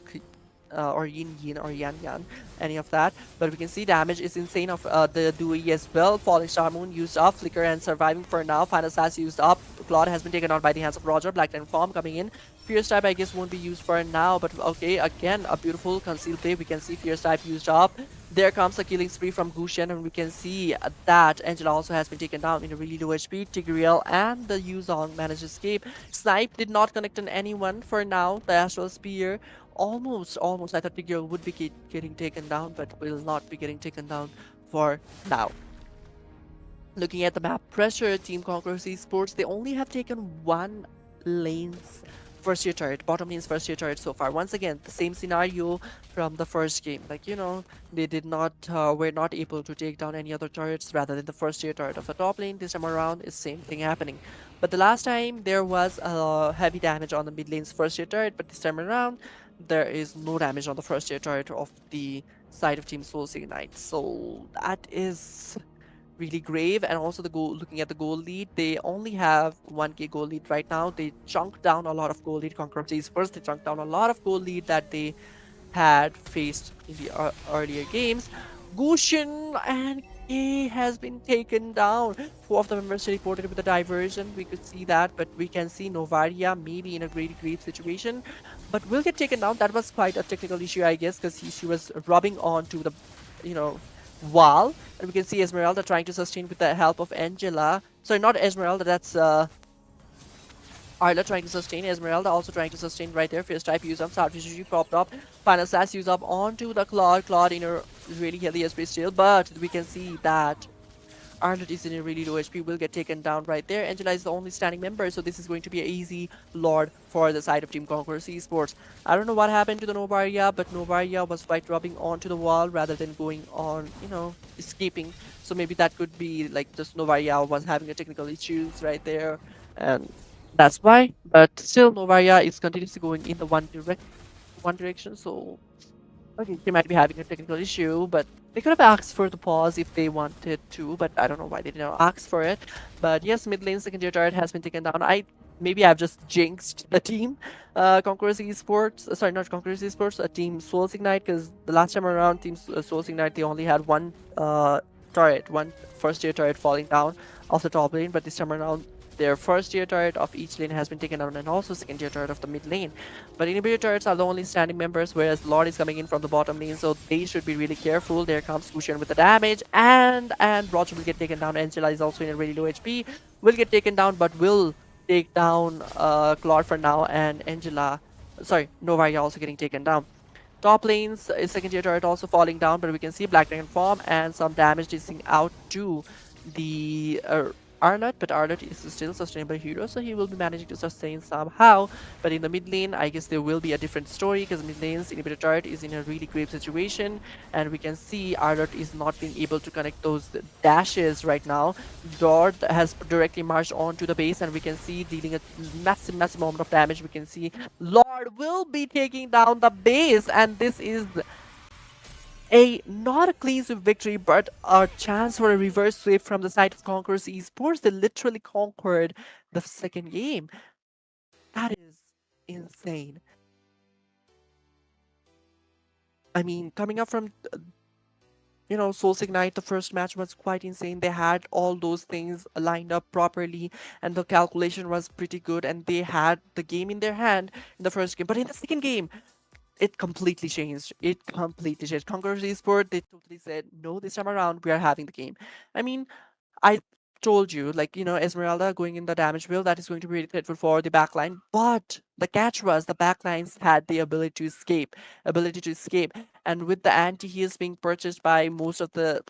or yin yin or yan yan, any of that. But we can see damage is insane of the Dewey as well. Falling Star Moon used up, Flicker and surviving for now. Final Sass used up. Claude has been taken out by the hands of Roger. Black and Form coming in. Fierce type I guess won't be used for now, but okay, again a beautiful concealed play. We can see Fierce type used up. There comes a killing spree from Gushen, and we can see that Angela also has been taken down in a really low HP. Tigreal and the Yuzong managed to escape. Snipe did not connect on anyone for now. The Astral Spear almost. I thought Tigreal would be getting taken down, but will not be getting taken down for now. Looking at the map pressure, Team Conquerors Esports, they only have taken one lane's first tier turret, bottom lane's first tier turret so far. Once again, the same scenario from the first game. Like, they did not, were not able to take down any other turrets rather than the first tier turret of the top lane. This time around, is same thing happening. But the last time, there was heavy damage on the mid lane's first tier turret, but this time around, there is no damage on the first tier turret of the side of Team Soul Ignite. So that is really grave. And also the goal, looking at the goal lead, they only have 1k goal lead right now. They chunked down a lot of goal lead. Conquerors first, they chunked down a lot of goal lead that they had faced in the earlier games. Gushin and he has been taken down. 4 of the members teleported with a diversion. We could see that, but we can see Novaria maybe in a great situation, but will get taken down. That was quite a technical issue, I guess, because she was rubbing onto the, wall, and we can see Esmeralda trying to sustain with the help of Angela. Sorry, not Esmeralda. That's Arla trying to sustain. Esmeralda also trying to sustain right there. First type use up. Starfish popped up. Final Sass use up onto the Claude. Claude in a really healthy SP still, but we can see that Arnold is in a really low HP, will get taken down right there. Angela is the only standing member, so this is going to be an easy Lord for the side of Team Conqueror Esports. I don't know what happened to the Novaria, but Novaria was quite rubbing onto the wall rather than going on, escaping. So maybe that could be like just Novaria was having a technical issues right there, and that's why. But still, Novaria is continuously going in the one direction. So okay, they might be having a technical issue, but they could have asked for the pause if they wanted to, but I don't know why they didn't ask for it. But yes, mid lane second tier turret has been taken down. Maybe I've just jinxed the team. Conquerors Esports, sorry, not Conquerors Esports, a team Souls Ignite, because the last time around, Team Souls Ignite, they only had one turret, one first tier turret falling down off the top lane, but this time around, their first tier turret of each lane has been taken down, and also second tier turret of the mid lane. But inhibitor turrets are the only standing members, whereas Lord is coming in from the bottom lane, so they should be really careful. There comes Kushan with the damage, and Roger will get taken down. Angela is also in a really low HP, will get taken down, but will take down Claude for now, and Angela, sorry, Novaria also getting taken down. Top lanes is second tier turret also falling down, but we can see Black Dragon form and some damage dishing out to the Arnott, but Arnott is still a sustainable hero, so he will be managing to sustain somehow. But in the mid lane, I guess there will be a different story because mid lane's inhibitor turret is in a really grave situation, and we can see Arnott is not being able to connect those dashes right now. Dord has directly marched onto the base, and we can see dealing a massive, massive amount of damage. We can see Lord will be taking down the base, and this is a not a clean sweep victory, but a chance for a reverse sweep from the side of Conquerors Esports. They literally conquered the second game. That is insane. I mean, coming up from Souls Ignite, the first match was quite insane. They had all those things lined up properly, and the calculation was pretty good, and they had the game in their hand in the first game. But in the second game, it completely changed. It completely changed. Conquerors Esports, they totally said, no, this time around, we are having the game. I mean, I told you, like, Esmeralda going in the damage wheel, that is going to be really threatful for the backline. But the catch was the backlines had the ability to escape. And with the anti-heals being purchased by most of the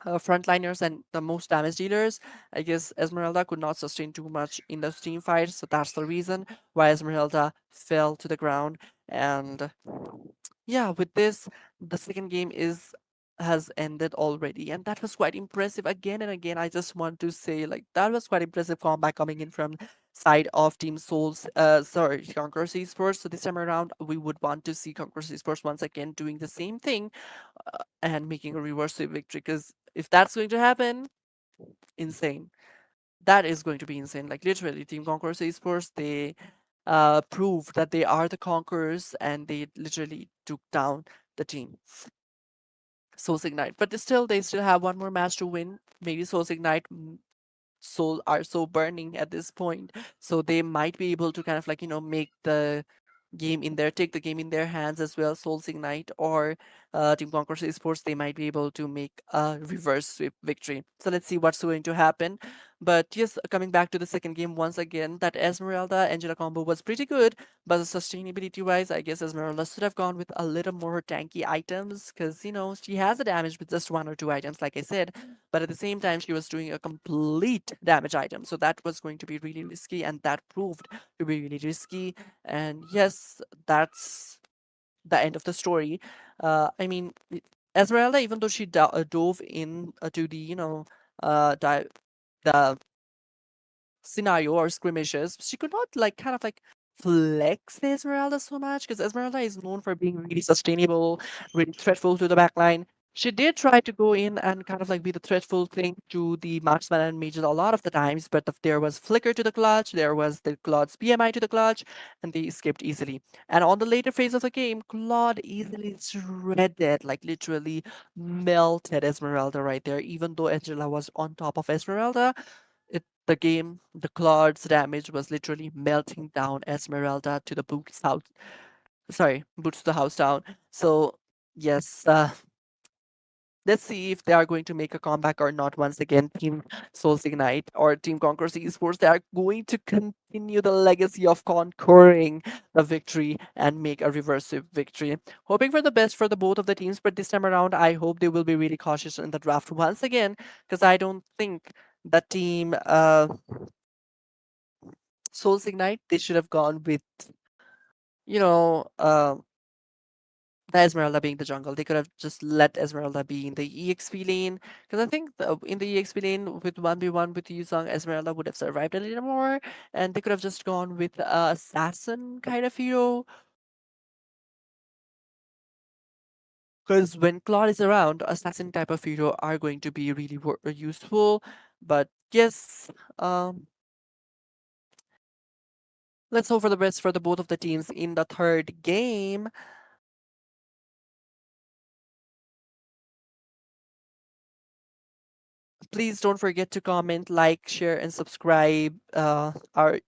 frontliners and the most damage dealers, I guess Esmeralda could not sustain too much in those team fights. So that's the reason why Esmeralda fell to the ground. And yeah, with this, the second game is has ended already, and that was quite impressive. Again and again, I just want to say, like, that was quite impressive comeback coming in from side of Team Souls, sorry, Conquerors Esports. So this time around, we would want to see Conquerors Esports once again doing the same thing and making a reverse sweep victory. Because if that's going to happen, insane. That is going to be insane. Like, literally, Team Conquerors Esports, they proved that they are the conquerors, and they literally took down the team Souls Ignite. But they still have one more match to win. Maybe Souls Ignite soul are so burning at this point, so they might be able to kind of like make the take the game in their hands as well. Souls Ignite or Team Conquerors Esports, they might be able to make a reverse sweep victory. So let's see what's going to happen. But yes, coming back to the second game once again, that Esmeralda Angela combo was pretty good, but sustainability wise, I guess Esmeralda should have gone with a little more tanky items, because she has a damage with just one or two items, like I said, but at the same time she was doing a complete damage item, so that was going to be really risky, and that proved to be really risky. And yes, that's the end of the story. I mean, Esmeralda, even though she dove in to the the scenario or skirmishes, she could not like kind of like flex the Esmeralda so much, because Esmeralda is known for being really sustainable, really threatful to the backline. She did try to go in and kind of like be the threatful thing to the marksman and mages a lot of the times, but there was flicker to the clutch, there was the Claude's PMI to the clutch, and they escaped easily. And on the later phase of the game, Claude easily shredded, like literally melted Esmeralda right there, even though Angela was on top of Esmeralda. The Claude's damage was literally melting down Esmeralda to the boots house. Sorry, boots to the house down. So yes, Let's see if they are going to make a comeback or not once again. Team Souls Ignite or Team Conquerors Esports, they are going to continue the legacy of conquering the victory and make a reversive victory. Hoping for the best for the both of the teams, but this time around, I hope they will be really cautious in the draft once again, because I don't think the team Souls Ignite, they should have gone with, you know, the Esmeralda being the jungle. They could have just let Esmeralda be in the EXP lane. Because I think in the EXP lane with 1v1 with Yuzong, Esmeralda would have survived a little more. And they could have just gone with a assassin kind of hero. Because when Claude is around, assassin type of hero are going to be really useful. But yes, let's hope for the best for the both of the teams in the third game. Please don't forget to comment, like, share, and subscribe our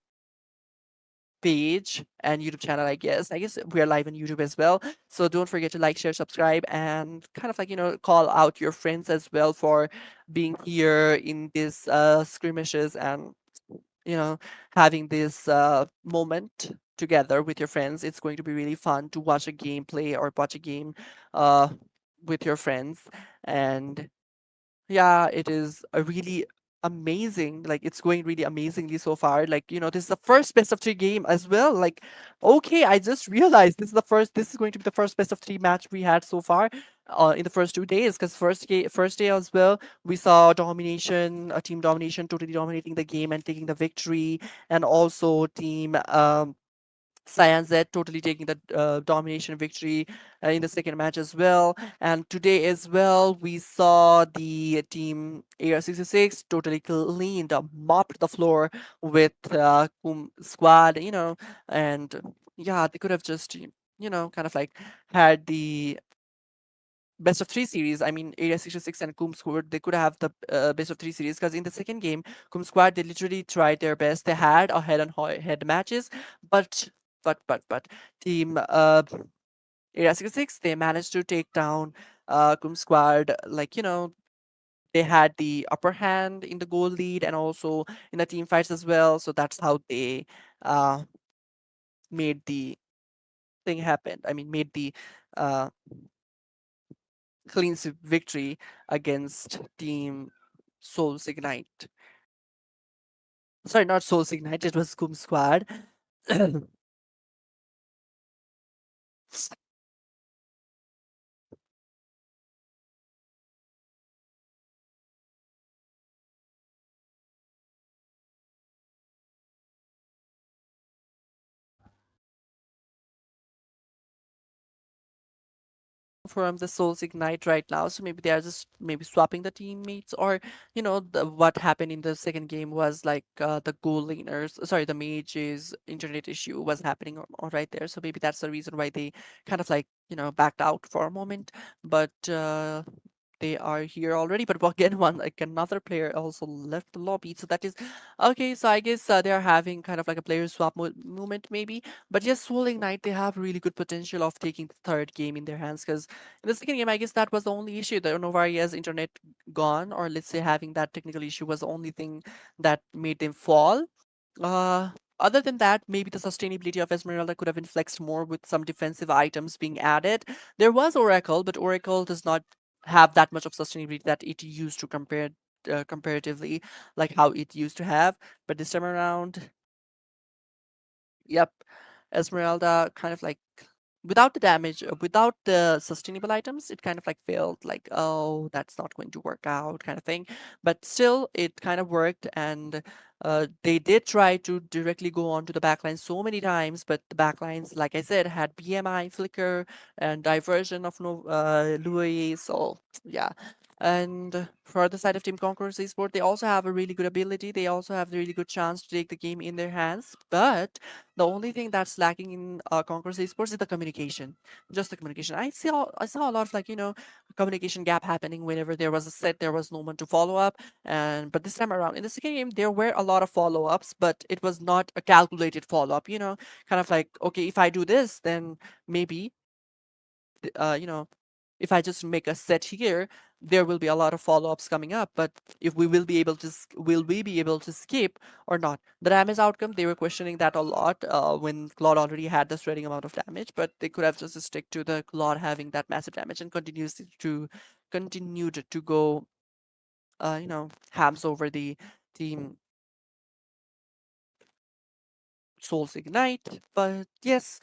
page and YouTube channel, I guess. I guess we are live on YouTube as well. So don't forget to like, share, subscribe, and kind of like, call out your friends as well for being here in these skirmishes and, you know, having this moment together with your friends. It's going to be really fun to watch a gameplay or watch a game uh, with your friends. And yeah, it is a really amazing. Like it's going really amazingly so far. Like, this is the first best of three game as well. Like, okay, I just realized this is going to be the first best of three match we had so far in the first 2 days. Because first day as well, we saw domination, a team domination, totally dominating the game and taking the victory, and also team Cyan Z totally taking the domination victory in the second match as well. And today as well, we saw the team AR66 totally cleaned up, mopped the floor with Kum Squad, and yeah, they could have just, kind of like had the best of three series. I mean, Area 66 and Kum Squad, they could have the best of three series because in the second game, Kum Squad, they literally tried their best. They had a head matches, but but team Area 66, they managed to take down Kum Squad. Like, they had the upper hand in the goal lead and also in the team fights as well. So that's how they uh, made the thing happen. I mean, made the uh, clean sweep victory against Team Souls Ignite. Sorry, not Souls Ignite, it was Kum Squad. From the Souls Ignite right now, so maybe they are just maybe swapping the teammates, or what happened in the second game was like the goal laners, sorry, the mage's internet issue was happening all right there, so maybe that's the reason why they kind of like backed out for a moment, but they are here already. But again, one like another player also left the lobby, so that is okay. So I guess they are having kind of like a player swap movement maybe. But yes, Soul Ignite, they have really good potential of taking the third game in their hands, because in the second game, I guess that was the only issue. The Novaria's internet gone, or let's say having that technical issue was the only thing that made them fall. uh, Other than that, maybe the sustainability of Esmeralda could have been flexed more with some defensive items being added. There was Oracle, but Oracle does not have that much of sustainability that it used to comparatively, like how it used to have. But this time around, yep, Esmeralda kind of like without the damage, without the sustainable items, it kind of like felt like, oh, that's not going to work out kind of thing. But still, it kind of worked, and they did try to directly go on to the backline so many times, but the backlines, like I said, had BMI, Flicker, and diversion of no Louis. So yeah. And for the side of Team Conquerors Esport, they also have a really good ability. They also have a really good chance to take the game in their hands. But the only thing that's lacking in Conquerors Esports is the communication. Just the communication. I saw a lot of like communication gap happening whenever there was a set, there was no one to follow up. And but this time around in the second game, there were a lot of follow ups, but it was not a calculated follow up. Kind of like, okay, if I do this, then maybe if I just make a set here, there will be a lot of follow-ups coming up, but if we will be able to will we be able to skip or not? The damage outcome, they were questioning that a lot when Claude already had the shredding amount of damage, but they could have just stick to the Claude having that massive damage and continued to go hams over the team Souls Ignite. But yes,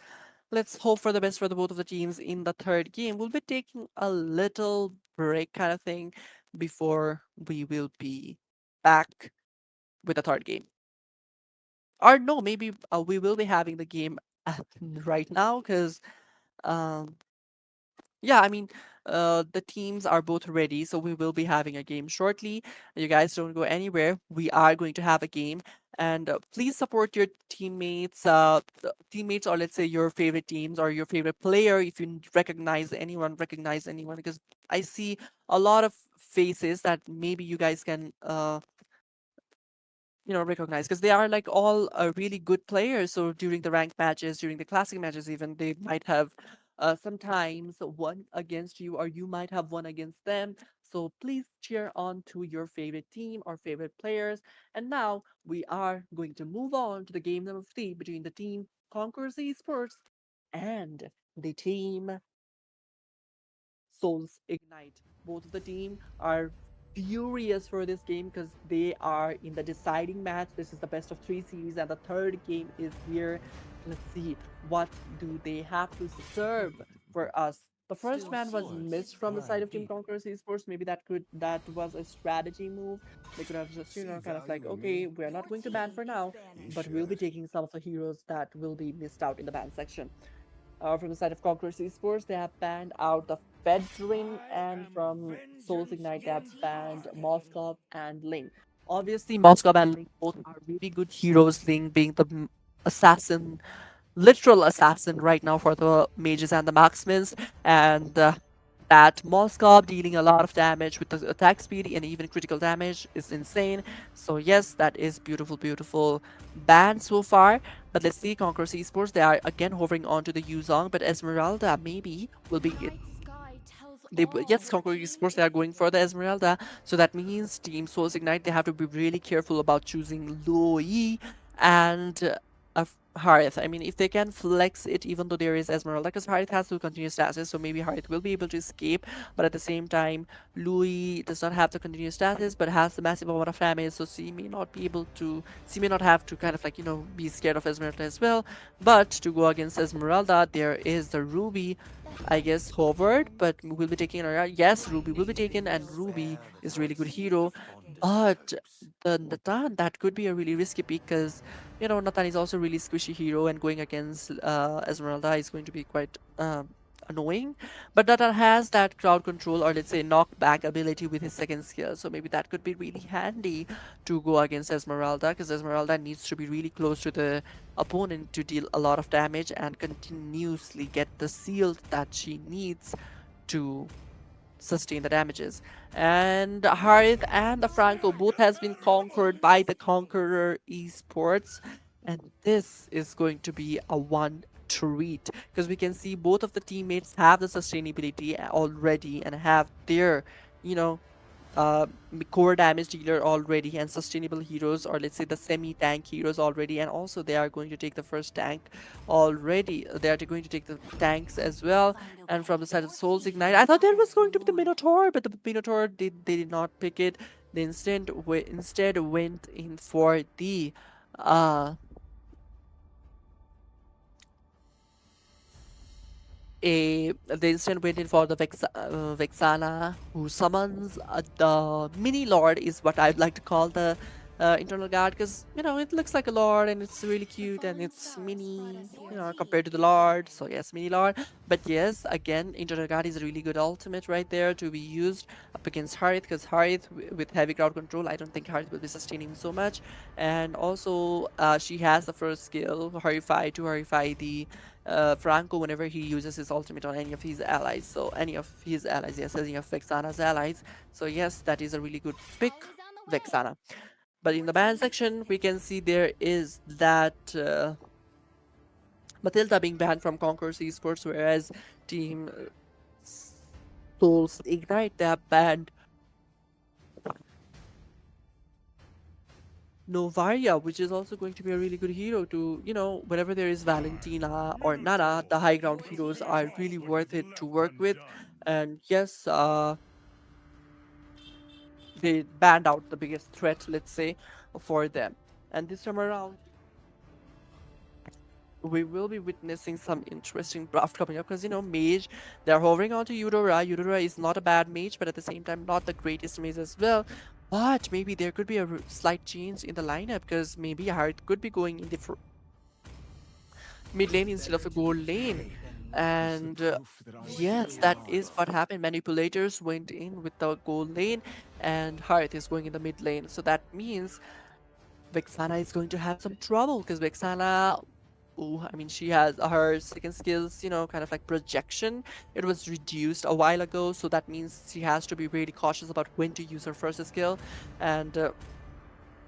let's hope for the best for the both of the teams in the third game. We'll be taking a little break kind of thing before we will be back with the third game. Or no, maybe we will be having the game right now because um, yeah, I mean, the teams are both ready, so we will be having a game shortly. You guys don't go anywhere. We are going to have a game, and please support your teammates, teammates, or let's say your favorite teams or your favorite player. If you recognize anyone, because I see a lot of faces that maybe you guys can recognize because they are like all really good players. So during the ranked matches, during the classic matches, even they might have sometimes won against you, or you might have won against them. So please cheer on to your favorite team or favorite players. And now we are going to move on to the game number three between the team Conquers Esports and the team Souls Ignite. Both of the team are furious for this game because they are in the deciding match. This is the best of three series, and the third game is here. Let's see what do they have to serve for us. The first man was missed from the side of Team Conquerors Esports. Maybe that was a strategy move. They could have just kind of like, okay, we're not going to ban for now, but we'll be taking some of the heroes that will be missed out in the ban section. From the side of Conquerors Esports, they have banned out the Fedrin, and from Souls Ignite, they have banned Moskov and Ling. Obviously, Moskov and Ling both are really good heroes, Ling being the assassin, literal assassin right now for the mages and the marksmen, and that Moskov dealing a lot of damage with the attack speed and even critical damage is insane. So yes, that is beautiful, beautiful ban so far. But let's see, Conquerors Esports, they are again hovering onto the Yuzong, but Esmeralda maybe will be it. Yes, Conquer Esports, they are going for the Esmeralda. So that means Team Souls Ignite, they have to be really careful about choosing Louis and Harith. I mean, if they can flex it, even though there is Esmeralda, because Harith has to continue status, so maybe Harith will be able to escape. But at the same time, Louis does not have the continuous status, but has the massive amount of damage, so she may not be able to, she may not have to kind of like, be scared of Esmeralda as well. But to go against Esmeralda, there is the Ruby, I guess, hovered, but we'll be taking her. Yes, Ruby will be taken, and Ruby is really good hero. But the Natan, that could be a really risky pick because, Natan is also really squishy hero, and going against Esmeralda is going to be quite annoying. But Natan has that crowd control, or let's say knockback ability with his second skill, so maybe that could be really handy to go against Esmeralda, because Esmeralda needs to be really close to the opponent to deal a lot of damage and continuously get the shield that she needs to sustain the damages. And Harith and the Franco both has been conquered by the Conqueror Esports, and this is going to be a one treat because we can see both of the teammates have the sustainability already and have their, you know, uh, core damage dealer already and sustainable heroes, or let's say the semi tank heroes already, and also they are going to take the first tank already. They are going to take the tanks as well. And from the side of Souls Ignite, I thought there was going to be the Minotaur, but the Minotaur they did not pick it. They instead went in for the uh they instead went in for the Vexana, who summons the mini lord, is what I'd like to call the internal guard, because it looks like a lord and it's really cute and it's mini, compared to the lord. So yes, mini lord. But yes, again, internal guard is a really good ultimate right there to be used up against Harith, because Harith with heavy crowd control, I don't think Harith will be sustaining so much. And also, she has the first skill, Horrify, to horrify the Franco whenever he uses his ultimate on any of his allies. So any of his allies, yes, any of Vexana's allies. So yes, that is a really good pick, Vexana. But in the ban section, we can see there is that Matilda being banned from Conquerors Esports, whereas Team Souls Ignite. They have banned Novaria, which is also going to be a really good hero to, whenever there is Valentina or Nana, the high ground heroes are really worth it to work with. And yes, they banned out the biggest threat, let's say, for them. And this time around, we will be witnessing some interesting draft coming up because mage, they're hovering onto Eudora. Eudora is not a bad mage, but at the same time not the greatest mage as well. But maybe there could be a slight change in the lineup because maybe Hearth could be going in the mid lane instead of a gold lane. And yes, that is what happened. Manipulators went in with the gold lane, and Hearth is going in the mid lane. So that means Vexana is going to have some trouble because Vexana, ooh, I mean, she has her second skills, kind of like projection. It was reduced a while ago, so that means she has to be really cautious about when to use her first skill. And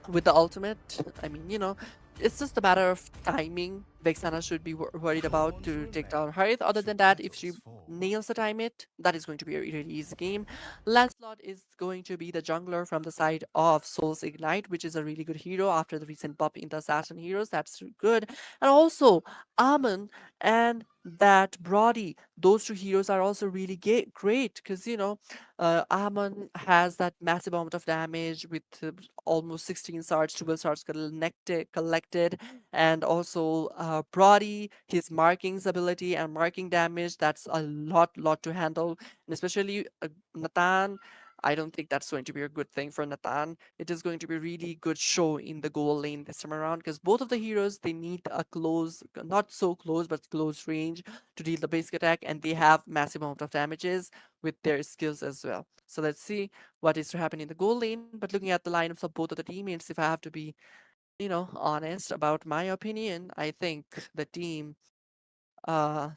with the ultimate, I mean, it's just a matter of timing. Vexana should be worried about to take down Harith. Other than that, if she nails the time it, that is going to be a really easy game. Lancelot is going to be the jungler from the side of Souls Ignite, which is a really good hero after the recent buff in the Assassin heroes. That's good. And also, Amon and that Brody, those two heroes are also really great because, Amon has that massive amount of damage with almost 16 shards, 12 shards collected, and also Brody, his markings ability and marking damage. That's a lot to handle, and especially Nathan. I don't think that's going to be a good thing for Nathan. It is going to be a really good show in the goal lane this time around because both of the heroes they need a close, not so close, but close range to deal the basic attack, and they have massive amount of damages with their skills as well. So let's see what is to happen in the goal lane. But looking at the lineups of both of the teammates, if I have to be, honest about my opinion, I think the team uh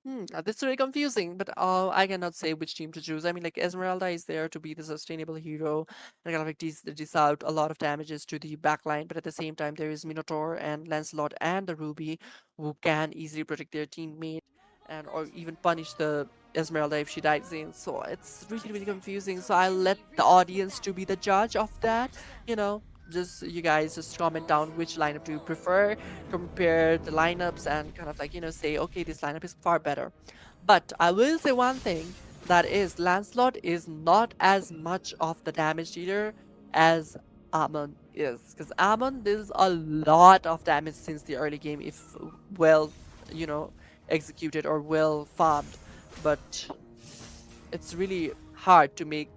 this is very confusing, but I cannot say which team to choose. I mean, like Esmeralda is there to be the sustainable hero and kind of like dish out a lot of damages to the backline, but at the same time there is Minotaur and Lancelot and the Ruby who can easily protect their teammate and or even punish the Esmeralda if she dives in. So it's really confusing. So I'll let the audience to be the judge of that. You know, just you guys just comment down which lineup do you prefer, compare the lineups and kind of like say okay this lineup is far better. But I will say one thing, that is Lancelot is not as much of the damage dealer as Amon is, because Amon does a lot of damage since the early game if well you know executed or well farmed. But it's really hard to make,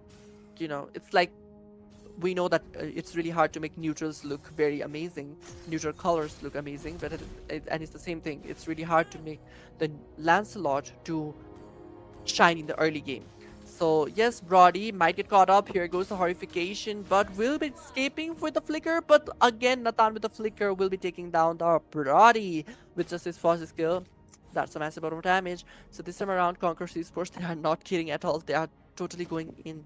it's like we know that it's really hard to make neutrals look very amazing, neutral colors look amazing, but and it's the same thing. It's really hard to make the Lancelot to shine in the early game. So yes, Brody might get caught up. Here goes the horrification, but will be escaping with the flicker. But again, Nathan with the flicker will be taking down the Brody with just his first skill. That's a massive amount of damage. So this time around, Conq Esports, they are not kidding at all. They are totally going in.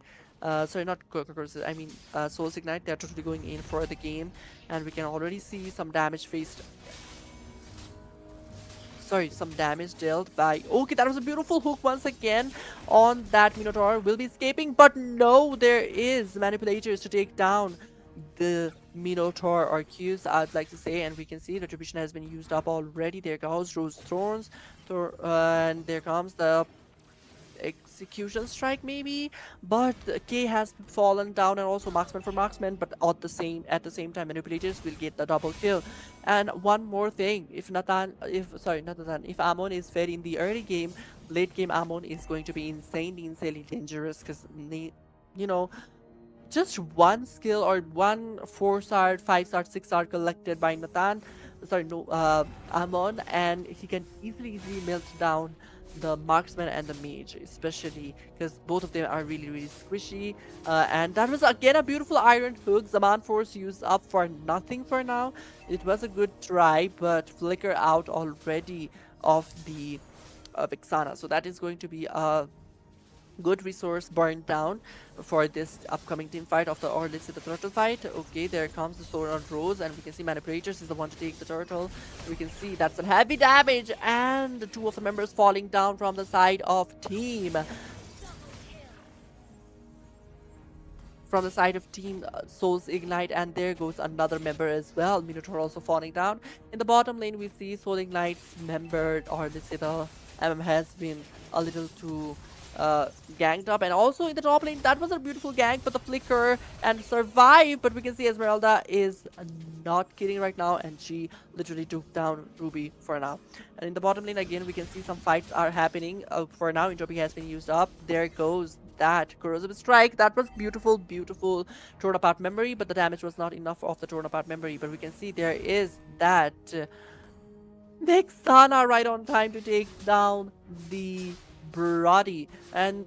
Sorry, not Conq, I mean Souls Ignite. They are totally going in for the game, and we can already see some damage faced, sorry, some damage dealt by, okay, that was a beautiful hook once again on that Minotaur. Will be escaping, but no, there is manipulators to take down the Minotaur or Qs, I'd like to say, and we can see retribution has been used up already. There goes Rose Thorns, and there comes the execution strike maybe, but K has fallen down, and also marksman for marksman, but at the same time manipulators will get the double kill. And one more thing, if Nathan, if sorry not Nathan, if Amon is fed in the early game, late game Amon is going to be insanely dangerous because you know just one skill or one 4-star, 5-star, 6-star collected by Nathan, sorry, no, Amon, and he can easily melt down the marksman and the mage, especially because both of them are really squishy. And that was again a beautiful iron hook. Zaman Force used up for nothing for now. It was a good try, but flicker out already of the Vixana. So that is going to be a good resource burned down for this upcoming team fight of the, or let's say the turtle fight. Okay, there comes the sword on Rose, and we can see manipulators is the one to take the turtle. We can see that's some heavy damage, and the two of the members falling down from the side of team from the side of Team Souls Ignite, and there goes another member as well. Minotaur also falling down. In the bottom lane, we see Soul Ignite's member, or let's say the MM, has been a little too ganged up, and also in the top lane, that was a beautiful gank, but the flicker and survive. But we can see Esmeralda is not kidding right now, and she literally took down Ruby for now. And in the bottom lane again, we can see some fights are happening. For now, entropy has been used up. There goes that corrosive strike. That was beautiful, beautiful torn apart memory, but the damage was not enough of the torn apart memory. But we can see there is that Vexana right on time to take down the Brody. And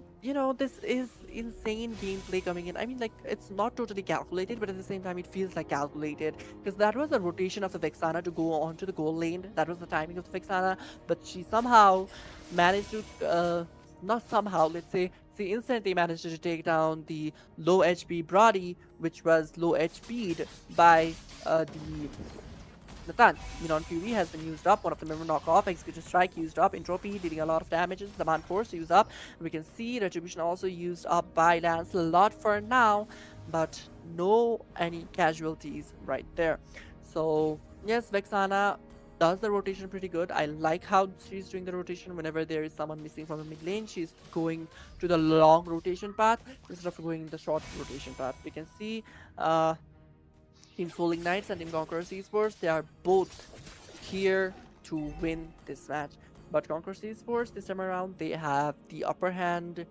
this is insane gameplay coming in. I mean, like, it's not totally calculated, but at the same time, it feels like calculated. Because that was the rotation of the Vexana to go on to the goal lane. That was the timing of the Vexana. But she somehow managed to, not somehow, let's say, she instantly managed to take down the low HP Brody, which was low HP'd by the Nathan. Minon Fury has been used up, one of the member knockoff, Executive Strike used up, Entropy dealing a lot of damages, Demand Force used up, we can see Retribution also used up by Lancelot for now, but no any casualties right there. So yes, Vexana does the rotation pretty good. I like how she's doing the rotation whenever there is someone missing from the mid lane. She's going to the long rotation path instead of going the short rotation path. We can see Team Soul Knights and Team Conquerors Esports, they are both here to win this match. But Conquerors Esports, this time around, they have the upper hand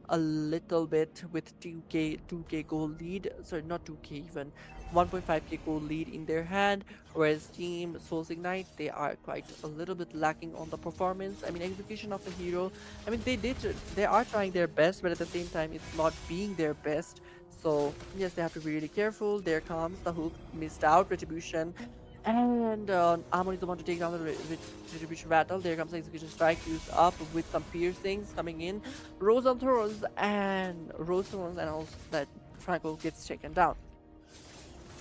a little bit with 2k gold lead. Sorry, not 2k even. 1.5k gold lead in their hand, whereas Team Souls Ignite, they are quite a little bit lacking on the performance. I mean, execution of the hero. I mean, they are trying their best, but at the same time, it's not being their best. So yes, they have to be really careful. There comes the hook, missed out, Retribution. And Amon is the one to take down the Retribution battle. There comes the Execution Strike used up with some piercings coming in. Rosan throws and also that Franco gets taken down.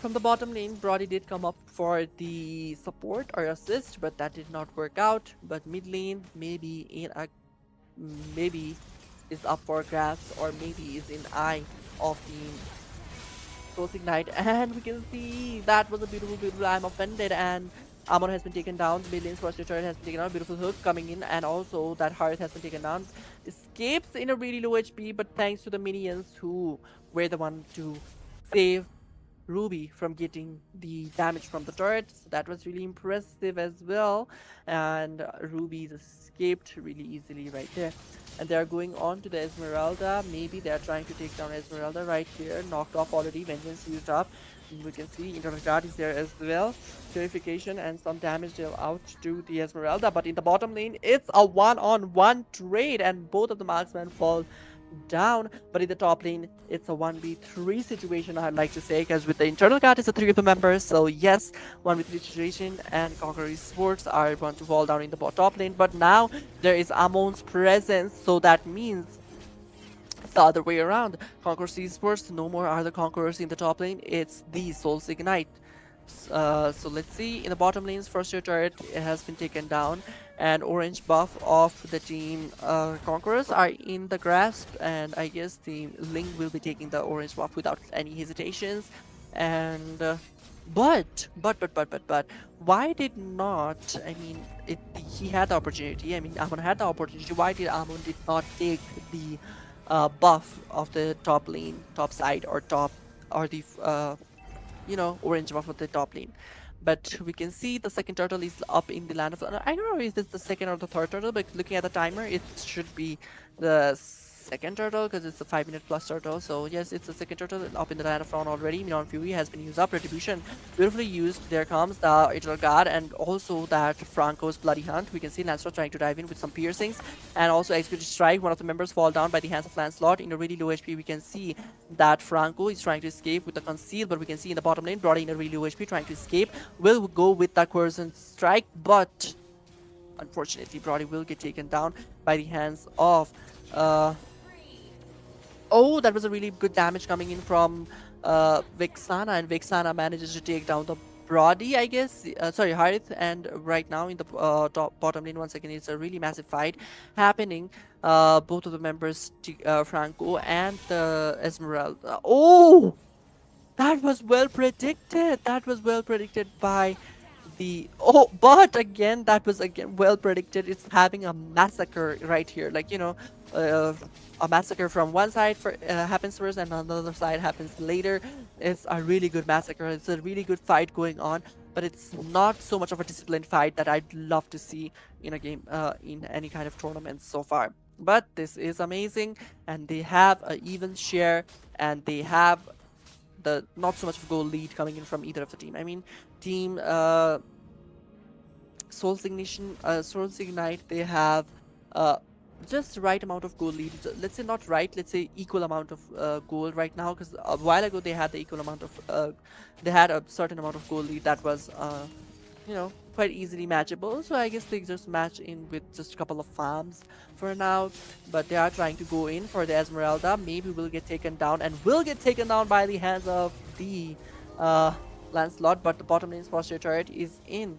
From the bottom lane, Brody did come up for the support or assist, but that did not work out. But mid lane, maybe is up for grabs, or maybe is in eye of Team Source Ignite. And we can see that was a beautiful, beautiful. I'm offended, and Amon has been taken down. The mid lane's first turret has been taken down. Beautiful hook coming in, and also that Hearth has been taken down. Escapes in a really low HP, but thanks to the minions who were the one to save Ruby from getting the damage from the turret. So that was really impressive as well. And Ruby escaped really easily right there. And they are going on to the Esmeralda. Maybe they are trying to take down Esmeralda right here. Knocked off already. Vengeance used up. And we can see Internal Guard is there as well. Purification and some damage deal out to the Esmeralda. But in the bottom lane, it's a one-on-one trade. And both of the marksmen fall down. But in the top lane, it's a 1v3 situation, I'd like to say, because with the internal guard, it's a 3 of the members. So yes, 1v3 situation, and Conqueror Sports are going to fall down in the top lane. But now there is Amon's presence, so that means it's the other way around. Conqueror Esports, no more are the conquerors in the top lane, it's the Souls Ignite. So let's see, in the bottom lane's first tier turret, it has been taken down, and orange buff of the team conquerors are in the grasp, and I guess the Ling will be taking the orange buff without any hesitations. And but why did not, I mean, he had the opportunity, I mean, Amon had the opportunity, why did Amon did not take the buff of the top lane, top side, or top, or the orange buff of the top lane? But we can see the second turtle is up in the land of, I don't know if it's the second or the third turtle, but looking at the timer, it should be the second turtle, because it's a 5-minute plus turtle. So yes, it's the second turtle up in the land of Ron already. Minon Fury has been used up. Retribution beautifully used. There comes the Eternal Guard, and also that Franco's Bloody Hunt. We can see Lancelot trying to dive in with some piercings, and also Executive Strike. One of the members fall down by the hands of Lancelot in a really low HP. We can see that Franco is trying to escape with the conceal, but we can see in the bottom lane, Brody in a really low HP trying to escape. Will go with that Coercion Strike, but unfortunately, Brody will get taken down by the hands of oh, that was a really good damage coming in from Vexana, and Vexana manages to take down the Brody, I guess. Sorry, Harith, and right now in the top bottom lane, once again, it's a really massive fight happening. Both of the members, Franco and Esmeralda. Oh, that was well predicted. That was well predicted by the but again that was again well predicted. It's having a massacre right here, like uh, a massacre from one side for happens first and another side happens later. It's a really good massacre, it's a really good fight going on, but it's not so much of a disciplined fight that I'd love to see in a game, in any kind of tournament so far. But this is amazing, and they have a even share, and they have the not so much of goal lead coming in from either of the team. I mean, team Soul's Ignite, they have uh, just the right amount of goal lead. Let's say not right, let's say equal amount of goal right now, because a while ago they had the equal amount of, they had a certain amount of goal lead that was, quite easily matchable. So I guess they just match in with just a couple of farms for now. But they are trying to go in for the Esmeralda. Maybe will get taken down and will get taken down by the hands of the uh, Lancelot. But the bottom lane's posture turret is in.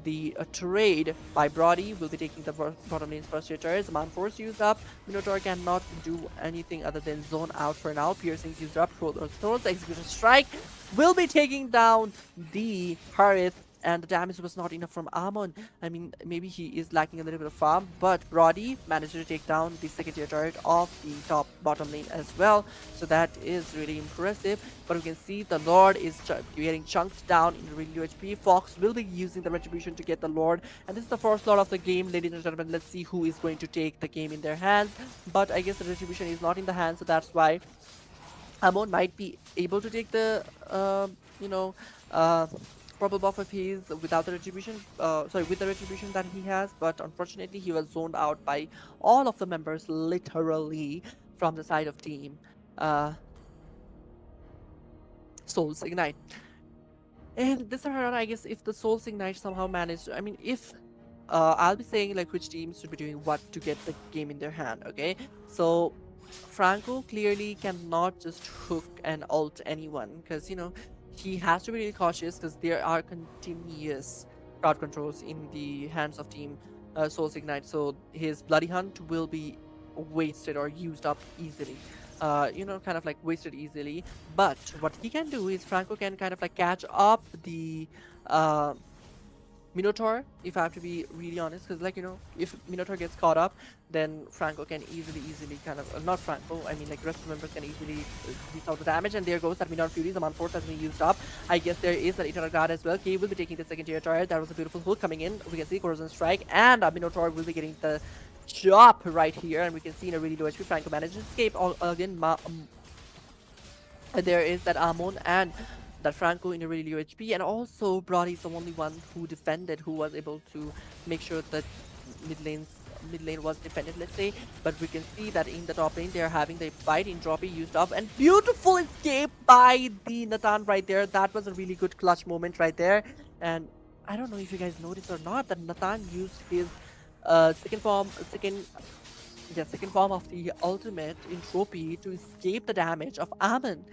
The trade by Brody will be taking the bottom lane's posture turret. Man Force used up. Minotaur cannot do anything other than zone out for now. Piercing's used up. Throws Execution Strike will be taking down the Harith, and the damage was not enough from Amon. I mean, maybe he is lacking a little bit of farm, but Brody managed to take down the second tier turret of the top bottom lane as well. So that is really impressive. But we can see the Lord is getting chunked down in really low HP. Fox will be using the Retribution to get the Lord. And this is the first Lord of the game, ladies and gentlemen. Let's see who is going to take the game in their hands. But I guess the Retribution is not in the hands, so that's why Amon might be able to take the, you know, uh, purple buff of his without the retribution, sorry, with the retribution that he has, but unfortunately he was zoned out by all of the members, literally, from the side of team uh, Souls Ignite. And this around, I guess, if the Souls Ignite somehow managed, I mean, if I'll be saying like which teams should be doing what to get the game in their hand, okay? So Franco clearly cannot just hook and ult anyone, because he has to be really cautious, because there are continuous crowd controls in the hands of team Souls Ignite. So his Bloody Hunt will be wasted or used up easily. Kind of like wasted easily. But what he can do is Franco can kind of like catch up the uh, Minotaur, if I have to be really honest, because if Minotaur gets caught up, then Franco can easily kind of, not Franco, I mean like rest of the members can easily reach out the damage, and there goes that Minotaur Fury. The Man Force has been used up. I guess there is an Eternal Guard as well. He will be taking the second tier turret. That was a beautiful hook coming in. We can see Rosan Strike, and Minotaur will be getting the chop right here, and we can see in a really low HP, Franco manages to escape. Again, there is that Amon and that Franco in a really low HP, and also Brody is the only one who defended, who was able to make sure that mid lane was defended, let's say. But we can see that in the top lane they are having the fight. In Droppy used up, and beautiful escape by the Nathan right there. That was a really good clutch moment right there. And I don't know if you guys noticed or not that Nathan used his second form of the ultimate entropy to escape the damage of Amon.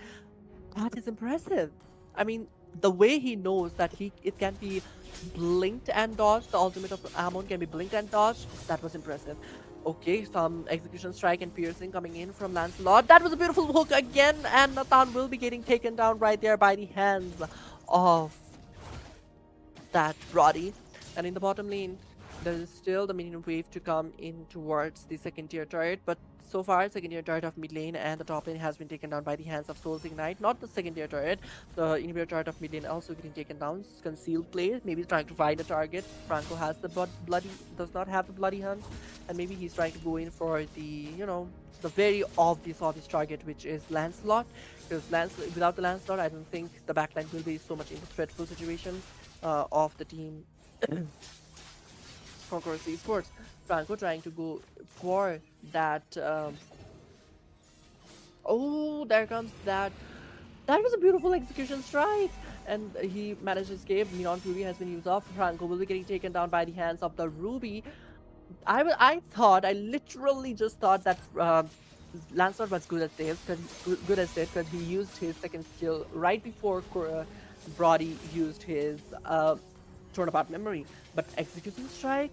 That is impressive. I mean, the way he knows that it can be blinked and dodged, the ultimate of Amon can be blinked and dodged, that was impressive. Okay, some execution strike and piercing coming in from Lancelot. That was a beautiful hook again, and Nathan will be getting taken down right there by the hands of that Brody. And in the bottom lane, there is still the minion wave to come in towards the second tier turret, but so far second tier turret of mid lane and the top lane has been taken down by the hands of Souls Ignite. Not the second tier turret, the inhibitor turret of mid lane also getting taken down. Concealed play, maybe trying to find a target. Franco has the does not have the bloody hunt, and maybe he's trying to go in for the very obvious target, which is Lancelot. Because without the Lancelot, I don't think the backline will be so much in the threatful situation of the team Conq Esports. Franco trying to go for that. Oh, there comes that. That was a beautiful execution strike, and he managed to escape. Neon Fury has been used off. Franco will be getting taken down by the hands of the Ruby. I literally just thought that Lancelot was good at this, because he used his second skill right before Brody used his turnabout memory, but execution strike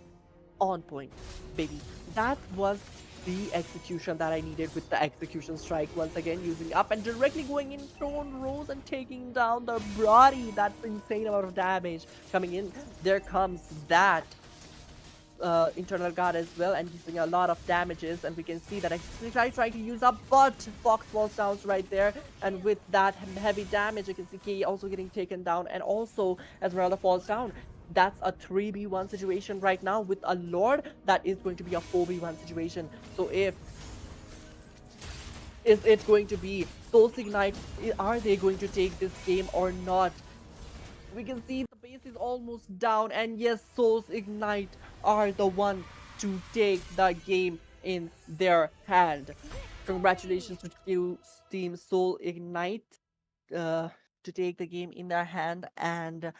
on point, baby. That was the execution that I needed with the execution strike. Once again, using up and directly going in on Rose and taking down the Brody. That's insane amount of damage coming in. There comes that internal guard as well and using a lot of damages, and we can see that Execution trying to use up, but Fox falls down right there, and with that heavy damage you can see Key also getting taken down, and also Esmeralda falls down. That's a 3v1 situation right now with a Lord. That is going to be a 4v1 situation. So if is it going to be Souls Ignite? Are they going to take this game or not? We can see the base is almost down, and yes, Souls Ignite are the one to take the game in their hand. Congratulations to Team Soul Ignite to take the game in their hand, and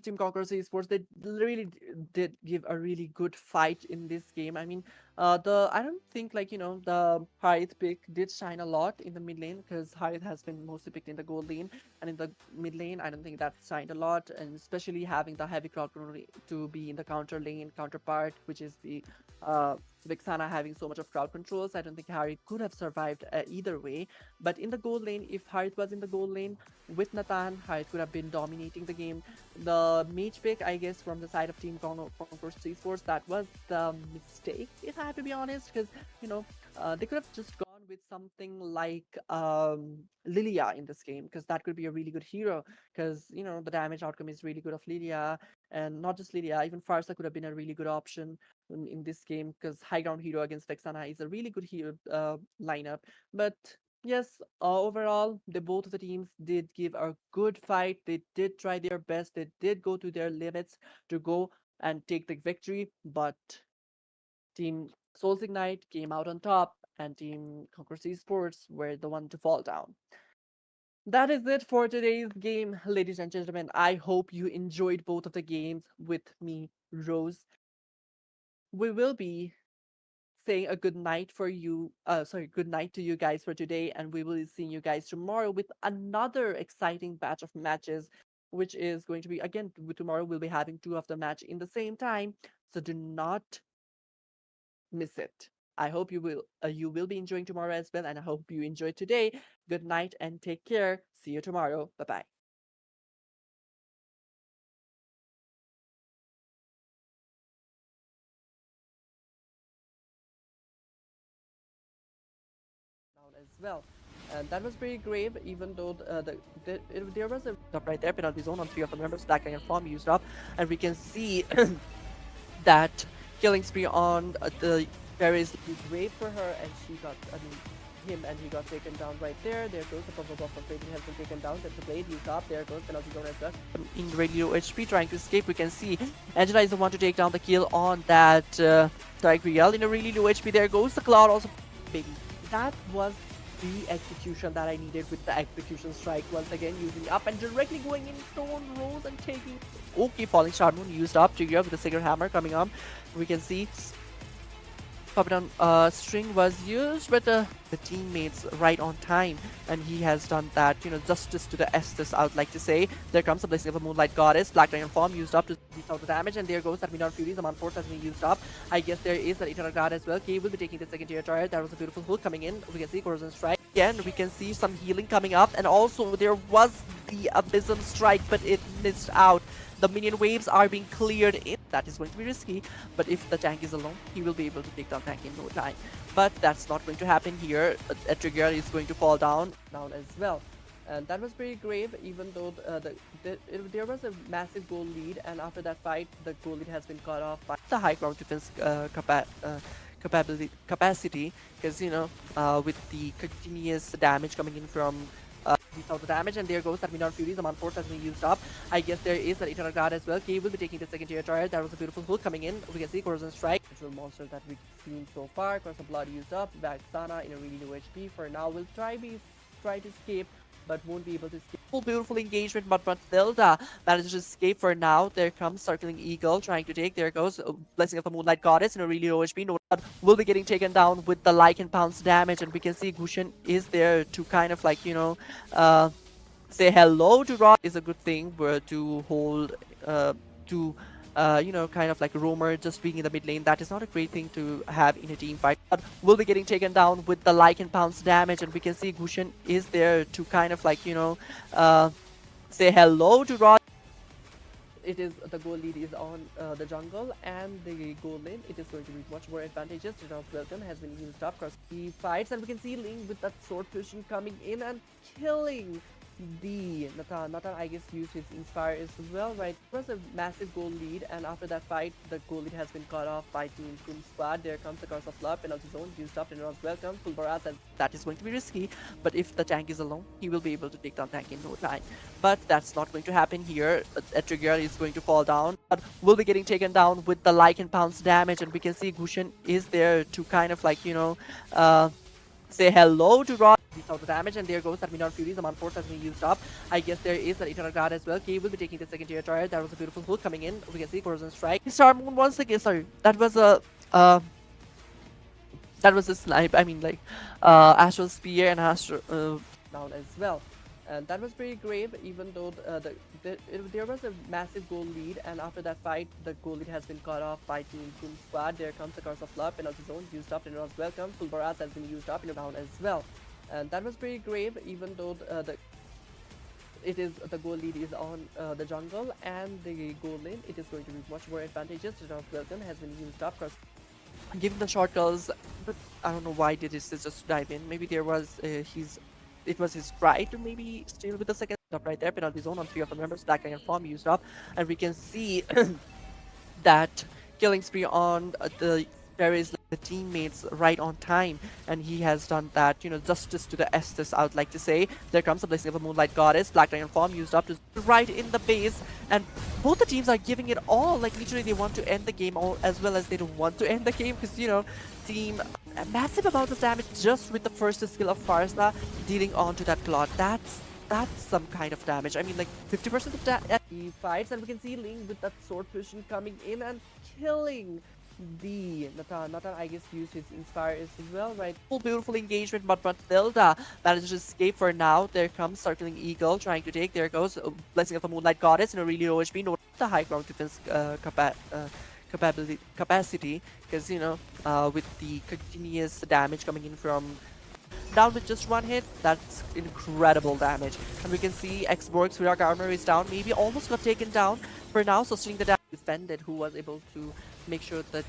Team Conquerors Esports, they really did give a really good fight in this game. I mean, I don't think like the Harith pick did shine a lot in the mid lane, because Harith has been mostly picked in the gold lane, and in the mid lane I don't think that shined a lot, and especially having the heavy crowd control to be in the counter lane counterpart, which is the Vexana having so much of crowd controls. I don't think Harith could have survived either way. But in the gold lane, if Harith was in the gold lane with Nathan, Harith could have been dominating the game. The mage pick, I guess, from the side of Team Conquerors Esports, that was the mistake, if I have to be honest, because they could have just gone with something like Lilia in this game, because that could be a really good hero, because the damage outcome is really good of Lilia, and not just Lilia, even Farsa could have been a really good option in this game, because high ground hero against Vexana is a really good hero lineup. But yes, overall, both of the teams did give a good fight. They did try their best. They did go to their limits to go and take the victory. But Team Souls Ignite came out on top, and Team Conquer Esports were the one to fall down. That is it for today's game, ladies and gentlemen. I hope you enjoyed both of the games with me, Rose. We will be saying a good night for you good night to you guys for today, and we will be seeing you guys tomorrow with another exciting batch of matches, which is going to be again tomorrow. We'll be having two of the match in the same time, so do not miss it. I hope you will be enjoying tomorrow as well, and I hope you enjoyed today. Good night and take care. See you tomorrow. Bye bye. Down as well. And that was pretty grave, even though there was a up right there, penalty zone on three of the members. That kind of form used up, and we can see that killing spree on the there is grave for her, and she got, I mean, him, and he got taken down right there. There goes the bubble buff of rating has been taken down. There's a blade used up. There goes penalty zone as well. In radio HP trying to escape, we can see Angela is the one to take down the kill on that Strike Real in a really low HP. There goes the cloud also, baby. That was the execution that I needed with the execution strike. Once again, using up and directly going in on Rose and taking. Okay, falling shard moon used up. Trigger with the Sacred Hammer coming up. We can see Papadon string was used, but the teammates right on time, and he has done that, justice to the Estes, I would like to say. There comes the Blessing of a Moonlight Goddess, Black Dragon form used up to deal out the damage, and there goes that Midnight Fury, the Force has been used up. I guess there is that Eternal Guard as well. Kay will be taking the second tier turret. That was a beautiful hook coming in. We can see Rosan strike. Again, we can see some healing coming up, and also there was the Abysm strike, but it missed out. The minion waves are being cleared in. That is going to be risky, but if the tank is alone, he will be able to take down tank in no time. But that's not going to happen here. Trigger is going to fall down as well. And that was pretty grave, even though there was a massive goal lead, and after that fight, the goal lead has been cut off by the high ground defense capacity, because with the continuous damage coming in from out the damage, and there goes that Midnight Fury, the Force has been used up. I guess there is that Eternal Guard as well. Kay will be taking the second tier turret. That was a beautiful hook coming in. We can see Rosan strike, natural monster that we've seen so far. Curse of Blood used up. Vexana in a really low HP. For now, will try to escape, but won't be able to escape. Beautiful engagement, but Matilda manages to escape for now. There comes Circling Eagle trying to take. There goes Blessing of the Moonlight Goddess in a really low HP. No will be getting taken down with the Lycan Pounce damage, and we can see Gushin is there to kind of like, say hello to Rod is a good thing where to hold to kind of like roamer just being in the mid lane. That is not a great thing to have in a team fight. But will be getting taken down with the like and pounce damage, and we can see Gushen is there to kind of like uh, say hello to Rod. It is the goal lead is on the jungle and the goal lane. It is going to be much more advantageous. Renault's welcome has been used up across the fights, and we can see Ling with that sword pushing coming in and killing the Nathan. Nathan, I guess, used his inspire as well, right? It was a massive goal lead, and after that fight, the goal lead has been cut off by Team Kum Squad. There comes the curse of love, penalty zone used up. Renault's welcome. Full Baraz, and that is going to be risky. But if the tank is alone, he will be able to take down tank in no time. But that's not going to happen here. Etrigger is going to fall down, but will be getting taken down with the like and pounce damage, and we can see Gushen is there to kind of like say hello to Rod. Deals out the damage, and there goes that Minon Fury. The Man Force has been used up. I guess there is an Eternal Guard as well. K will be taking the second tier turret. That was a beautiful hook coming in. We can see Rosan strike. Star Moon once again. Sorry, that was a snipe. I mean, like, Astral Spear and Astral down as well. And that was pretty grave, even though there was a massive goal lead, and after that fight, the goal lead has been cut off by Team Kum Squad. There comes the curse of love, penalty zone used up, and Renault's welcome. Full Baraz has been used up in down as well. And that was pretty grave, even though the goal lead is on the jungle and the goal lane. It is going to be much more advantageous. Renault's welcome has been used up across giving the short calls, but I don't know why did this just dive in. Maybe there was it was his try to maybe steal with the second up right there. Penalty zone on 3 of the members. That kind of form used up, and we can see that killing spree on the Paris the teammates right on time, and he has done that, justice to the Estes, I would like to say. There comes the blessing of a Moonlight Goddess. Black Dragon form used up to right in the base, and both the teams are giving it all. Like, literally, they want to end the game all, as well as they don't want to end the game, because, team a massive amount of damage just with the first skill of Farsa dealing onto that Claw. That's some kind of damage. I mean, like 50% of that he fights, and we can see Ling with that sword pushing coming in and killing the Nathan, I guess, used his inspire as well, right? Full beautiful engagement, but Matilda manages to escape for now. There comes Circling Eagle trying to take. There goes Blessing of the Moonlight Goddess in a really low HP. No, the high ground defense capacity, because with the continuous damage coming in from down with just one hit, that's incredible damage. And we can see Xborg's Virak armor is down, maybe almost got taken down for now, sustaining the damage. Defended, who was able to make sure that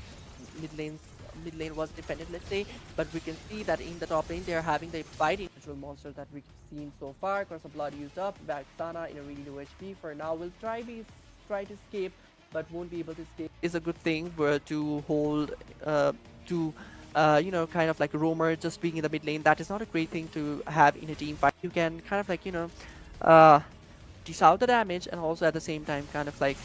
mid lane was defended, let's say. But we can see that in the top lane, they're having the fighting natural monster that we've seen so far. Curse of Blood used up, Baxana in a really low HP. For now, will try to escape, but won't be able to escape. Is a good thing where to hold kind of like roamer just being in the mid lane. That is not a great thing to have in a team fight. You can kind of like dish out the damage, and also at the same time kind of like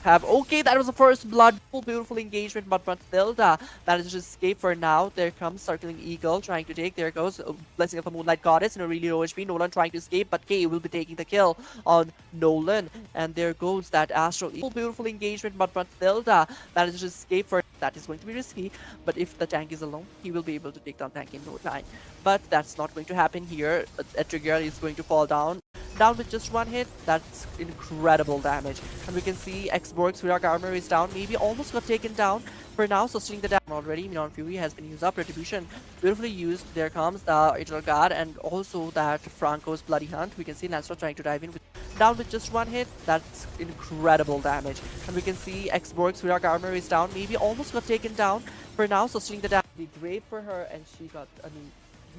okay, that was the first blood. Full beautiful engagement, but Matilda manages to escape for now. There comes Circling Eagle trying to take. There goes Blessing of the Moonlight Goddess in a really low HP. Nolan trying to escape, but K will be taking the kill on Nolan, and there goes that Astral. Full beautiful engagement, but Matilda manages to escape for that is going to be risky. But if the tank is alone, he will be able to take down tank in no time. But that's not going to happen here. Etrigger is going to fall down with just one hit. That's incredible damage, and we can see Xborg's Virak armor is down, maybe almost got taken down for now, sustaining the damage already. Minon Fury has been used up. Retribution beautifully used. There comes the Eternal Guard, and also that Franco's Bloody Hunt. We can see Lancelot trying to dive in with down with just one hit. That's incredible damage, and we can see Xborg's Virak armor is down, maybe almost got taken down for now, sustaining the damage. Be great for her, and she got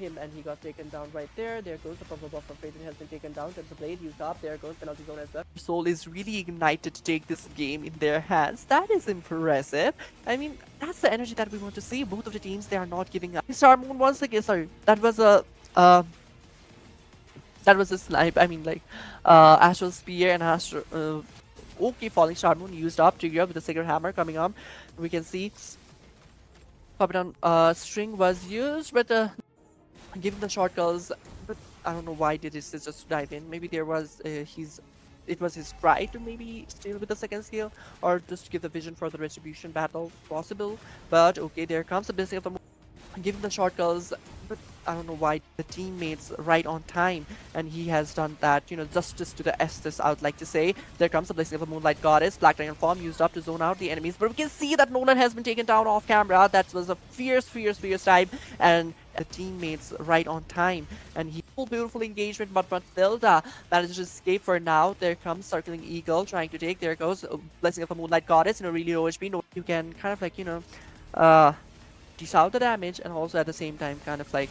him, and he got taken down right there. There goes the purple buff from Phaeton has been taken down. There's a blade used up. There goes penalty zone as well. Soul is really ignited to take this game in their hands. That is impressive. I mean, that's the energy that we want to see. Both of the teams, they are not giving up. Star Moon once again. Sorry, that was a snipe. I mean, like, Astral Spear and Astral. Okay, falling Star Moon used up. Trigger with the Sacred Hammer coming up. We can see Puppet on string was used, but giving the short calls, but I don't know why did this just dive in. Maybe there was it was his try to maybe steal with the second skill, or just give the vision for the retribution battle possible. But okay, there comes the blessing of the giving the short calls, but I don't know why the teammates right on time, and he has done that, justice to the Estes, I would like to say. There comes the blessing of a Moonlight Goddess, Black Dragon form used up to zone out the enemies, but we can see that Nolan has been taken down off camera. That was a fierce time, and the teammates right on time, and he beautiful engagement, but Matilda manages to escape for now. There comes Circling Eagle trying to take, there goes Blessing of a Moonlight Goddess, really low HP. You can kind of like, uh, dish out the damage and also at the same time kind of like,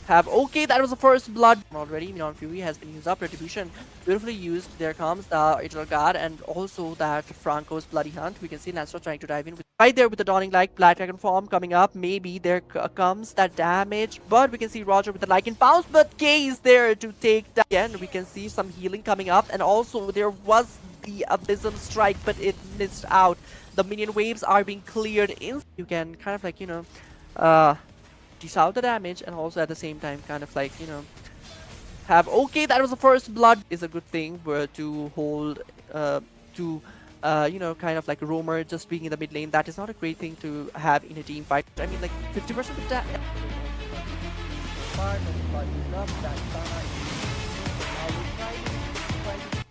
have okay, that was the first blood already. Neon Fury has been used up, retribution beautifully used. There comes the Eternal Guard and also that Franco's Bloody Hunt. We can see Lancer trying to dive in with right there with the Dawning Light, Black Dragon form coming up. Maybe there comes that damage, but we can see Roger with the Lycan bounce, but Kay is there to take that again. We can see some healing coming up, and also there was the Abysm strike, but it missed out. The minion waves are being cleared in. You can kind of like, dish out the damage and also at the same time kind of like, have okay, that was the first blood is a good thing where to hold to kind of like roamer just being in the mid lane. That is not a great thing to have in a team fight. I mean, like 50% of that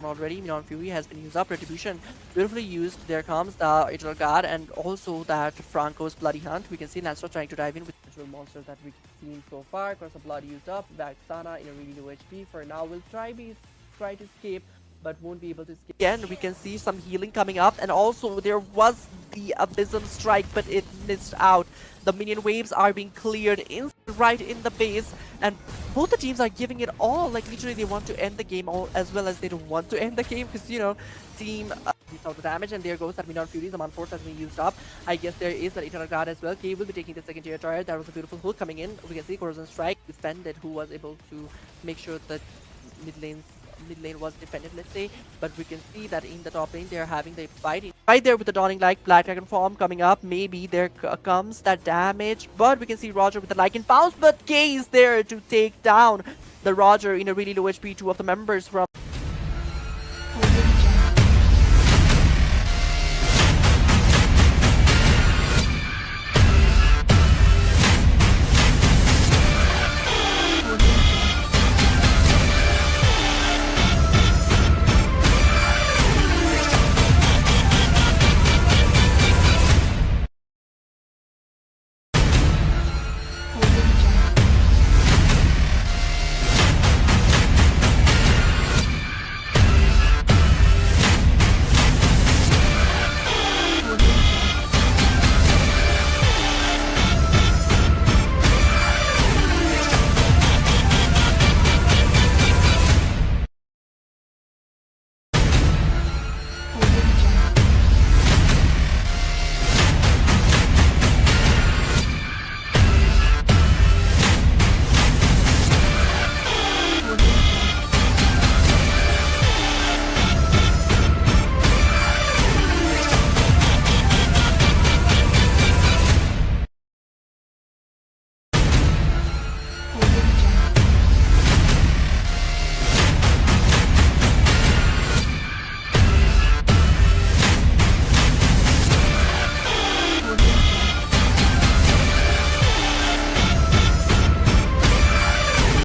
already. Neon Fury has been used up, retribution beautifully used. There comes the Eternal Guard and also that Franco's Bloody Hunt. We can see Lancer trying to dive in with natural monsters that we've seen so far. Curse of Blood used up, Vexana in a really low HP. For now, will try to escape, but won't be able to escape. Again, we can see some healing coming up, and also there was the Abysm strike, but it missed out. The minion waves are being cleared right in the base, and both the teams are giving it all. Like literally, they want to end the game all as well as they don't want to end the game because team out the damage, and there goes that Neon Fury. The Force has been used up. I guess there is an Eternal Guard as well. Kay will be taking the second tier turret. That was a beautiful hook coming in. We can see Rosan strike defended, who was able to make sure that mid lane was defended, let's say, but we can see that in the top lane they're having the fight right there with the Dawning Light, Black Dragon form coming up. Maybe there comes that damage, but we can see Roger with the Lycan bounce, but Kay is there to take down the Roger in a really low HP. Two of the members from